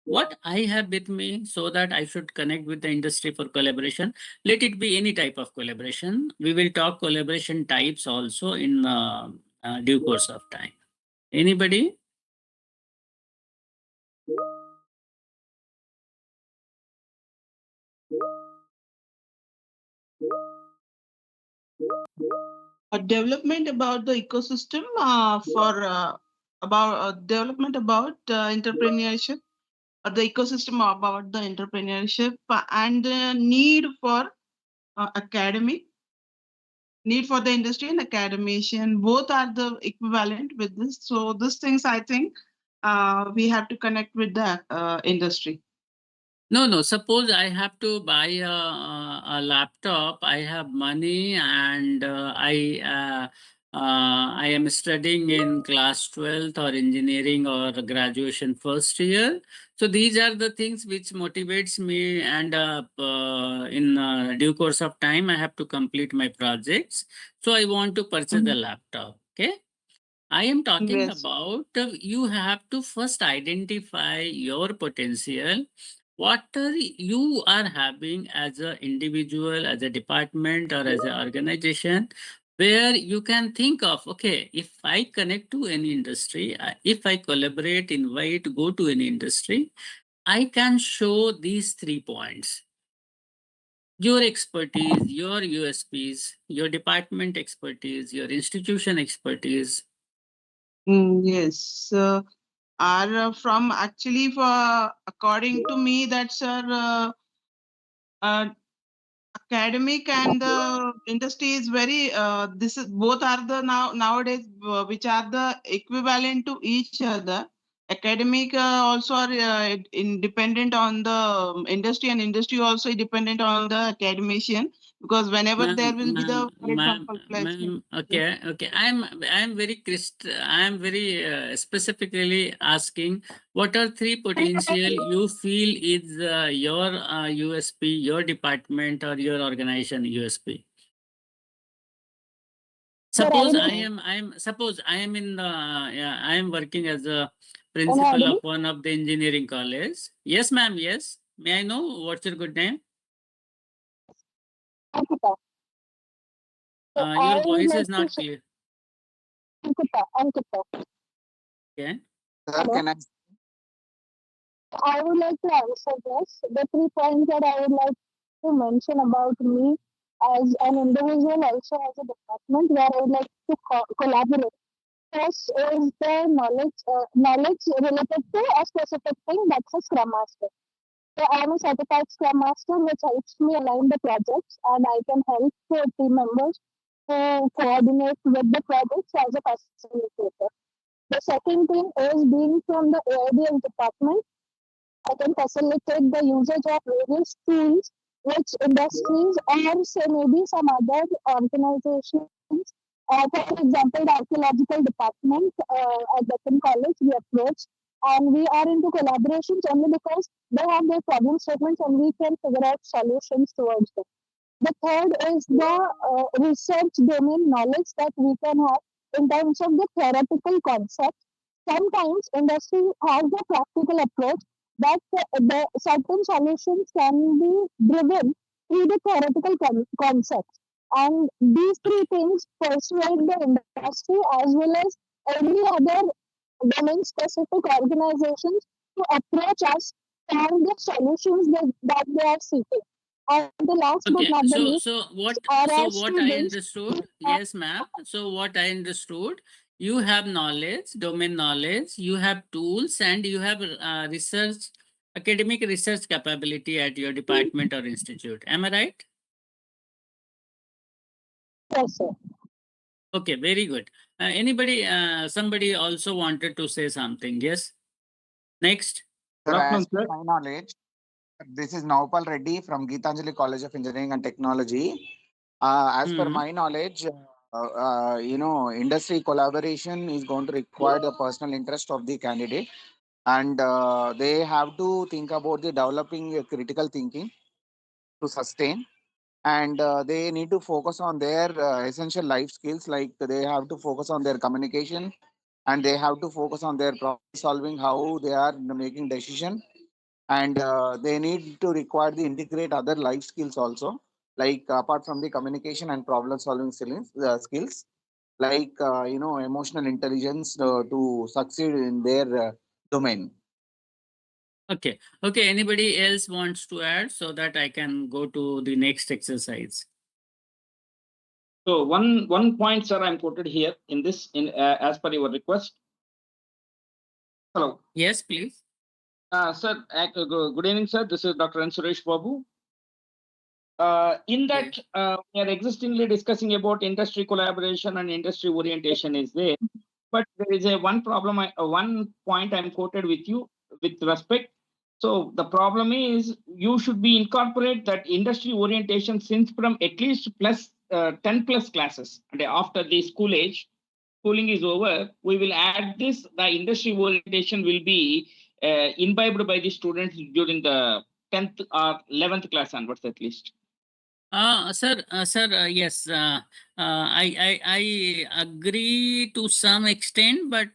What I have with me, so that I should connect with the industry for collaboration. Let it be any type of collaboration. We will talk collaboration types also in due course of time. Anybody? A development about the ecosystem for about development about entrepreneurship, the ecosystem about the entrepreneurship, and the need for academic, need for the industry and academician. Both are the equivalent with this. So these things, I think, we have to connect with the industry. No. Suppose I have to buy a laptop. I have money, and I am studying in class 12th or engineering or graduation first year. So these are the things which motivates me, and in due course of time, I have to complete my projects. So I want to purchase the laptop. Okay. I am talking about you have to first identify your potential. What you are having as an individual, as a department, or as an organization, where you can think of, okay, if I connect to any industry, if I collaborate, invite, go to any industry, I can show these 3 points. Your expertise, your USPs, your department expertise, your institution expertise, Yes. Are from actually for according to me that's academic and the industry is very this is both are the nowadays which are the equivalent to each other. Academic also are independent on the industry, and industry also dependent on the academician, because whenever there will be the, for example, placement. Okay. I'm very specifically asking, what are three potential you feel is your USP, your department or your organization USP? Suppose I am in the I am working as a principal of one of the engineering college. Yes, ma'am. Yes. May I know what's your good name? Ankita. Your voice is not clear. Ankita. Okay. Sir, can I would like to answer this. The 3 points that I would like to mention about me as an individual, also as a department, where I would like to collaborate. First is the knowledge related to a specific thing, that's a Scrum Master. So I am a certified Scrum Master, which helps me align the projects, and I can help the team members to coordinate with the projects as a facilitator. The second thing is, being from the AIDS department, I can facilitate the usage of various tools which industries or say maybe some other organizations. For example, the archaeological department at Deccan College, we approach, and we are into collaborations only because they have their problem statements and we can figure out solutions towards them. The third is the research domain knowledge that we can have in terms of the theoretical concept. Sometimes industry has the practical approach that the certain solutions can be driven through the theoretical concepts. And these three things persuade the industry as well as any other domain specific organizations to approach us for the solutions that they are seeking. And the last but Okay, not the least, so what are so our what I students. understood, yes, ma'am. So what I understood, you have knowledge, domain knowledge, you have tools, and you have research, academic research capability at your department or institute. Am I right? Yes, sir. Okay, very good. Somebody also wanted to say something. Yes. Next. Sir, as per my knowledge, this is Naupal Reddy from Geetanjali College of Engineering and Technology. As per my knowledge, industry collaboration is going to require the personal interest of the candidate, and they have to think about the developing critical thinking to sustain, and they need to focus on their essential life skills, like they have to focus on their communication, and they have to focus on their problem solving, how they are making decision, and they need to require the integrate other life skills also, like apart from the communication and problem solving skills, like emotional intelligence to succeed in their domain. Okay. Okay. Anybody else wants to add so that I can go to the next exercise? So one point, sir, I'm quoted here in this as per your request. Hello. Yes, please. Sir, good evening, sir. This is Dr. N. Suresh Babu. In that, we are existingly discussing about industry collaboration and industry orientation is there, but there is one problem. One point I'm quoted with you with respect. So the problem is you should be incorporate that industry orientation since from at least plus 10 plus classes, and after the schooling is over, we will add this. The industry orientation will be imbibed by the students during the 10th or 11th class onwards at least. Sir, yes, I agree to some extent, but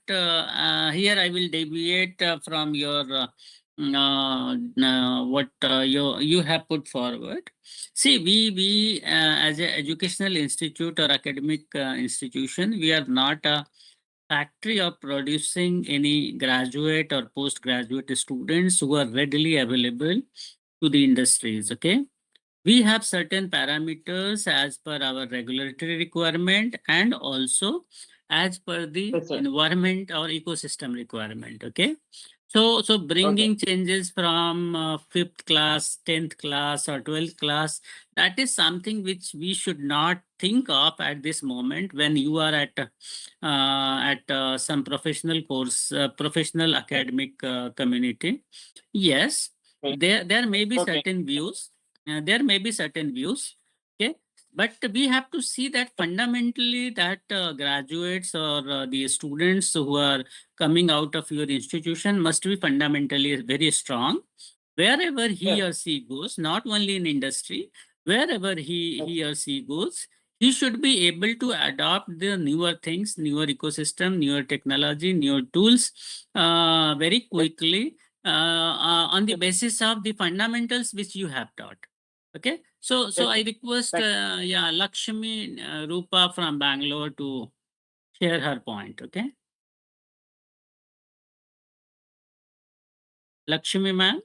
here I will deviate from your what you have put forward. See, we as an educational institute or academic institution, we are not a factory of producing any graduate or postgraduate students who are readily available to the industries. Okay. We have certain parameters as per our regulatory requirement, and also as per the environment or ecosystem requirement. Okay. So bringing changes from 5th class, 10th class, or 12th class, that is something which we should not think of at this moment when you are at some professional course, professional academic community. Yes, there may be certain views. There may be certain views. Okay, but we have to see that fundamentally that graduates or the students who are coming out of your institution must be fundamentally very strong. Wherever he or she goes, not only in industry, wherever he or she goes, he should be able to adopt the newer things, newer ecosystem, newer technology, newer tools very quickly on the basis of the fundamentals which you have taught. Okay, so I request yeah, Lakshmi Rupa from Bangalore to share her point. Okay, Lakshmi ma'am,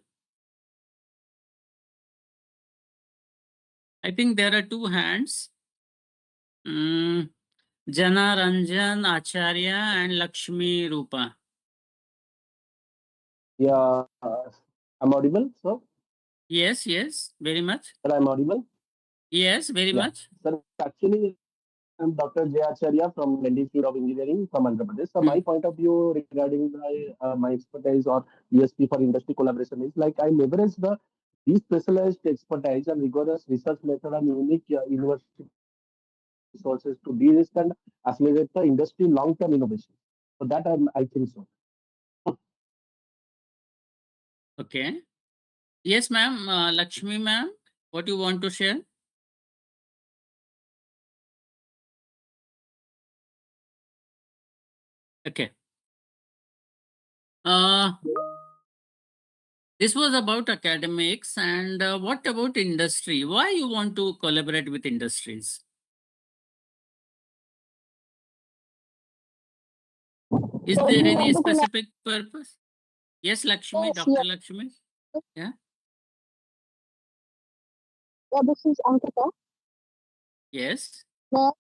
I think there are two hands. Jana Ranjan Acharya and Lakshmi Rupa. Yeah, I'm audible, sir? Yes, yes, very much. Sir, I'm audible? Yes, very much. Sir, actually, I'm Dr. Jay Acharya from Indian Institute of Engineering from Andhra Pradesh. So my point of view regarding my expertise or USP for industry collaboration is like I leverage the specialized expertise and rigorous research method and unique university resources to de-risk and accelerate the industry long-term innovation. So that I think so. Okay. Yes, ma'am. Lakshmi ma'am, what you want to share? Okay. This was about academics, and what about industry? Why you want to collaborate with industries? Is there any specific purpose? Yes, Lakshmi, Yes, Dr. Lakshmi. Yeah. Yeah, this is Ankita. Yes. Yeah.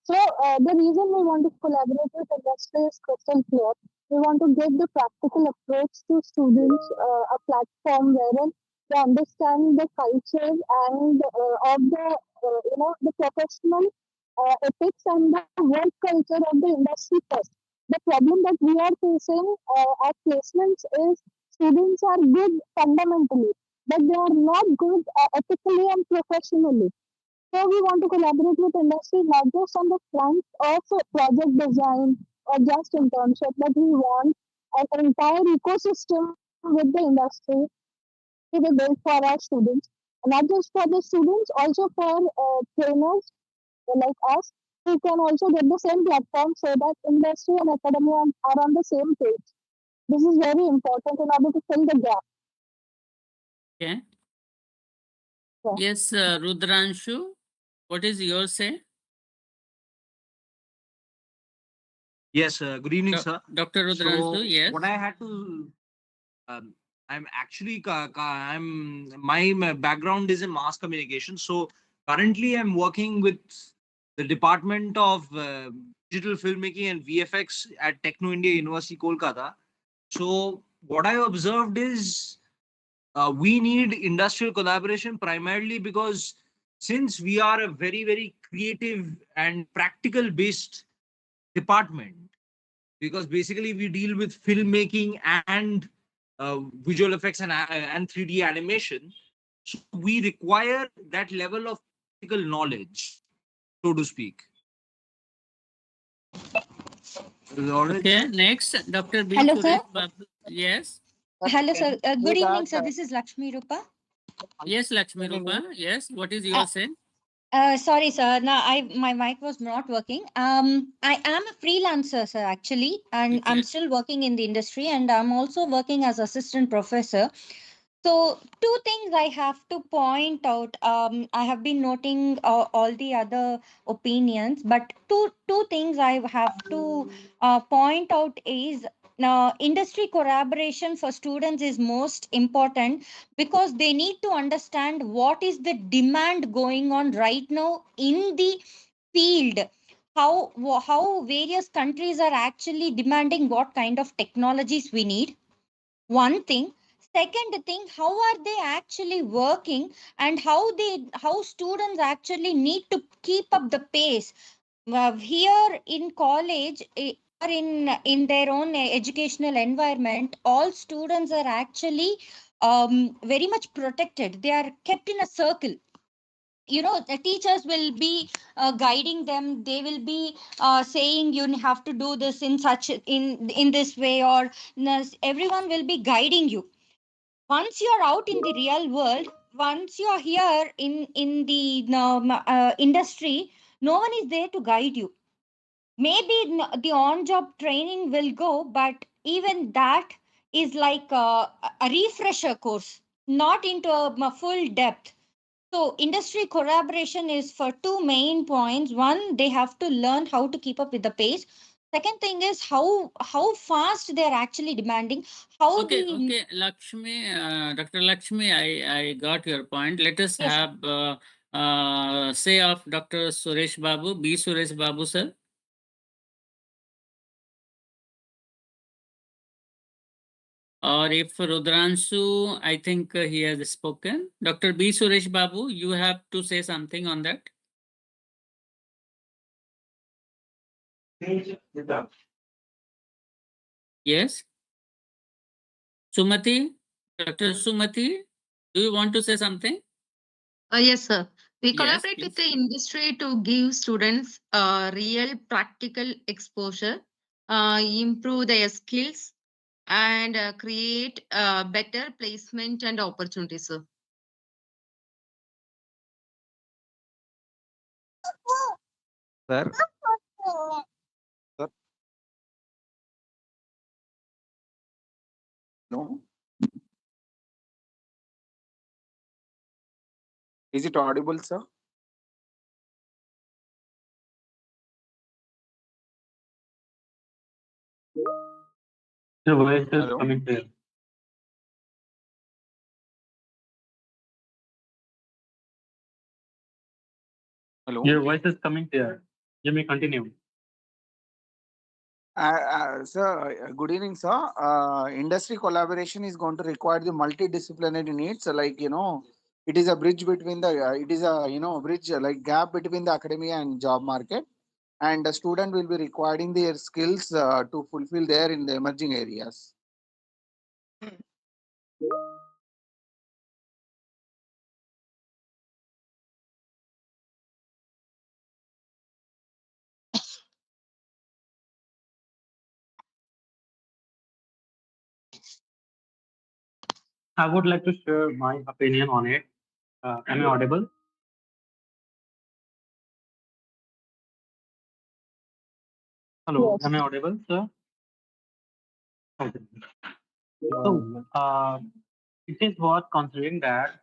So the reason we want to collaborate with industry is crystal clear. We want to give the practical approach to students, a platform wherein they understand the culture and of the the professional ethics and the work culture of the industry first. The problem that we are facing at placements is students are good fundamentally, but they are not good ethically and professionally. So we want to collaborate with industry not just on the front of project design or just internship, but we want an entire ecosystem with the industry to be built for our students. And not just for the students, also for trainers like us who can also get the same platform so that industry and academia are on the same page. This is very important in order to fill the gap. Okay. Yes, Rudranshu, what is your say? Yes, good evening, sir. Dr. Rudranshu, So, yes. what I had to, I'm actually, my background is in mass communication. So, currently, I'm working with the Department of Digital Filmmaking and VFX at Techno India University, Kolkata. So, what I observed is we need industrial collaboration primarily because since we are a very, very creative and practical based department, because basically we deal with filmmaking and visual effects and 3D animation. So we require that level of practical knowledge, so to speak. Okay, next, Dr. B. Hello, sir. Suresh Babu. Yes. Hello, sir. Good evening, sir. This is Lakshmi Rupa. Yes, Lakshmi Rupa. Yes. What is your say? Sorry, sir. Now, my mic was not working. I am a freelancer, sir, actually, and I'm still working in the industry, and I'm also working as assistant professor. So, two things I have to point out. I have been noting all the other opinions, but two things I have to point out is now industry collaboration for students is most important because they need to understand what is the demand going on right now in the field how various countries are actually demanding what kind of technologies we need. One thing. Second thing, how are they actually working, and how students actually need to keep up the pace. Here in college, or in their own educational environment, all students are actually very much protected. They are kept in a circle. The teachers will be guiding them. They will be saying you have to do this in such in this way, or everyone will be guiding you. Once you're out in the real world, once you're here in the industry, no one is there to guide you. Maybe the on job training will go, but even that is like a refresher course, not into a full depth. So industry collaboration is for two main points. One, they have to learn how to keep up with the pace. Second thing is how fast they are actually demanding. How Okay, the okay, Lakshmi, Dr. Lakshmi, I got your point. Let us Yes. have say of Dr. Suresh Babu, B. Suresh Babu, sir. Or if Rudranshu, I think he has spoken. Dr. B. Suresh Babu, you have to say something on that. Yes. Sumati, Dr. Sumati, do you want to say something? Yes, sir. We Yes, collaborate with the industry to give students real practical exposure, improve their skills, and create better placement and opportunities, sir. Sir, sir, no. Is it audible, sir? Your voice is Hello? coming clear. Hello? Your voice is coming clear. You may continue. Sir, good evening, sir. Industry collaboration is going to require the multidisciplinary needs. Like, it is a bridge between it is a, bridge, like gap between the academia and job market. And the student will be requiring their skills to fulfill their in the emerging areas. I would like to share my opinion on it. Am I audible? Hello, Yes. am I audible, sir? Okay. So, it is worth considering that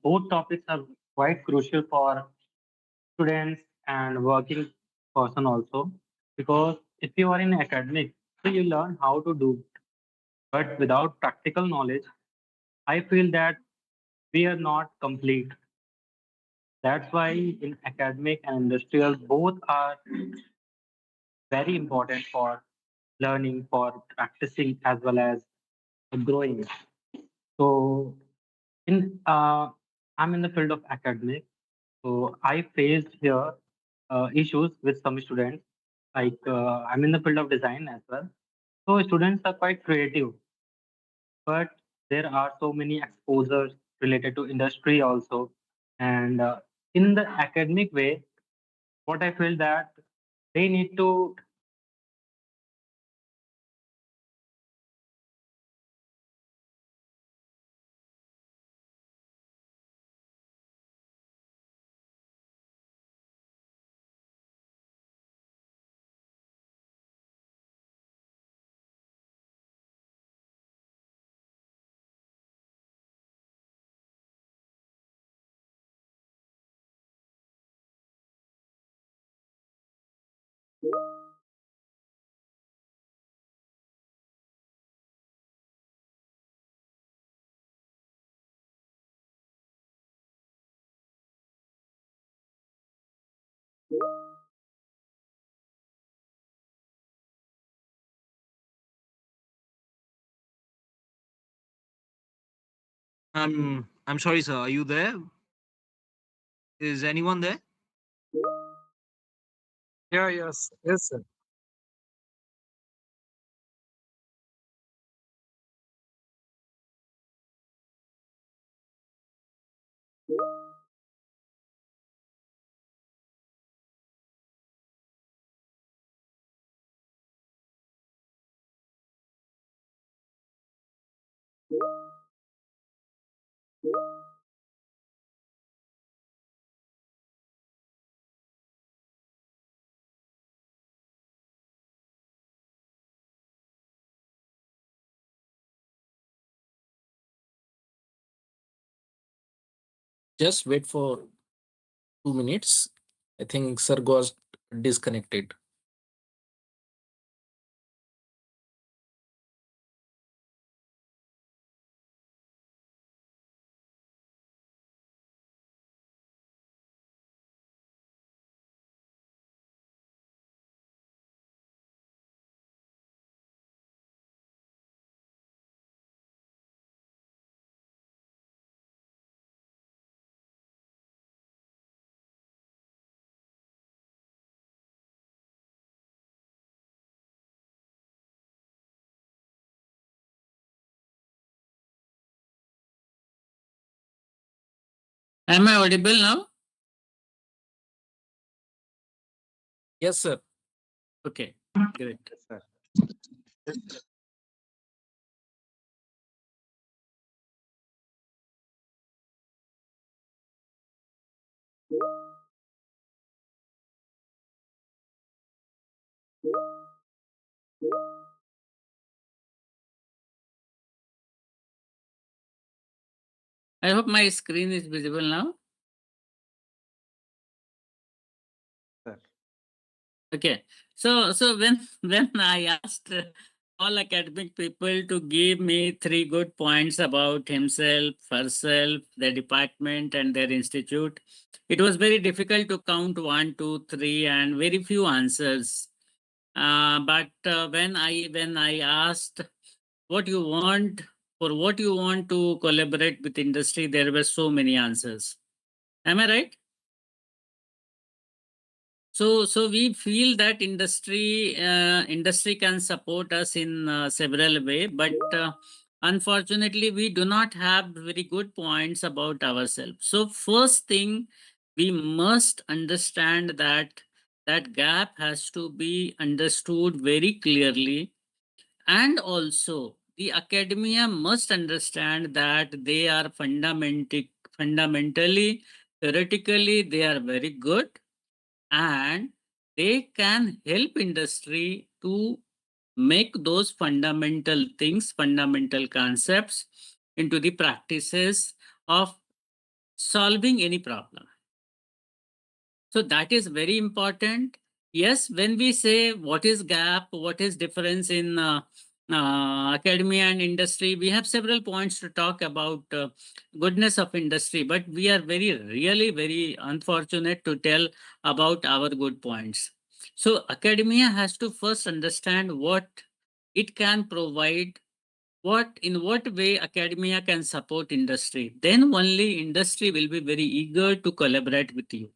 both topics are quite crucial for students and working person also, because if you are in academic, so you learn how to do it. But without practical knowledge, I feel that we are not complete. That's why in academic and industrial, both are very important for learning, for practicing, as well as growing. So, I'm in the field of academic. So I faced here issues with some students. Like I'm in the field of design as well. So students are quite creative, but there are so many exposures related to industry also. And in the academic way, what I feel that they need to I'm sorry, sir. Are you there? Is anyone there? Yeah, yes, sir. Just wait for 2 minutes. I think sir was disconnected. Am I audible now? Yes, sir. Okay, great. Sir. I hope my screen is visible now. Sir. Okay. So when when I asked all academic people to give me 3 good points about himself, herself, their department, and their institute, it was very difficult to count 1, 2, 3, and very few answers. But when I asked what you want what you want to collaborate with industry, there were so many answers. Am I right? So we feel that industry can support us in several way, but unfortunately we do not have very good points about ourselves. So first thing, we must understand that that gap has to be understood very clearly, and also the academia must understand that they are fundamentally, theoretically they are very good, and they can help industry to make those fundamental things, fundamental concepts into the practices of solving any problem. So that is very important. Yes, when we say what is gap, what is difference in academia and industry, we have several points to talk about goodness of industry, but we are really very unfortunate to tell about our good points. So academia has to first understand what it can provide, in what way academia can support industry. Then only industry will be very eager to collaborate with you.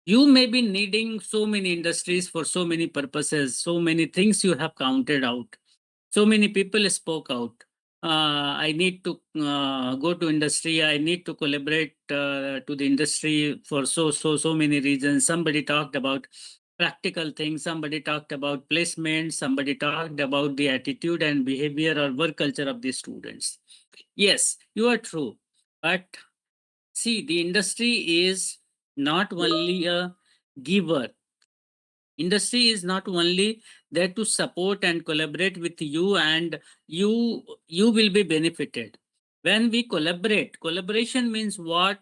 You may be needing so many industries for so many purposes, so many things you have counted out. So many people spoke out. I need to go to industry. I need to collaborate to the industry for so many reasons. Somebody talked about practical things. Somebody talked about placement. Somebody talked about the attitude and behavior or work culture of the students. Yes, you are true. But see, the industry is not only a giver. Industry is not only there to support and collaborate with you, and you will be benefited. When we collaborate, collaboration means what?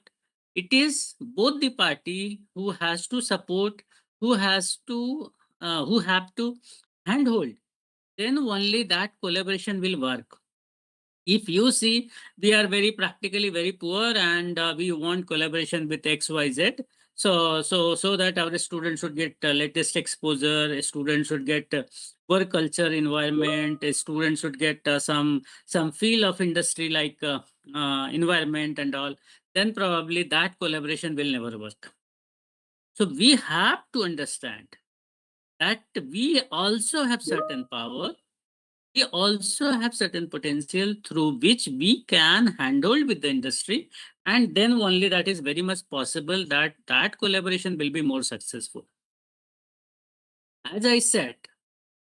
It is both the party who has to support, who have to handhold. Then only that collaboration will work. If you see, we are very practically very poor, and we want collaboration with XYZ. So that our students should get latest exposure. A student should get work culture environment. A student should get some feel of industry like environment and all. Then probably that collaboration will never work. So we have to understand that we also have certain power. We also have certain potential through which we can handle with the industry, and then only that is very much possible that that collaboration will be more successful. As I said,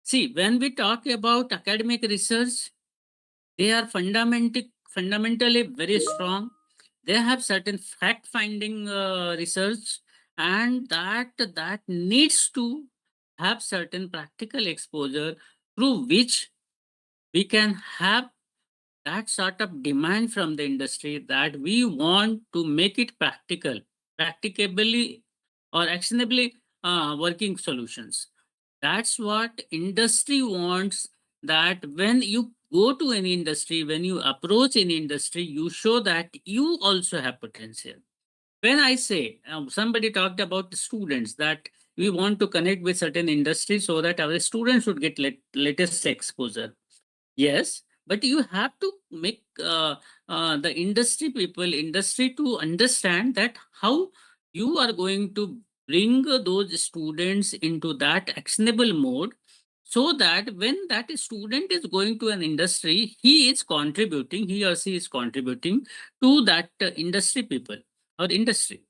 see, when we talk about academic research, they are fundamentally very strong. They have certain fact-finding research, and that needs to have certain practical exposure through which we can have that sort of demand from the industry that we want to make it practicably or actionably working solutions. That's what industry wants, that when you go to any industry, when you approach any industry, you show that you also have potential. When I say, somebody talked about the students, that we want to connect with certain industries so that our students should get latest exposure. Yes, but you have to make the industry to understand that how you are going to bring those students into that actionable mode, so that when that student is going to an industry, he or she is contributing to that industry people or industry.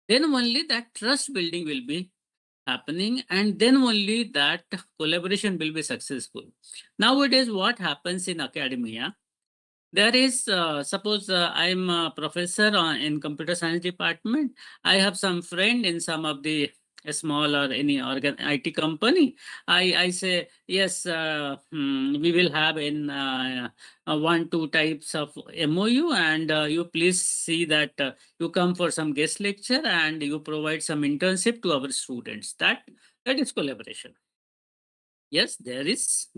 Then only that trust building will be happening, and then only that collaboration will be successful. Nowadays, what happens in academia, there is, suppose I'm a professor in computer science department. I have some friend in some of the small or any IT company. I say, yes, we will have in 1-2 types of MOU, and you please see that you come for some guest lecture and you provide some internship to our students. That is collaboration. Yes, there is.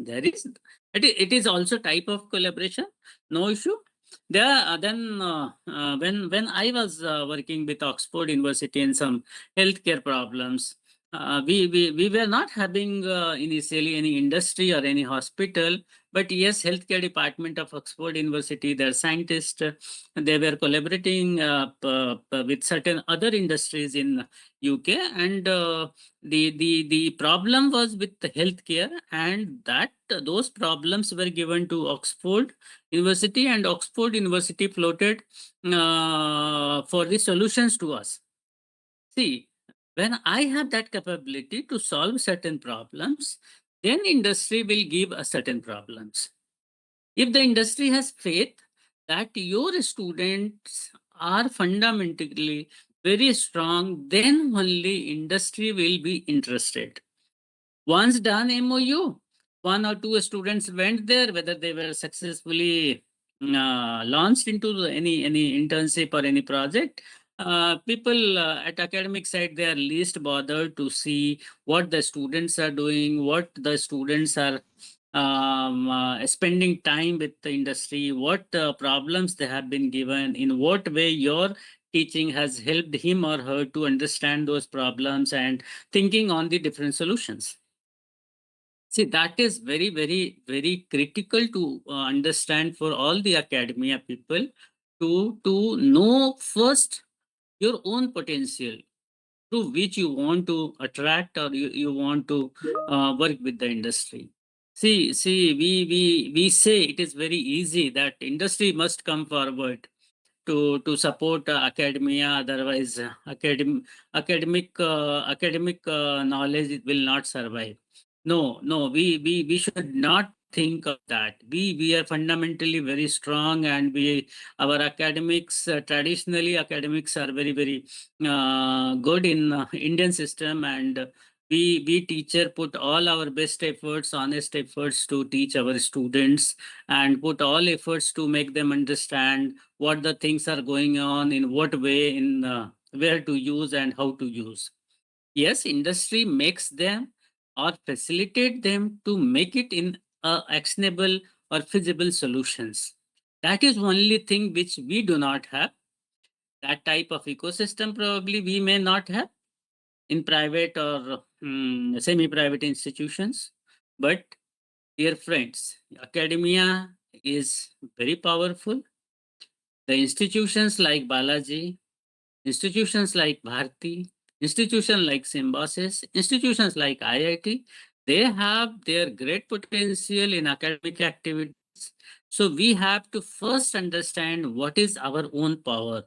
It is also type of collaboration. No issue. There, then when I was working with Oxford University in some healthcare problems, we were not having initially any industry or any hospital, but yes, healthcare department of Oxford University, their scientists, they were collaborating with certain other industries in UK, and the problem was with the healthcare, and that those problems were given to Oxford University, and Oxford University floated for the solutions to us. See, when I have that capability to solve certain problems, then industry will give us certain problems. If the industry has faith that your students are fundamentally very strong, then only industry will be interested. Once done MOU, 1 or 2 students went there, whether they were successfully launched into any internship or any project. People at academic side, they are least bothered to see what the students are doing, what the students are spending time with the industry, what problems they have been given, in what way your teaching has helped him or her to understand those problems and thinking on the different solutions. See, that is very, very, very critical to understand for all the academia people, to know first your own potential through which you want to attract, or you want to work with the industry. See, we say it is very easy that industry must come forward to support academia, otherwise academic knowledge will not survive. No, we should not think of that. We are fundamentally very strong, and our academics, traditionally academics are very, very good in Indian system, and we teacher put all our best efforts, honest efforts to teach our students, and put all efforts to make them understand what the things are going on, in what way, in where to use and how to use. Yes, industry makes them or facilitate them to make it in actionable or feasible solutions. That is only thing which we do not have. That type of ecosystem probably we may not have in private or semi-private institutions. But dear friends, academia is very powerful. The institutions like Balaji, institutions like Bharti, institutions like Symbiosis, institutions like IIT, they have their great potential in academic activities. So we have to first understand what is our own power,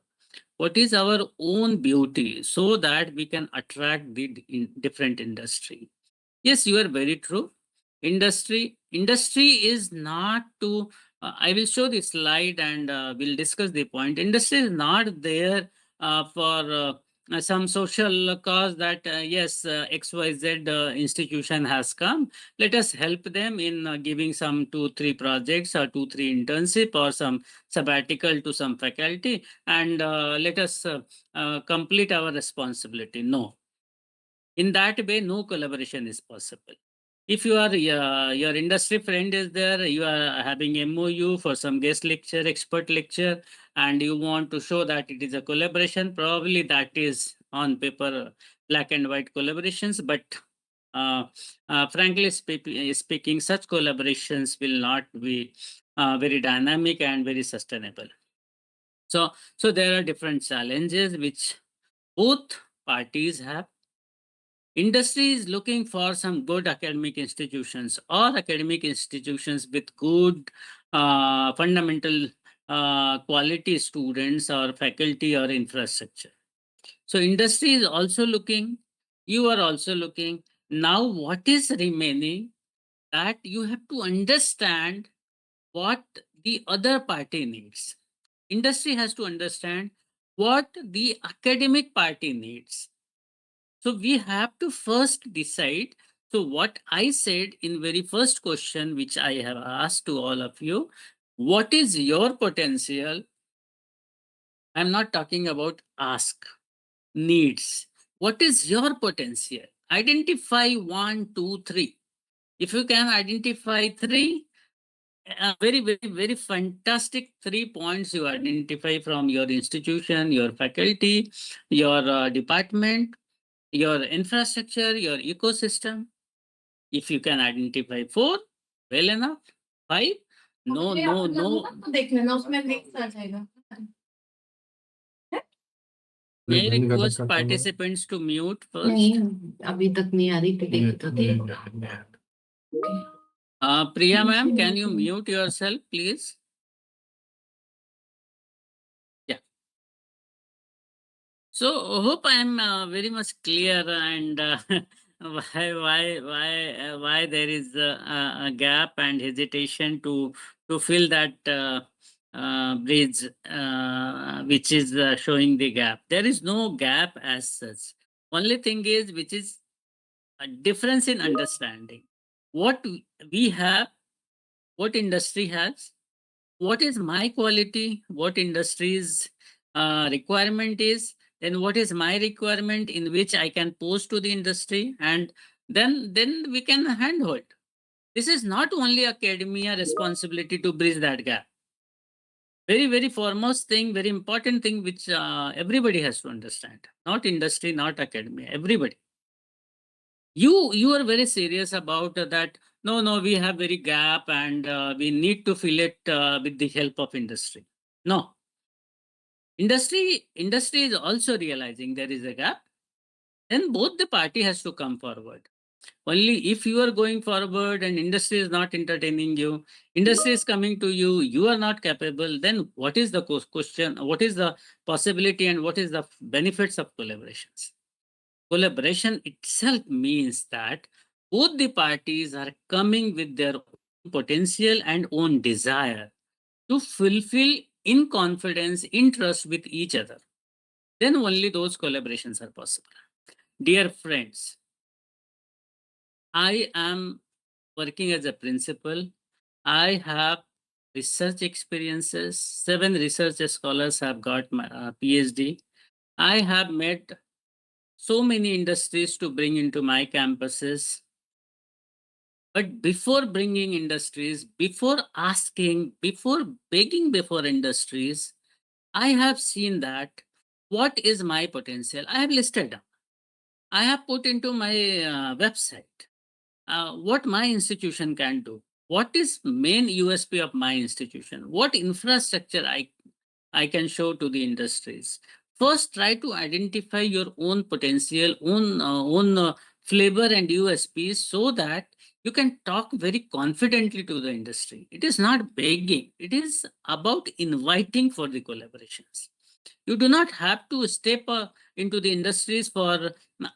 what is our own beauty, so that we can attract the different industry. Yes, you are very true. Industry is not to, I will show the slide and we'll discuss the point. Industry is not there for some social cause that yes, XYZ institution has come. Let us help them in giving some 2-3 projects or 2-3 internship or some sabbatical to some faculty, and let us complete our responsibility. No. In that way, no collaboration is possible. If you are your industry friend is there, you are having MOU for some guest lecture, expert lecture, and you want to show that it is a collaboration, probably that is on paper, black and white collaborations. But frankly speaking, such collaborations will not be very dynamic and very sustainable. So there are different challenges which both parties have. Industry is looking for some good academic institutions or academic institutions with good fundamental quality students or faculty or infrastructure. So industry is also looking, you are also looking. Now what is remaining, that you have to understand what the other party needs. Industry has to understand what the academic party needs. So we have to first decide. So what I said in very first question, which I have asked to all of you, what is your potential? I'm not talking about ask, needs. What is your potential? Identify 1, 2, 3. If you can identify 3, very, very, very fantastic 3 points you identify from your institution, your faculty, your department, your infrastructure, your ecosystem. If you can identify 4, well enough. 5, no. May I request participants to mute first? Priya ma'am, can you mute yourself, please? Yeah. So hope I am very much clear, and why there is a gap and hesitation to fill that bridge which is showing the gap. There is no gap as such. Only thing is, which is a difference in understanding. What we have, what industry has, what is my quality, what industry's requirement is, then what is my requirement in which I can post to the industry, and then we can handhold. This is not only academia responsibility to bridge that gap. Very, very foremost thing, very important thing, which everybody has to understand. Not industry, not academia, everybody. You are very serious about that. No, we have very gap and we need to fill it with the help of industry. No. Industry is also realizing there is a gap. Then both the party has to come forward. Only if you are going forward and industry is not entertaining you, industry is coming to you, you are not capable, then what is the question? What is the possibility and what is the benefits of collaborations? Collaboration itself means that both the parties are coming with their own potential and own desire to fulfill in confidence, in trust with each other. Then only those collaborations are possible. Dear friends, I am working as a principal. I have research experiences. 7 research scholars have got my PhD. I have met so many industries to bring into my campuses. But before bringing industries, before asking, before begging before industries, I have seen that what is my potential? I have listed down. I have put into my website what my institution can do. What is main USP of my institution? What infrastructure I can show to the industries. First, try to identify your own potential, own flavor and USPs so that you can talk very confidently to the industry. It is not begging. It is about inviting for the collaborations. You do not have to step into the industries for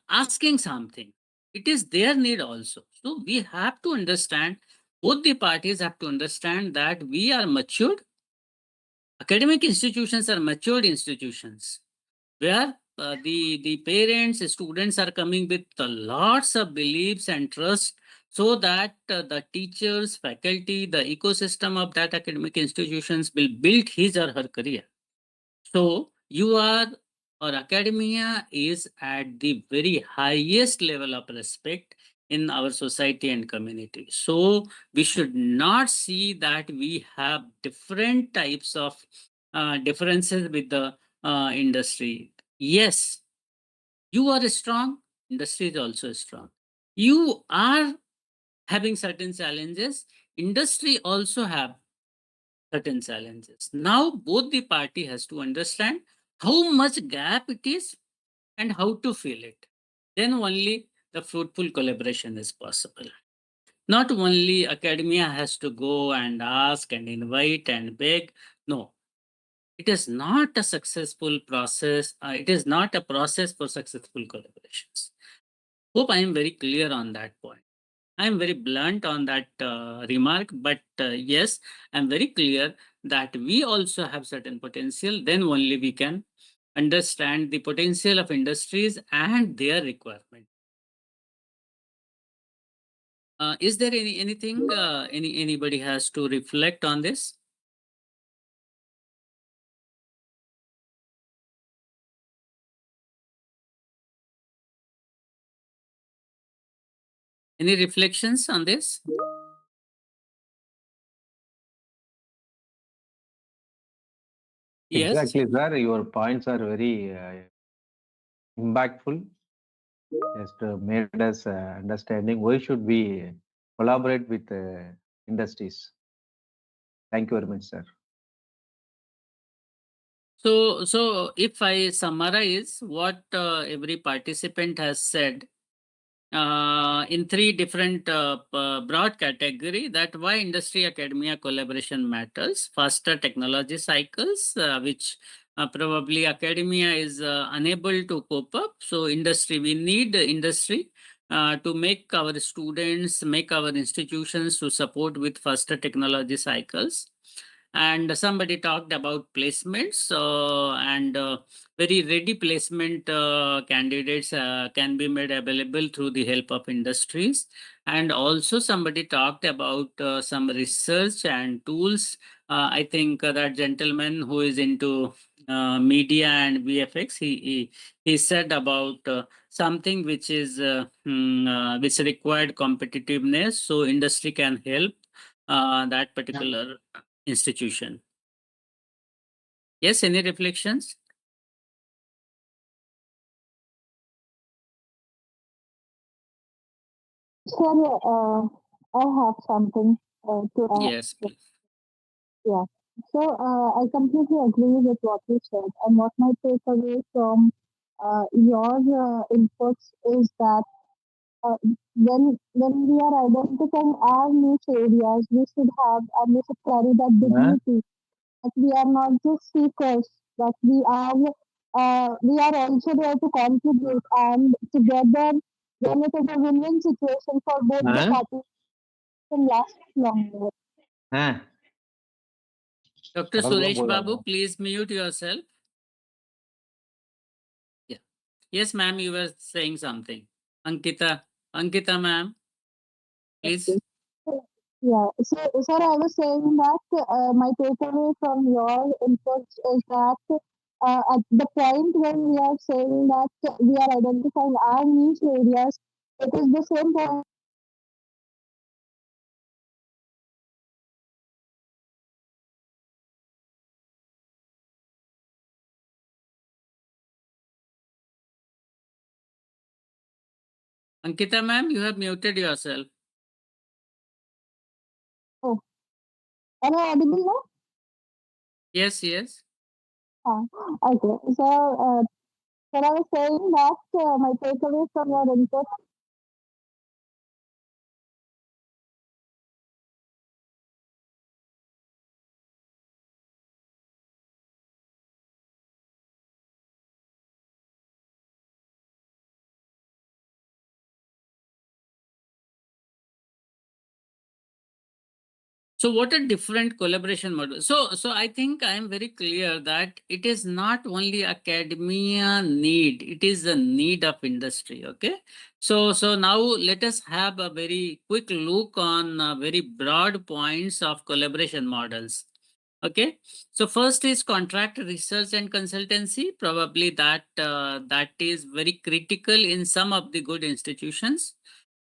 asking something. It is their need also. So we have to understand, both the parties have to understand that we are matured. Academic institutions are matured institutions where the parents, students are coming with lots of beliefs and trust so that the teachers, faculty, the ecosystem of that academic institutions will build his or her career. So you are, or academia is at the very highest level of respect in our society and community. So we should not see that we have different types of differences with the industry. Yes, you are strong, industry is also strong. You are having certain challenges, industry also have certain challenges. Now both the party has to understand how much gap it is and how to fill it. Then only the fruitful collaboration is possible. Not only academia has to go and ask and invite and beg. No, it is not a successful process. It is not a process for successful collaborations. Hope I am very clear on that point. I am very blunt on that remark, but yes, I'm very clear that we also have certain potential. Then only we can understand the potential of industries and their requirement. Is there anything anybody has to reflect on this? Any reflections on this? Yes. Exactly, sir. Your points are very impactful. Just made us understanding why should we collaborate with industries. Thank you very much, sir. So if I summarize what every participant has said, in three different broad category, that why industry academia collaboration matters. Faster technology cycles, which probably academia is unable to cope up. So industry, we need industry to make our students, make our institutions to support with faster technology cycles. And somebody talked about placements and very ready placement candidates can be made available through the help of industries. And also somebody talked about some research and tools. I think that gentleman who is into media and VFX, he said about something which is which required competitiveness. So industry can help that particular institution. Yes, any reflections? Sorry, I have something to add. Yes, please. Yeah. So I completely agree with what you said, and what my takeaway from your inputs is that when we are identifying our niche areas, we should have and we should carry that dignity. That we are not just seekers, that we are also there to contribute, and together, when it is a win-win situation for both the parties, it can last longer. Dr. Suresh Babu, please mute yourself. Yeah. Yes, ma'am, you were saying something. Ankita, ma'am, please. Yeah, so sir, I was saying that my takeaway from your inputs is that at the point when we are saying that we are identifying our niche areas, it is the same point Ankita ma'am, you have muted yourself. Oh, am I audible now? Yes, yes. Okay. So I was saying that my takeaway from your input. So what a different collaboration model. So I think I am very clear that it is not only academia need, it is the need of industry. Okay. So now let us have a very quick look on very broad points of collaboration models. Okay. So first is contract research and consultancy. Probably that is very critical in some of the good institutions.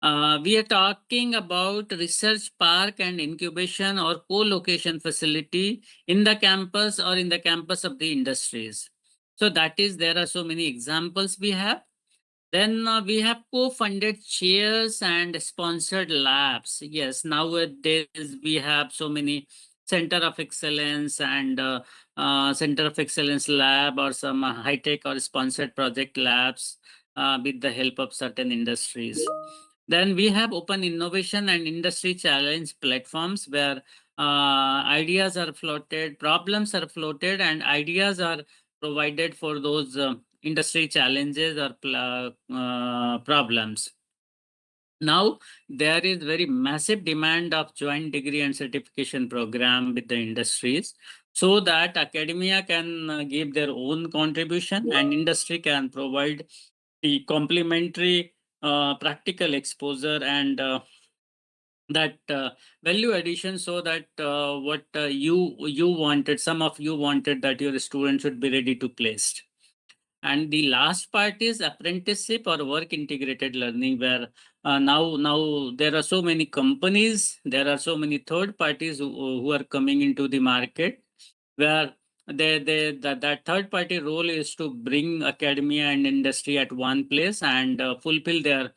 We are talking about research park and incubation or co-location facility in the campus or in the campus of the industries. So that is, there are so many examples we have. Then we have co-funded chairs and sponsored labs. Yes, nowadays we have so many center of excellence and center of excellence lab or some high-tech or sponsored project labs with the help of certain industries. Then we have open innovation and industry challenge platforms where ideas are floated, problems are floated, and ideas are provided for those industry challenges or problems. Now, there is very massive demand of joint degree and certification program with the industries so that academia can give their own contribution and industry can provide the complementary practical exposure and that value addition so that what you wanted, some of you wanted that your student should be ready to place. And the last part is apprenticeship or work integrated learning, where now there are so many companies, there are so many third parties who are coming into the market, where that third party role is to bring academia and industry at one place and fulfill their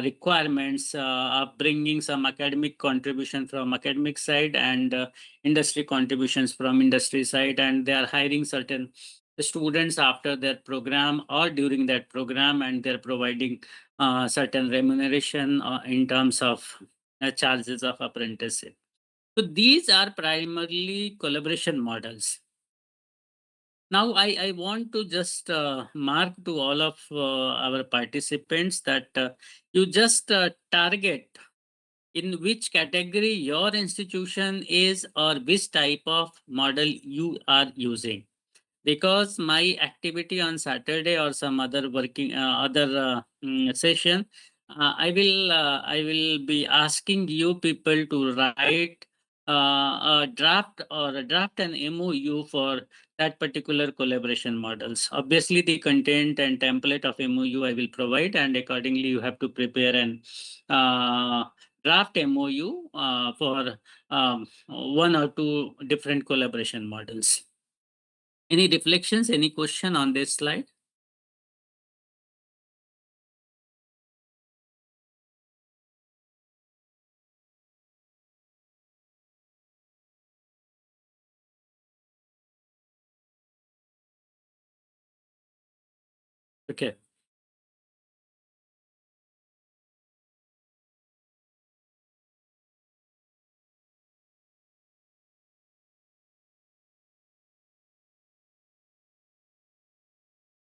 requirements of bringing some academic contribution from academic side and industry contributions from industry side, and they are hiring certain students after their program or during that program, and they're providing certain remuneration in terms of charges of apprenticeship. So these are primarily collaboration models. Now, I want to just mark to all of our participants that you just target in which category your institution is or which type of model you are using. Because my activity on Saturday or some other working session, I will be asking you people to write a draft an MOU for that particular collaboration models. Obviously, the content and template of MOU I will provide, and accordingly you have to prepare an draft MOU for one or two different collaboration models. Any reflections, any question on this slide? Okay.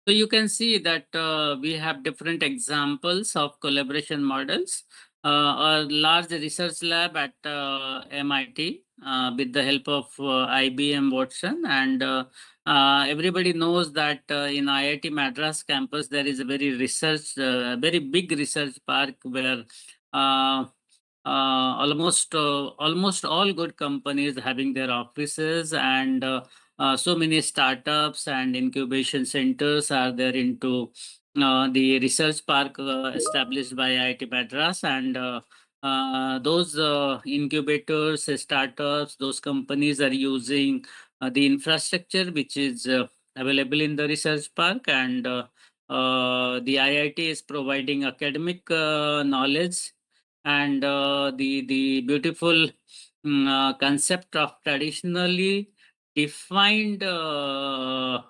So you can see that we have different examples of collaboration models. A large research lab at MIT with the help of IBM Watson, and everybody knows that in IIT Madras campus there is a very big research park where almost all good companies having their offices, and so many startups and incubation centers are there into the research park established by IIT Madras, and those incubators, startups, those companies are using the infrastructure which is available in the research park, and The IIT is providing academic knowledge, and the beautiful concept of traditionally defined the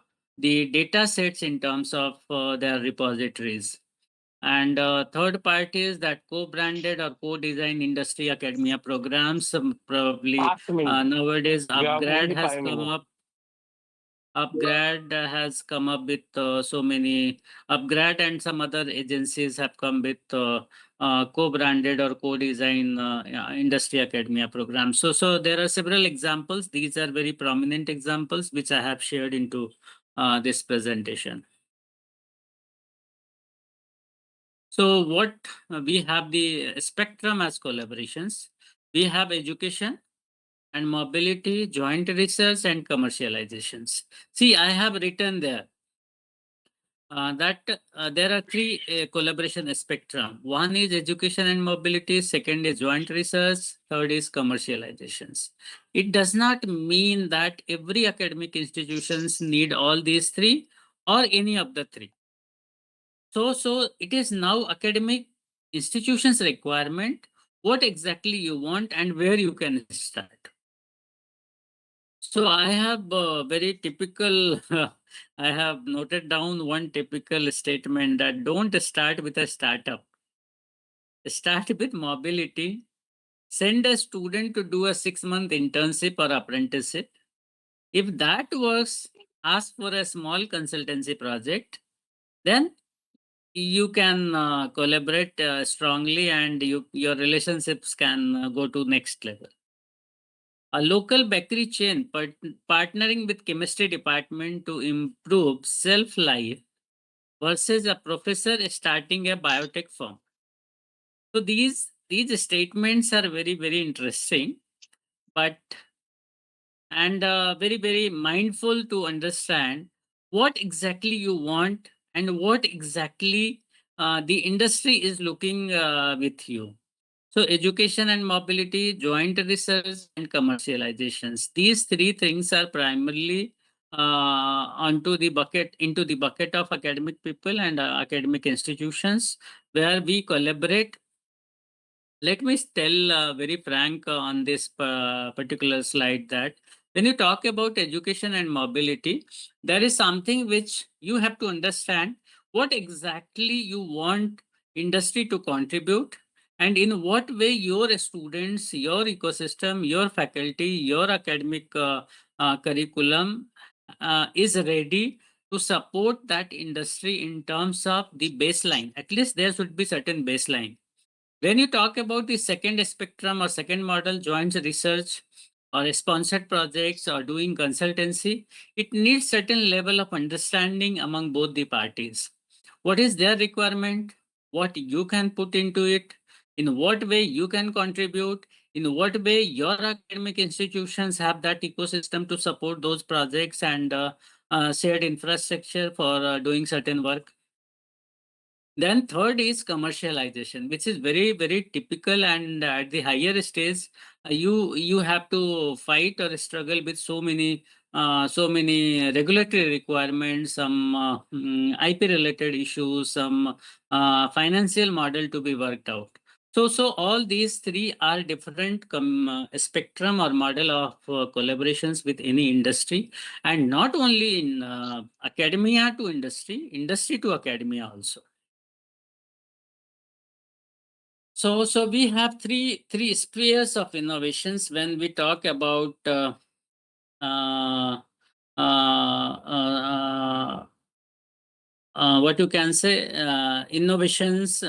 data sets in terms of their repositories. And third part is that co-branded or co-design industry academia programs. Probably nowadays Upgrad has come up. Upgrad has come up with so many. Upgrad and some other agencies have come with co-branded or co-design industry academia programs. So there are several examples. These are very prominent examples which I have shared into this presentation. So what we have the spectrum as collaborations. We have education and mobility, joint research and commercializations. See, I have written there that there are three collaboration spectrum. One is education and mobility, second is joint research, third is commercializations. It does not mean that every academic institutions need all these three or any of the three. So it is now academic institutions requirement, what exactly you want and where you can start. So I have very typical, I have noted down one typical statement that don't start with a startup. Start with mobility. Send a student to do a 6-month internship or apprenticeship. If that works, ask for a small consultancy project. Then you can collaborate strongly, and your relationships can go to next level. A local bakery chain partnering with chemistry department to improve self-life versus a professor starting a biotech firm. So these statements are very, very interesting, but and very, very mindful to understand what exactly you want and what exactly the industry is looking with you. So education and mobility, joint research and commercializations. These three things are primarily into the bucket of academic people and academic institutions where we collaborate. Let me tell very frank on this particular slide that when you talk about education and mobility, there is something which you have to understand what exactly you want industry to contribute and in what way your students, your ecosystem, your faculty, your academic curriculum is ready to support that industry in terms of the baseline. At least there should be certain baseline. When you talk about the second spectrum or second model, joint research or sponsored projects or doing consultancy, it needs certain level of understanding among both the parties. What is their requirement? What you can put into it? In what way you can contribute? In what way your academic institutions have that ecosystem to support those projects and shared infrastructure for doing certain work? Then third is commercialization, which is very, very typical, and at the higher stage, you have to fight or struggle with so many regulatory requirements, some IP related issues, some financial model to be worked out. So all these three are different spectrum or model of collaborations with any industry, and not only in academia to industry, industry to academia also. So we have three spheres of innovations when we talk about what you can say innovations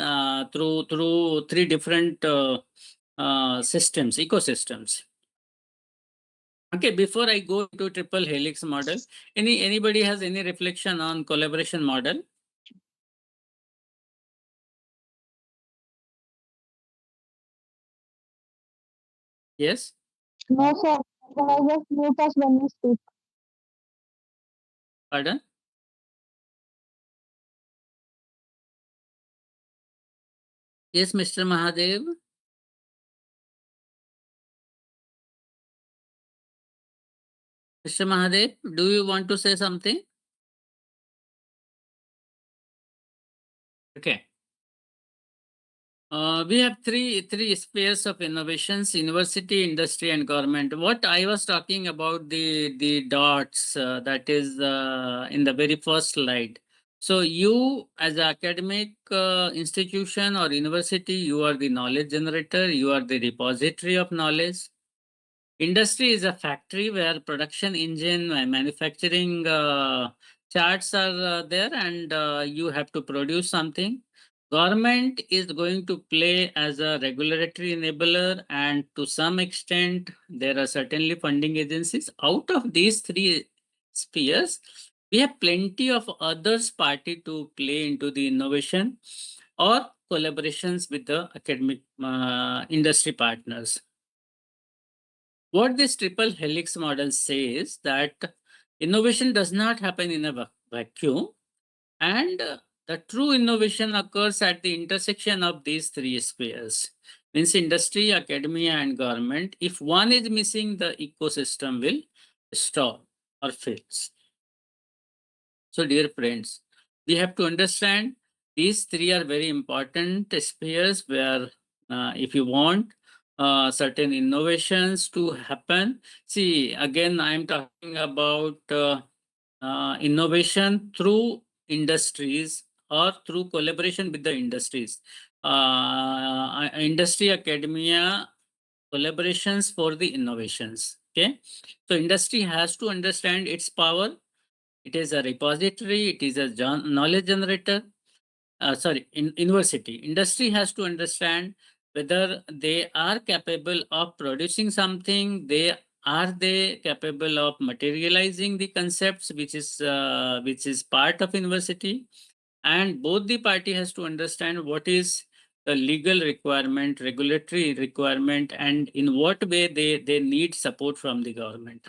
through three different systems, ecosystems. Okay, before I go to triple helix model, anybody has any reflection on collaboration model? Yes. No, sir. Otherwise, just mute us when we speak. Pardon? Yes, Mr. Mahadev. Mr. Mahadev, do you want to say something? Okay. We have three spheres of innovations: university, industry, and government. What I was talking about, the dots, that is in the very first slide. So you, as an academic institution or university, you are the knowledge generator, you are the repository of knowledge. Industry is a factory where production engine and manufacturing charts are there, and you have to produce something. Government is going to play as a regulatory enabler, and to some extent, there are certainly funding agencies. Out of these three spheres, we have plenty of others party to play into the innovation or collaborations with the academic industry partners. What this triple helix model says that innovation does not happen in a vacuum, and the true innovation occurs at the intersection of these three spheres, means industry, academia, and government. If one is missing, the ecosystem will stall or fails. So dear friends, we have to understand these three are very important spheres where if you want certain innovations to happen. See, again, I'm talking about innovation through industries or through collaboration with the industries. Industry, academia, collaborations for the innovations. Okay, so industry has to understand its power. It is a repository. It is a knowledge generator. University. Industry has to understand whether they are capable of producing something. Are they capable of materializing the concepts, which is part of university, and both the party has to understand what is the legal requirement, regulatory requirement, and in what way they need support from the government.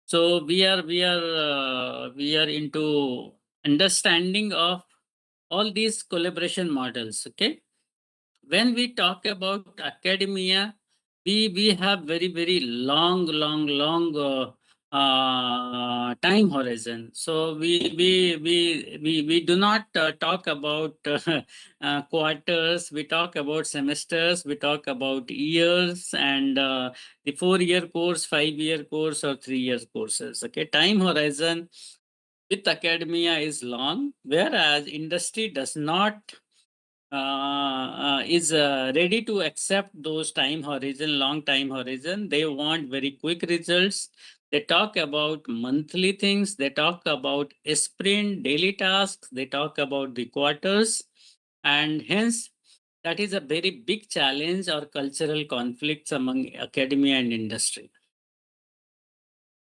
So we are into understanding of all these collaboration models. Okay, when we talk about academia, we have very long time horizon. So we do not talk about quarters. We talk about semesters. We talk about years, and the 4-year course, 5-year course, or 3-year courses. Okay, time horizon with academia is long, whereas industry does not is ready to accept those long time horizon. They want very quick results. They talk about monthly things. They talk about sprint, daily tasks. They talk about the quarters. And hence, that is a very big challenge or cultural conflicts among academia and industry.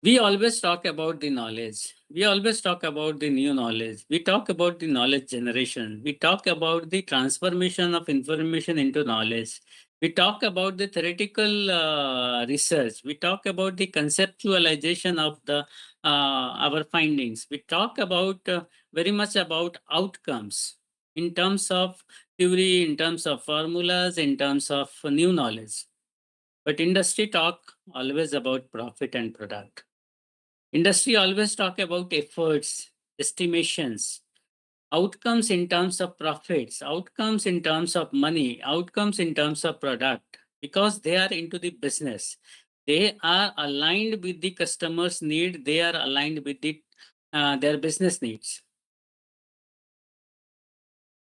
We always talk about the knowledge. We always talk about the new knowledge. We talk about the knowledge generation. We talk about the transformation of information into knowledge. We talk about the theoretical research. We talk about the conceptualization of our findings. We talk about very much about outcomes in terms of theory, in terms of formulas, in terms of new knowledge. But industry talk always about profit and product. Industry always talk about efforts, estimations, outcomes in terms of profits, outcomes in terms of money, outcomes in terms of product, because they are into the business. They are aligned with the customer's need. They are aligned with their business needs.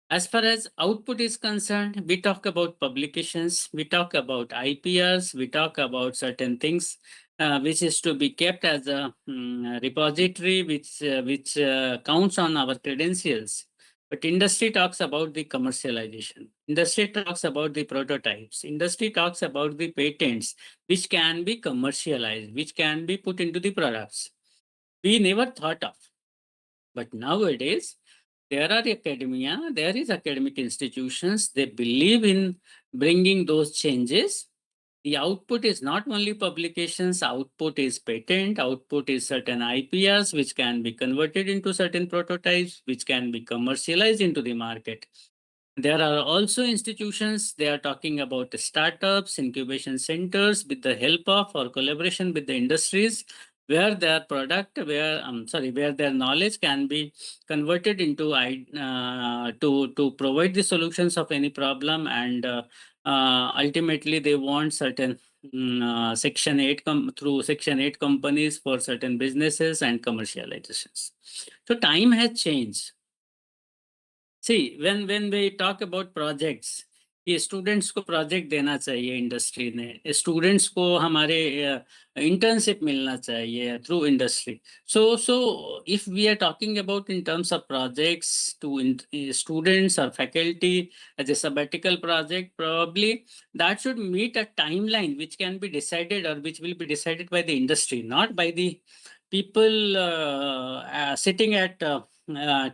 As far as output is concerned, we talk about publications, we talk about IPRs, we talk about certain things which is to be kept as a repository which counts on our credentials. But industry talks about the commercialization. Industry talks about the prototypes. Industry talks about the patents which can be commercialized, which can be put into the products. We never thought of. But nowadays, there is academic institutions, they believe in bringing those changes. The output is not only publications, output is patent, output is certain IPRs, which can be converted into certain prototypes, which can be commercialized into the market. There are also institutions, they are talking about startups, incubation centers with the help of or collaboration with the industries. where their product, where their knowledge can be converted into to provide the solutions of any problem, and ultimately they want certain Section 8 through Section 8 companies for certain businesses and commercializations. So time has changed. See, when we talk about projects, ये students को project देना चाहिए industry ने, students को हमारे internship मिलना चाहिए through industry. So if we are talking about in terms of projects to students or faculty as a sabbatical project, probably that should meet a timeline which can be decided or which will be decided by the industry, not by the people sitting at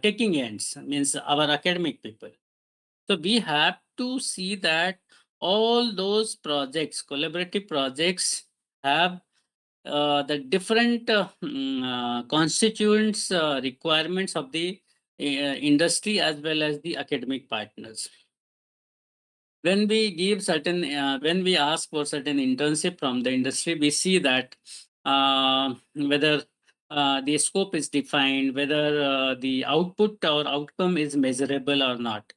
taking ends, means our academic people. So we have to see that all those projects, collaborative projects, have the different constituents requirements of the industry as well as the academic partners. When we give certain, when we ask for certain internship from the industry, we see that whether the scope is defined, whether the output or outcome is measurable or not.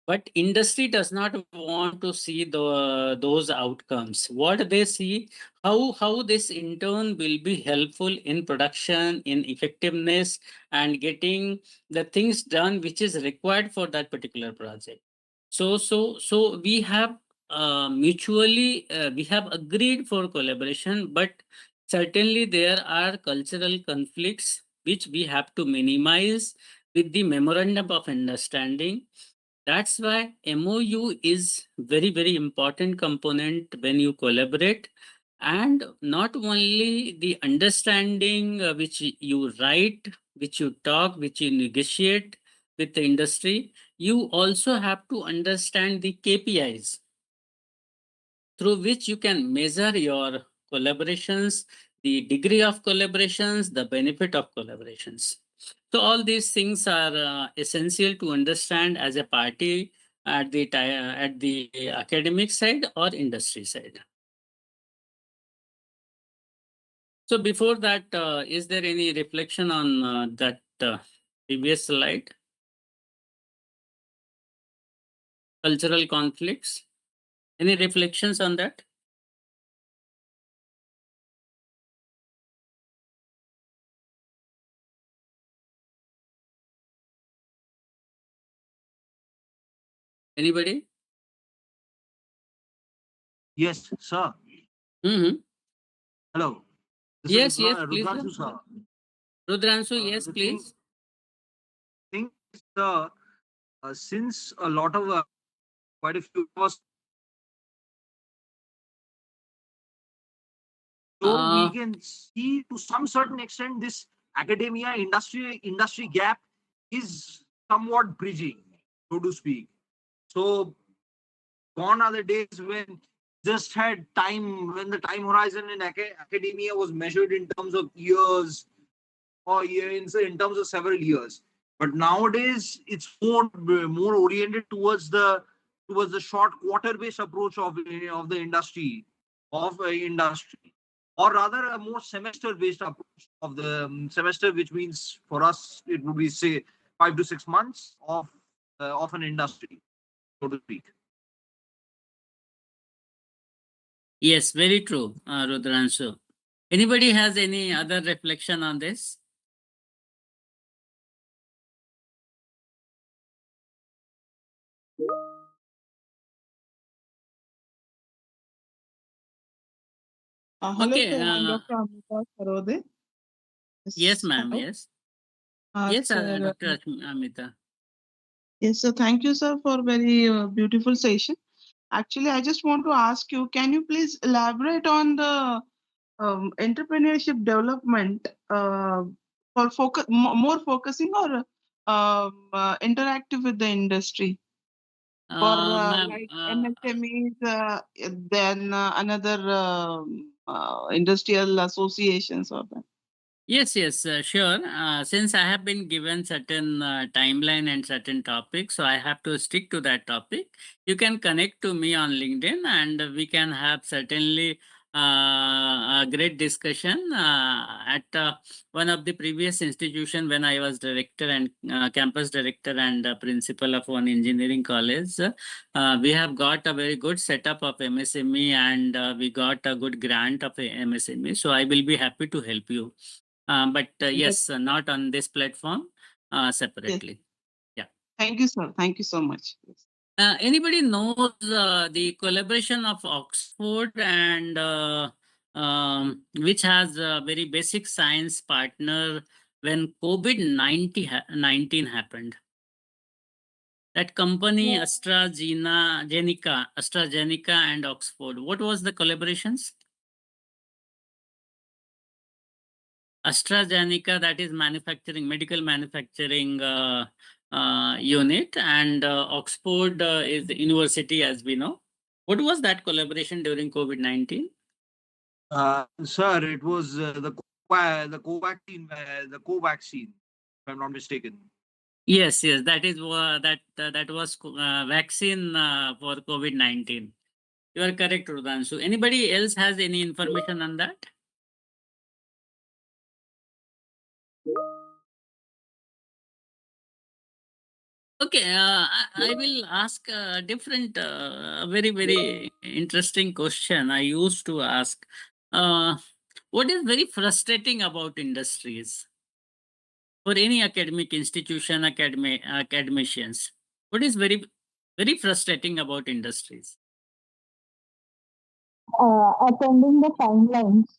But industry does not want to see those outcomes. What they see, how this in turn will be helpful in production, in effectiveness, and getting the things done which is required for that particular project. So we have mutually we have agreed for collaboration, but certainly there are cultural conflicts which we have to minimize with the memorandum of understanding. That's why MOU is very, very important component when you collaborate, and not only the understanding which you write, which you talk, which you negotiate with the industry, you also have to understand the KPIs through which you can measure your collaborations, the degree of collaborations, the benefit of collaborations. So all these things are essential to understand as a party at the academic side or industry side. So before that, is there any reflection on that previous slide? Cultural conflicts. Any reflections on that? Anybody? Yes, sir. Mm-hmm. Hello. This Yes, is yes, please. Rudranshu, sir. Rudranshu, yes, The please. thing is, sir, since a lot of quite a few of us, so we can see to some certain extent this academia industry gap is somewhat bridging, so to speak. So gone are the days when just had time, when the time horizon in academia was measured in terms of years or in terms of several years. But nowadays it's more oriented towards the short quarter-based approach of the industry, or rather a more semester-based approach of the semester, which means for us it would be say 5 to 6 months of an industry, so to speak. Yes, very true, Rudranshu. Anybody has any other reflection on this? Hello, Okay, sir. I'm Dr. Amrita Sarode. Yes, ma'am. Hello. Yes. Yes, Sir, Dr. Amita. yes, so thank you, sir, for very beautiful session. Actually, I just want to ask you, can you please elaborate on the entrepreneurship development for more focusing or interactive with the industry? For Ma'am, like MSMEs, then another industrial associations or that. yes, sure. Since I have been given certain timeline and certain topics, so I have to stick to that topic. You can connect to me on LinkedIn, and we can have certainly a great discussion at one of the previous institution when I was director and campus director and principal of one engineering college. We have got a very good setup of MSME and we got a good grant of a MSME. So I will be happy to help you. But yes, not on this platform, separately. Yeah. Thank you, sir. Thank you so much. Anybody knows the collaboration of Oxford and which has a very basic science partner when COVID-19 happened? That company, AstraZeneca and Oxford. What was the collaborations? AstraZeneca, that is medical manufacturing unit, and Oxford is the university, as we know. What was that collaboration during COVID-19? Sir, it was the Covaxin, if I'm not mistaken. Yes, that is that was vaccine for COVID-19. You are correct, Rudhanshu. Anybody else has any information on that? Okay, I will ask a different, very interesting question I used to ask. What is very frustrating about industries for any academic institution, academicians? What is very frustrating about industries? Attending the timelines.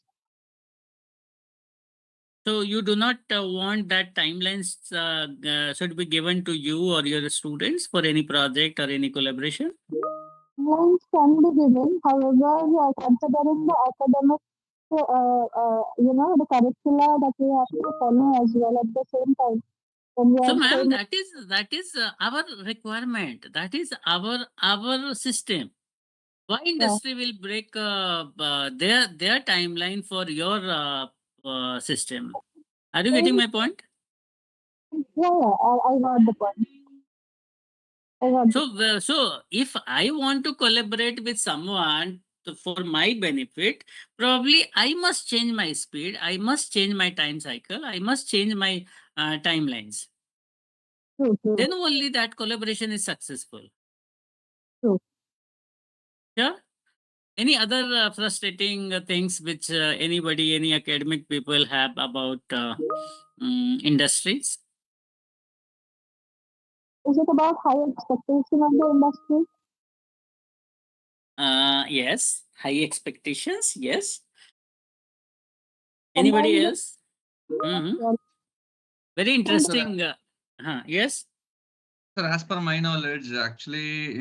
So you do not want that timelines should be given to you or your students for any project or any collaboration? Timelines can be given, however, considering the academic, the curricula that we have to follow as well at the same time. When we So, are ma'am, saying that is our requirement. That is our system. Why industry will break their timeline for your system? Are you getting my point? Yeah, I got the point. So if I want to collaborate with someone for my benefit, probably I must change my speed. I must change my time cycle. I must change my timelines. Then only that collaboration is successful. Yeah. Any other frustrating things which any academic people have about industries? Is it about high expectation of the industry? Yes, high expectations. Yes. Anybody else? Very interesting. Yes. Sir, as per my knowledge, actually,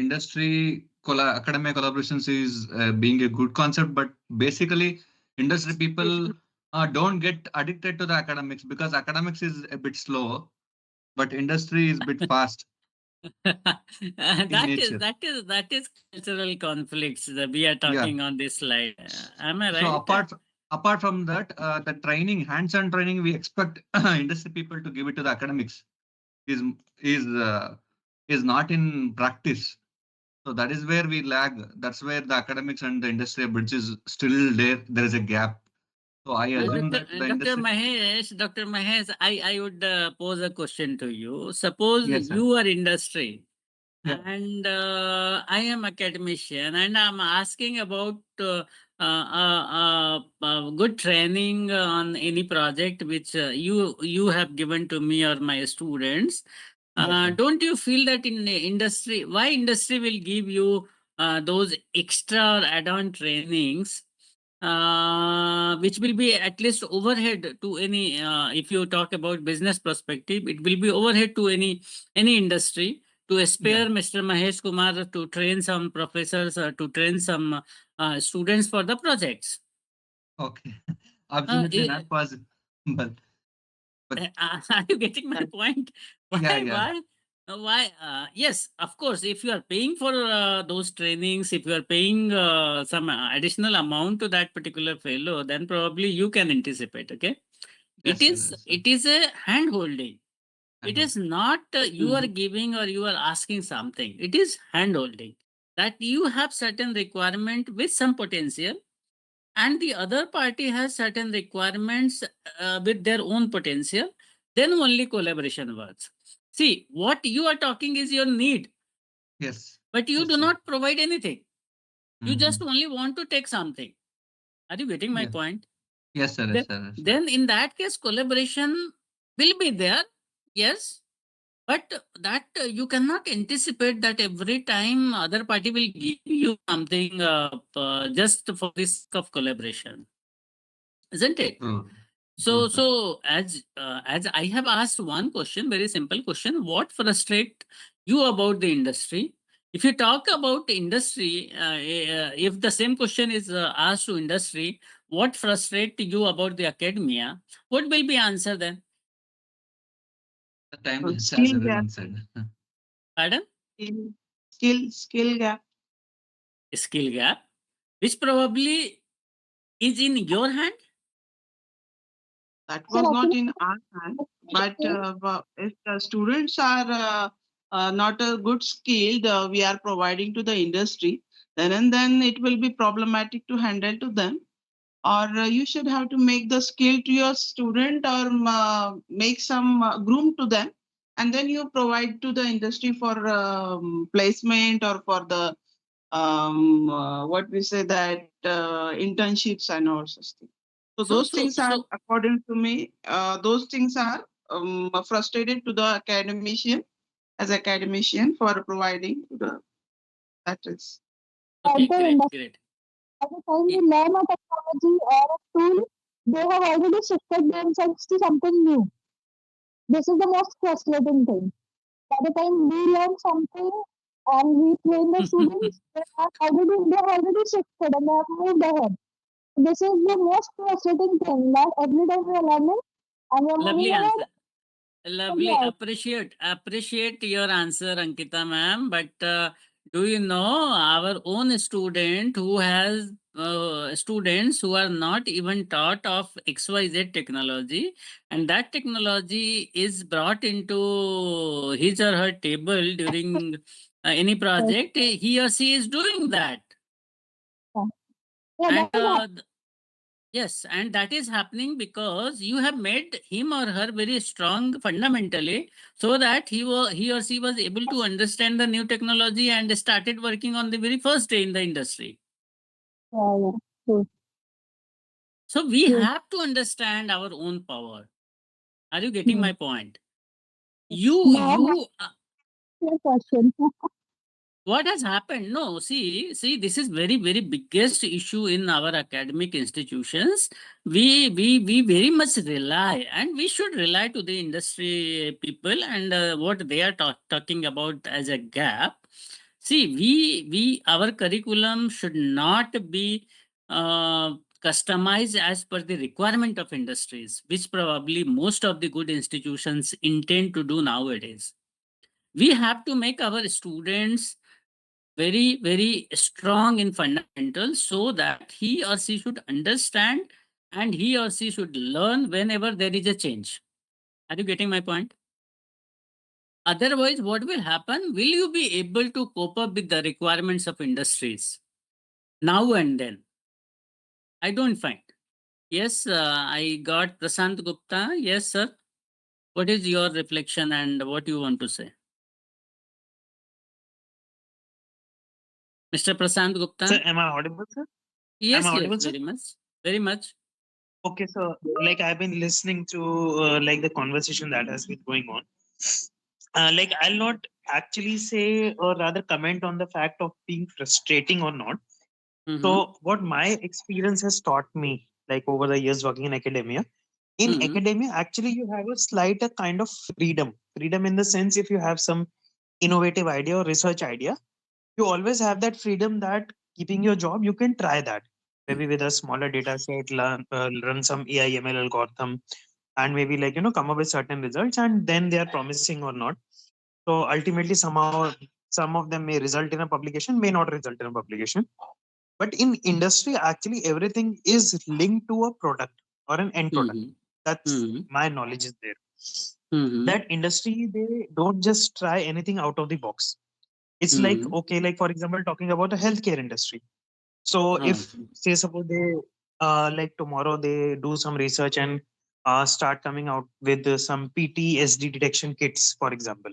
academic collaborations is being a good concept, but basically, industry people don't get addicted to the academics because academics is a bit slow, but industry is a bit fast. That is cultural conflicts that we are talking on this slide. Am I right? So apart from that, the training, hands-on training, we expect industry people to give it to the academics is not in practice. So that is where we lag. That's where the academics and the industry bridge is still there. There is a gap. So I assume that the industry. Dr. Mahesh, I would pose a question to you. Suppose you are industry and I am academician and I'm asking about good training on any project which you have given to me or my students. Don't you feel that in the industry, why industry will give you those extra add-on trainings, which will be at least overhead to any, if you talk about business perspective, it will be overhead to any industry to spare Mr. Mahesh Kumar to train some professors or to train some students for the projects. Okay, absolutely not possible. But are you getting my point? Why? Yes, of course, if you are paying for those trainings, if you are paying some additional amount to that particular fellow, then probably you can anticipate. Okay, it is a hand holding. It is not you are giving or you are asking something. It is hand holding that you have certain requirement with some potential, and the other party has certain requirements with their own potential, then only collaboration works. See, what you are talking is your need. Yes. But you Yes, do sir. not provide anything. You just Mhm. only want to take something. Are you getting my Yes. point? Yes, sir. Then, Yes, sir. Yes, sir. then in that case, collaboration will be there. Yes. But that you cannot anticipate that every time other party will give you something just for the sake of collaboration, isn't it? True. So, True, sir. as I have asked one question, very simple question: what frustrate you about the industry? If you talk about industry, if the same question is asked to industry, what frustrate you about the academia? What will be answer then? The timeless, as Skill gap. everyone said. Pardon? Skill gap. Skill gap, which probably is in your hand. That Sir, was not actually, in our hand, but if the students are not a good skilled, we are providing to the industry, then and then it will be problematic to handle to them. Or you should have to make the skill to your student, or make some groom to them, and then you provide to the industry for placement, or for the what we say that internships and all such things. So those things are, according to me, those things are frustrated to the academician, as academician, for providing to the, that is. Okay, the great, industry, great. by the time we learn a technology or a tool, they have already shifted themselves to something new. This is the most frustrating thing. By the time we learn something and we train the students, they have already shifted and they have moved ahead. This is the most frustrating thing, that every time we are learning and we are moving Lovely ahead. answer. Lovely. Appreciate your answer, Ankita ma'am. But do you know our own student who has students who are not even taught of XYZ technology, and that technology is brought into his or her table during any project, he or she is doing that. Yeah, And that is yes, and that is happening because you have made him or her very strong fundamentally, so that he or she was able to understand the new technology and started working on the very first day in the industry. true. So we have to understand our own power. Are you getting my point? You Your question. what has happened? No, see, this is very biggest issue in our academic institutions. We very much rely, and we should rely to the industry people and what they are talking about as a gap. See, we our curriculum should not be customized as per the requirement of industries, which probably most of the good institutions intend to do nowadays. We have to make our students very strong in fundamentals, so that he or she should understand and he or she should learn whenever there is a change. Are you getting my point? Otherwise, what will happen? Will you be able to cope up with the requirements of industries now and then? I don't find. Yes, I got Prasant Gupta. Yes, sir. What is your reflection and what you want to say? Mr. Prasant Gupta? Sir, am I audible, sir? Yes, am I yes, audible, sir? very much. Very much. Okay, so like I've been listening to like the conversation that has been going on. Like I'll not actually say or rather comment on the fact of being frustrating or not. So what my experience has taught me, like over the years working in academia, academia actually you have a slight a kind of freedom in the sense, if you have some innovative idea or research idea, you always have that freedom that keeping your job you can try that maybe with a smaller data set, run some AI ML algorithm, and maybe like come up with certain results, and then they are promising or not. So ultimately somehow some of them may result in a publication, may not result in a publication. But in industry actually everything is linked to a product or an end product. That's my knowledge is there. That industry, they don't just try anything out of the box. It's like, okay, like for example talking about the healthcare industry. So if say suppose they like tomorrow they do some research and start coming out with some PTSD detection kits, for example.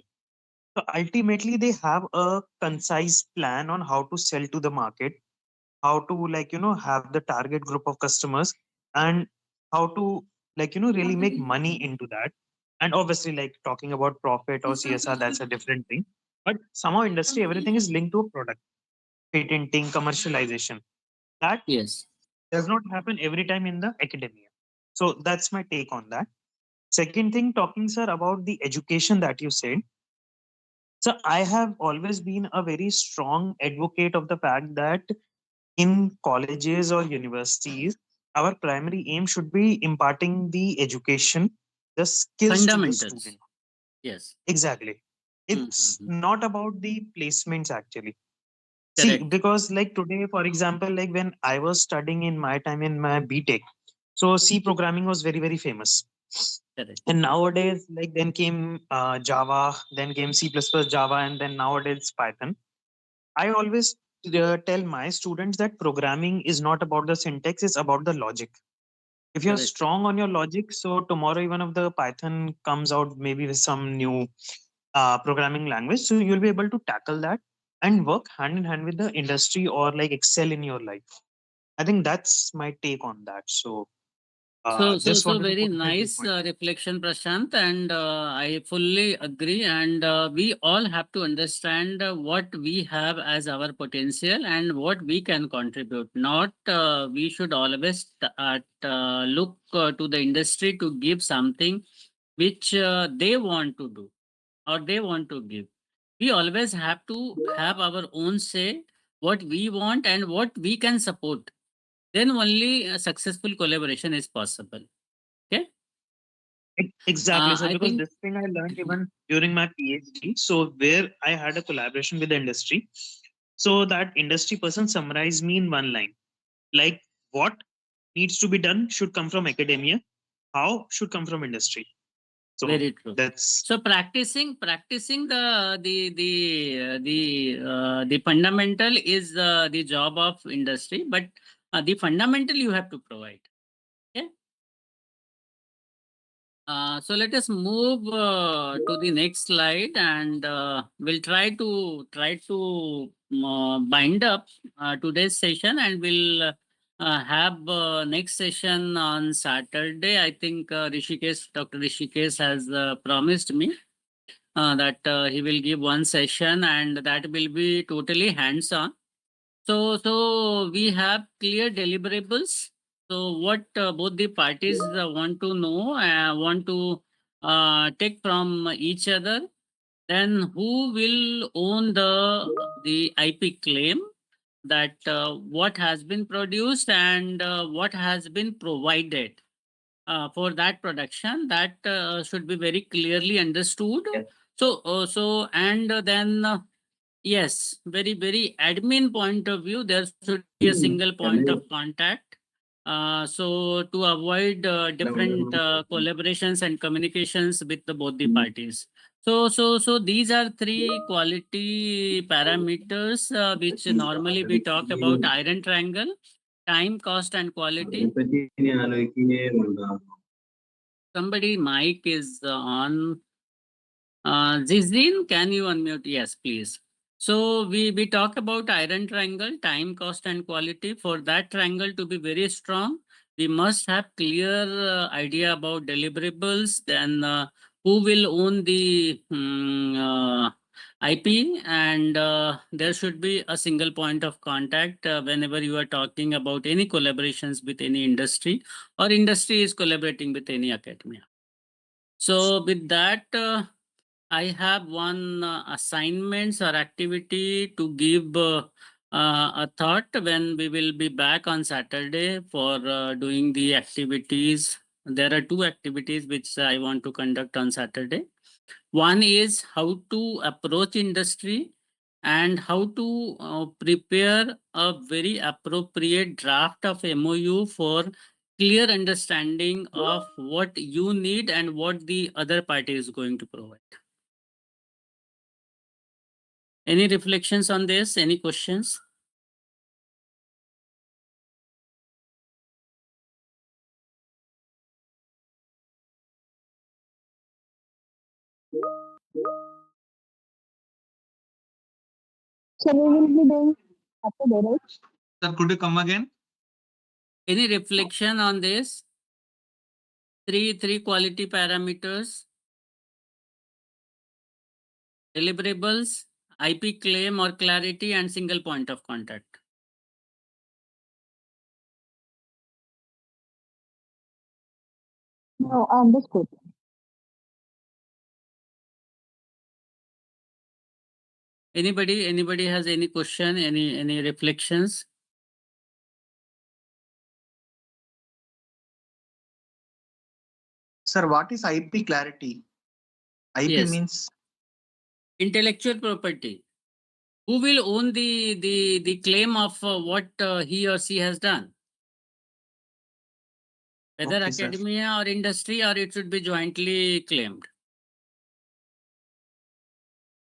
So ultimately, they have a concise plan on how to sell to the market, how to have the target group of customers, and how to really make money into that. And obviously, like talking about profit or CSR, that's a different thing. But somehow industry, everything is linked to a product, patenting, commercialization. That Yes. does not happen every time in the academia. So that's my take on that. Second thing, talking sir about the education that you said. So I have always been a very strong advocate of the fact that in colleges or universities, our primary aim should be imparting the education, the skills to the Fundamentals. student. Yes. Exactly. It's Mhm. not about the placements actually. See, Correct. because like today, for example, like when I was studying in my time in my BTech, so C programming was very, very famous. Correct. And nowadays, like then came Java, then came C++, Java, and then nowadays Python. I always tell my students that programming is not about the syntax, it's about the logic. If you're Correct. strong on your logic, so tomorrow even if the Python comes out maybe with some new programming language, so you'll be able to tackle that and work hand in hand with the industry or like excel in your life. I think that's my take on that. So just So wanted to very put my nice viewpoint. reflection, Prashant, and I fully agree. And we all have to understand what we have as our potential and what we can contribute. Not we should always look to the industry to give something which they want to do or they want to give. We always have to have our own say, what we want and what we can support. Then only a successful collaboration is possible. Okay. Exactly, sir. I Because think this thing I learned even during my PhD. So where I had a collaboration with the industry. So that industry person summarized me in one line, like what needs to be done should come from academia, how should come from industry. So very true. that's So practicing the fundamental is the job of industry, but the fundamental you have to provide. Okay. So let us move to the next slide, and we'll try to bind up today's session, and we'll have next session on Saturday. I think Dr. Rishikesh has promised me that he will give one session, and that will be totally hands-on. So we have clear deliverables. So what both the parties want to know, want to take from each other. Then who will own the IP claim, that what has been produced and what has been provided for that production, that should be very clearly understood. So and then yes, very, very admin point of view, there should be a single point of contact. So to avoid different collaborations and communications with both the parties. So these are three quality parameters which normally we talk about: iron triangle, time, cost, and quality. Somebody mic is on. Zizin, can you unmute? Yes, please. So we talk about iron triangle, time, cost, and quality. For that triangle to be very strong, we must have clear idea about deliverables. Then who will own the IP, and there should be a single point of contact whenever you are talking about any collaborations with any industry, or industry is collaborating with any academia. So with that, I have one assignments or activity to give a thought when we will be back on Saturday for doing the activities. There are two activities which I want to conduct on Saturday. One is how to approach industry and how to prepare a very appropriate draft of MOU for clear understanding of what you need and what the other party is going to provide. Any reflections on this? Any questions? So we will be doing after that, right? Sir, could you come again? Any reflection on this? Three quality parameters. Deliverables, IP claim or clarity, and single point of contact. No, understood. Anybody has any question, any reflections? Sir, what is IP clarity? IP Yes. means Intellectual property. Who will own the claim of what he or she has done? Whether okay, sir. academia or industry, or it should be jointly claimed.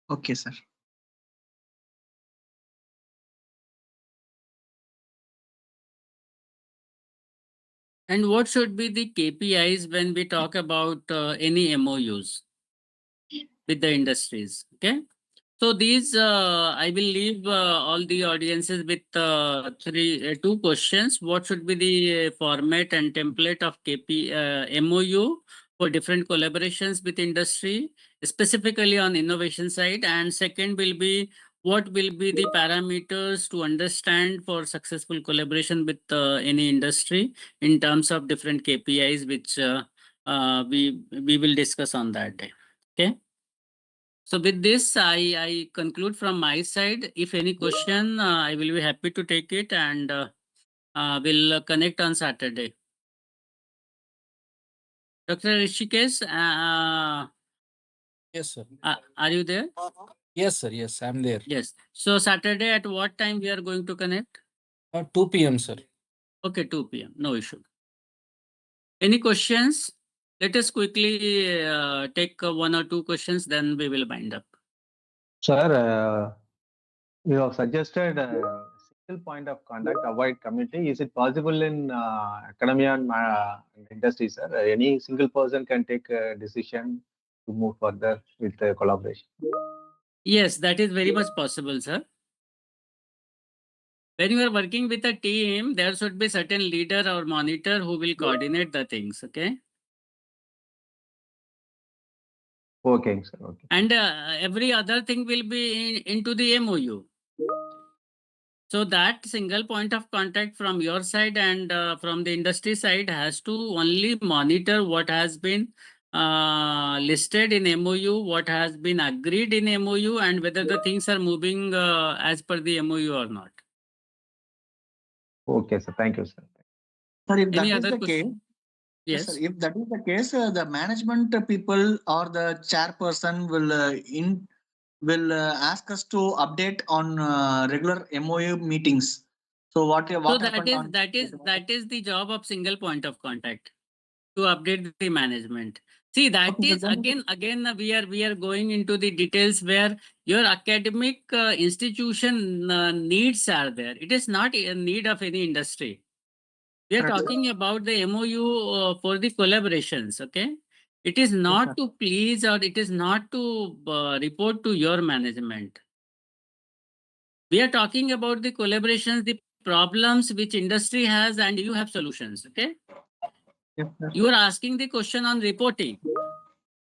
Okay, sir. And what should be the KPIs when we talk about any MOUs with the industries? Okay. So these, I will leave all the audiences with two questions. What should be the format and template of MOU for different collaborations with industry, specifically on innovation side? And second will be, what will be the parameters to understand for successful collaboration with any industry in terms of different KPIs, which we will discuss on that day. Okay. So with this, I conclude from my side. If any question, I will be happy to take it, and we'll connect on Saturday. Dr. Rishikesh, Yes, sir. Are you there? Yes, sir. Yes, I'm there. Yes. So Saturday at what time we are going to connect? 2 p.m., sir. Okay, 2 p.m. No issue. Any questions? Let us quickly take one or two questions, then we will wind up. Sir, you have suggested a single point of contact, avoid community. Is it possible in academia and industry, sir? Any single person can take a decision to move further with the collaboration? Yes, that is very much possible, sir. When you are working with a team, there should be certain leader or monitor who will coordinate the things, okay? Okay, sir. Okay. And every other thing will be into the MOU. So that single point of contact from your side and from the industry side has to only monitor what has been listed in MOU, what has been agreed in MOU, and whether the things are moving as per the MOU or not. Okay, sir. Thank you, sir. Sir, if that Any is other the case, question? yes, Yes. sir, if that is the case, the management people or the chairperson will ask us to update on regular MOU meetings. So what So happened on that is the job of single point of contact, to update the management. See, that Okay, is again we are going into the details where your academic institution needs are there. It is not a need of any industry. We are Correct, sir. talking about the MOU for the collaborations. Okay, it is not to please, or it is not to report to your management. We are talking about the collaborations, the problems which industry has, and you have solutions. Okay. Yes, sir. You are asking the question on reporting.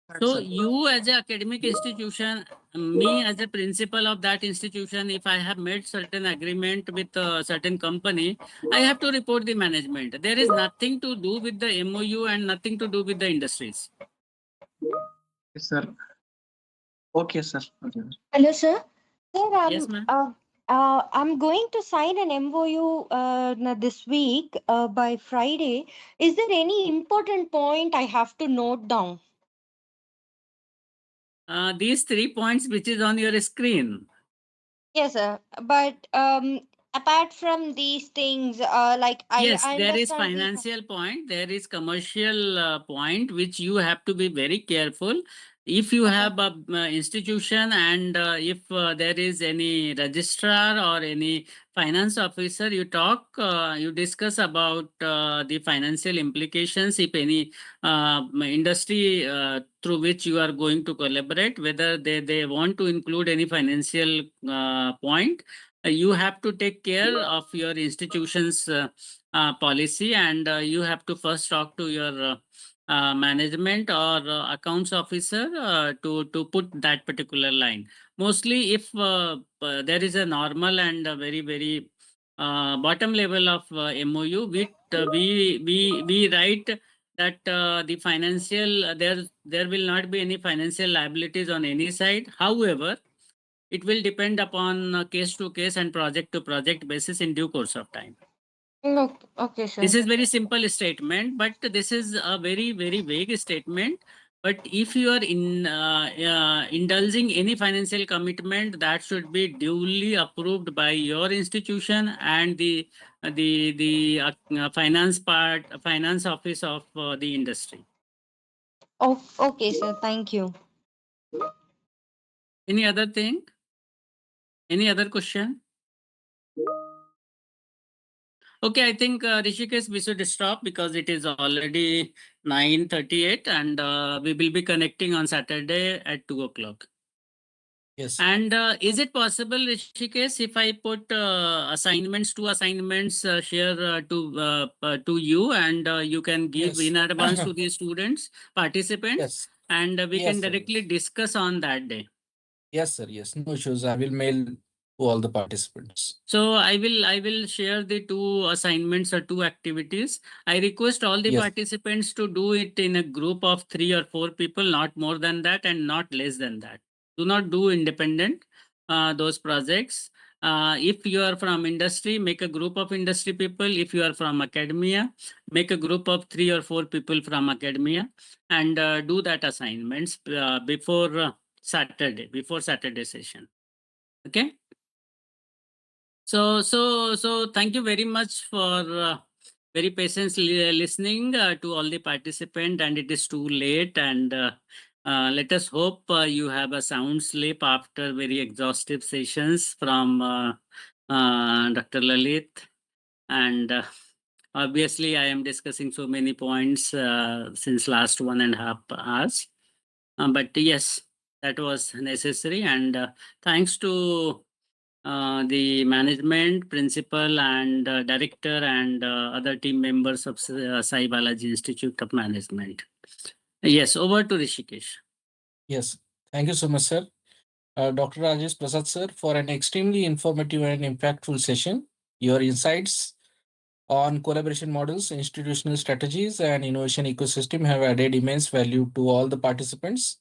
Correct, So sir. you as an academic institution, me as a principal of that institution, if I have made certain agreement with a certain company, I have to report the management. There is nothing to do with the MOU and nothing to do with the industries. Yes, sir. Okay, sir. Okay. Hello, sir. Sir, Yes, ma'am. I'm going to sign an MOU this week by Friday. Is there any important point I have to note down? These 3 points which is on your screen. Yes, sir. But apart from these things, like Yes, I there is understand financial point, there is commercial point, which you have to be very careful. If you have a institution and if there is any registrar or any finance officer, you talk, you discuss about the financial implications, if any industry through which you are going to collaborate, whether they want to include any financial point. You have to take care of your institution's policy, and you have to first talk to your management or accounts officer to put that particular line. Mostly, if there is a normal and a very bottom level of MOU, we write that the financial there will not be any financial liabilities on any side. However, it will depend upon case to case and project to project basis in due course of time. Okay, sir. This is very simple statement, but this is a very vague statement. But if you are indulging any financial commitment, that should be duly approved by your institution and the finance office of the industry. Oh, okay, sir. Thank you. Any other thing? Any other question? Okay, I think Rishikesh, we should stop because it is already 9:38 and we will be connecting on Saturday at 2 o'clock. Yes. And is it possible, Rishikesh, if I put assignments share to you, and you can give in advance to the students, participants, Yes. and we Yes, can sir, directly discuss on that day. Yes, sir. Yes, no issues. I will mail to all the participants. So I will share the 2 assignments or 2 activities. I request all the Yes. participants to do it in a group of 3 or 4 people, not more than that and not less than that. Do not do independent those projects. If you are from industry, make a group of industry people. If you are from academia, make a group of 3 or 4 people from academia and do that assignments before Saturday session. Okay. So thank you very much for very patiently listening to all the participants, and it is too late, and let us hope you have a sound sleep after very exhaustive sessions from Dr. Lalit. And obviously I am discussing so many points since last 1.5 hours. But yes, that was necessary, and thanks to the management, principal, and director, and other team members of Sai Balaji Institute of Management. Yes, over to Rishikesh. Yes, thank you so much, sir. Dr. Rajesh Prasad, sir, for an extremely informative and impactful session. Your insights on collaboration models, institutional strategies, and innovation ecosystem have added immense value to all the participants.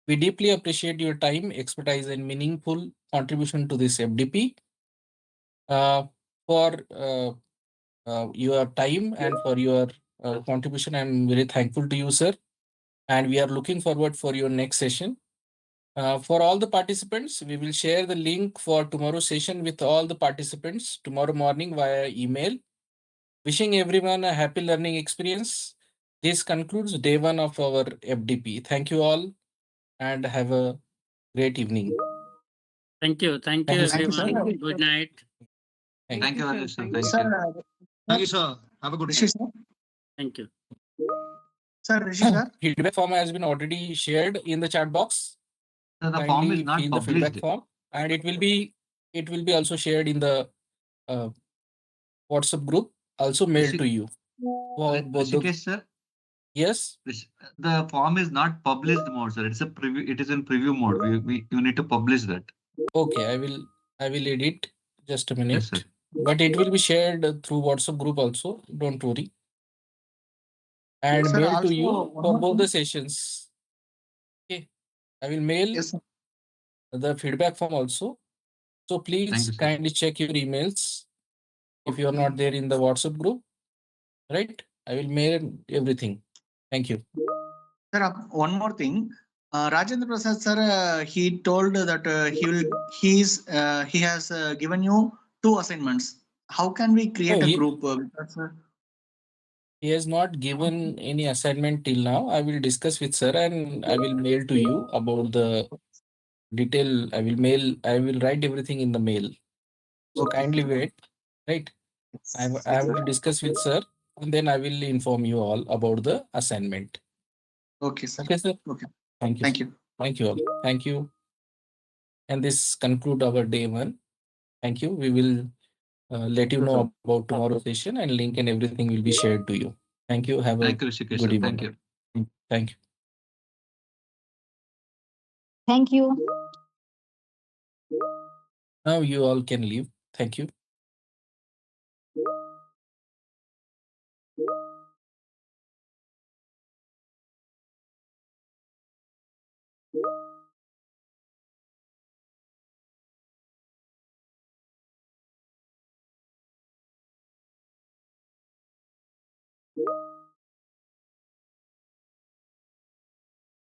We deeply appreciate your time, expertise, and meaningful contribution to this FDP. For your time and for your contribution, I'm very thankful to you, sir. And we are looking forward for your next session. For all the participants, we will share the link for tomorrow's session with all the participants tomorrow morning via email. Wishing everyone a happy learning experience. This concludes day 1 of our FDP. Thank you all and have a great evening. Thank you. Thank you, everyone. Good night. Thank you. Rajesh, sir. Thank you, sir. Have a good day. Thank you. Sir, Rishi sir. Feedback form has been already shared in the chat box. The form is Kindly not fill the feedback published. form, and it will be also shared in the WhatsApp group, also mailed to you. Rishikesh, sir. Yes. The form is not published mode, sir. It's a preview. It is in preview mode. You need to publish that. Okay, I will edit. Just a minute. Yes, sir. But it will be shared through WhatsApp group also. Don't worry. And Sir, mail to also you one for more both thing. the sessions. Okay, I will mail the feedback form also. So please kindly check your emails if you are not there in the WhatsApp group. Right? I will mail everything. Thank you. Sir, one more thing. Rajendra Prasad sir, he told that he has given you 2 assignments. How can we create a group? He has not given any assignment till now. I will discuss with sir and I will mail to you about the detail. I will write everything in the mail. So kindly wait, right? I have to discuss with sir and then I will inform you all about the assignment. Okay, sir. Okay, sir. Okay. Thank you. Thank sir. you. Thank you all. Thank you. And this conclude our day 1. Thank you. We will let you know about tomorrow's session and link and everything will be shared to you. Thank you. Have a Thank you, Rishikesh, good sir. evening. Thank you. Thank you. Thank you. Now you all can leave. Thank you.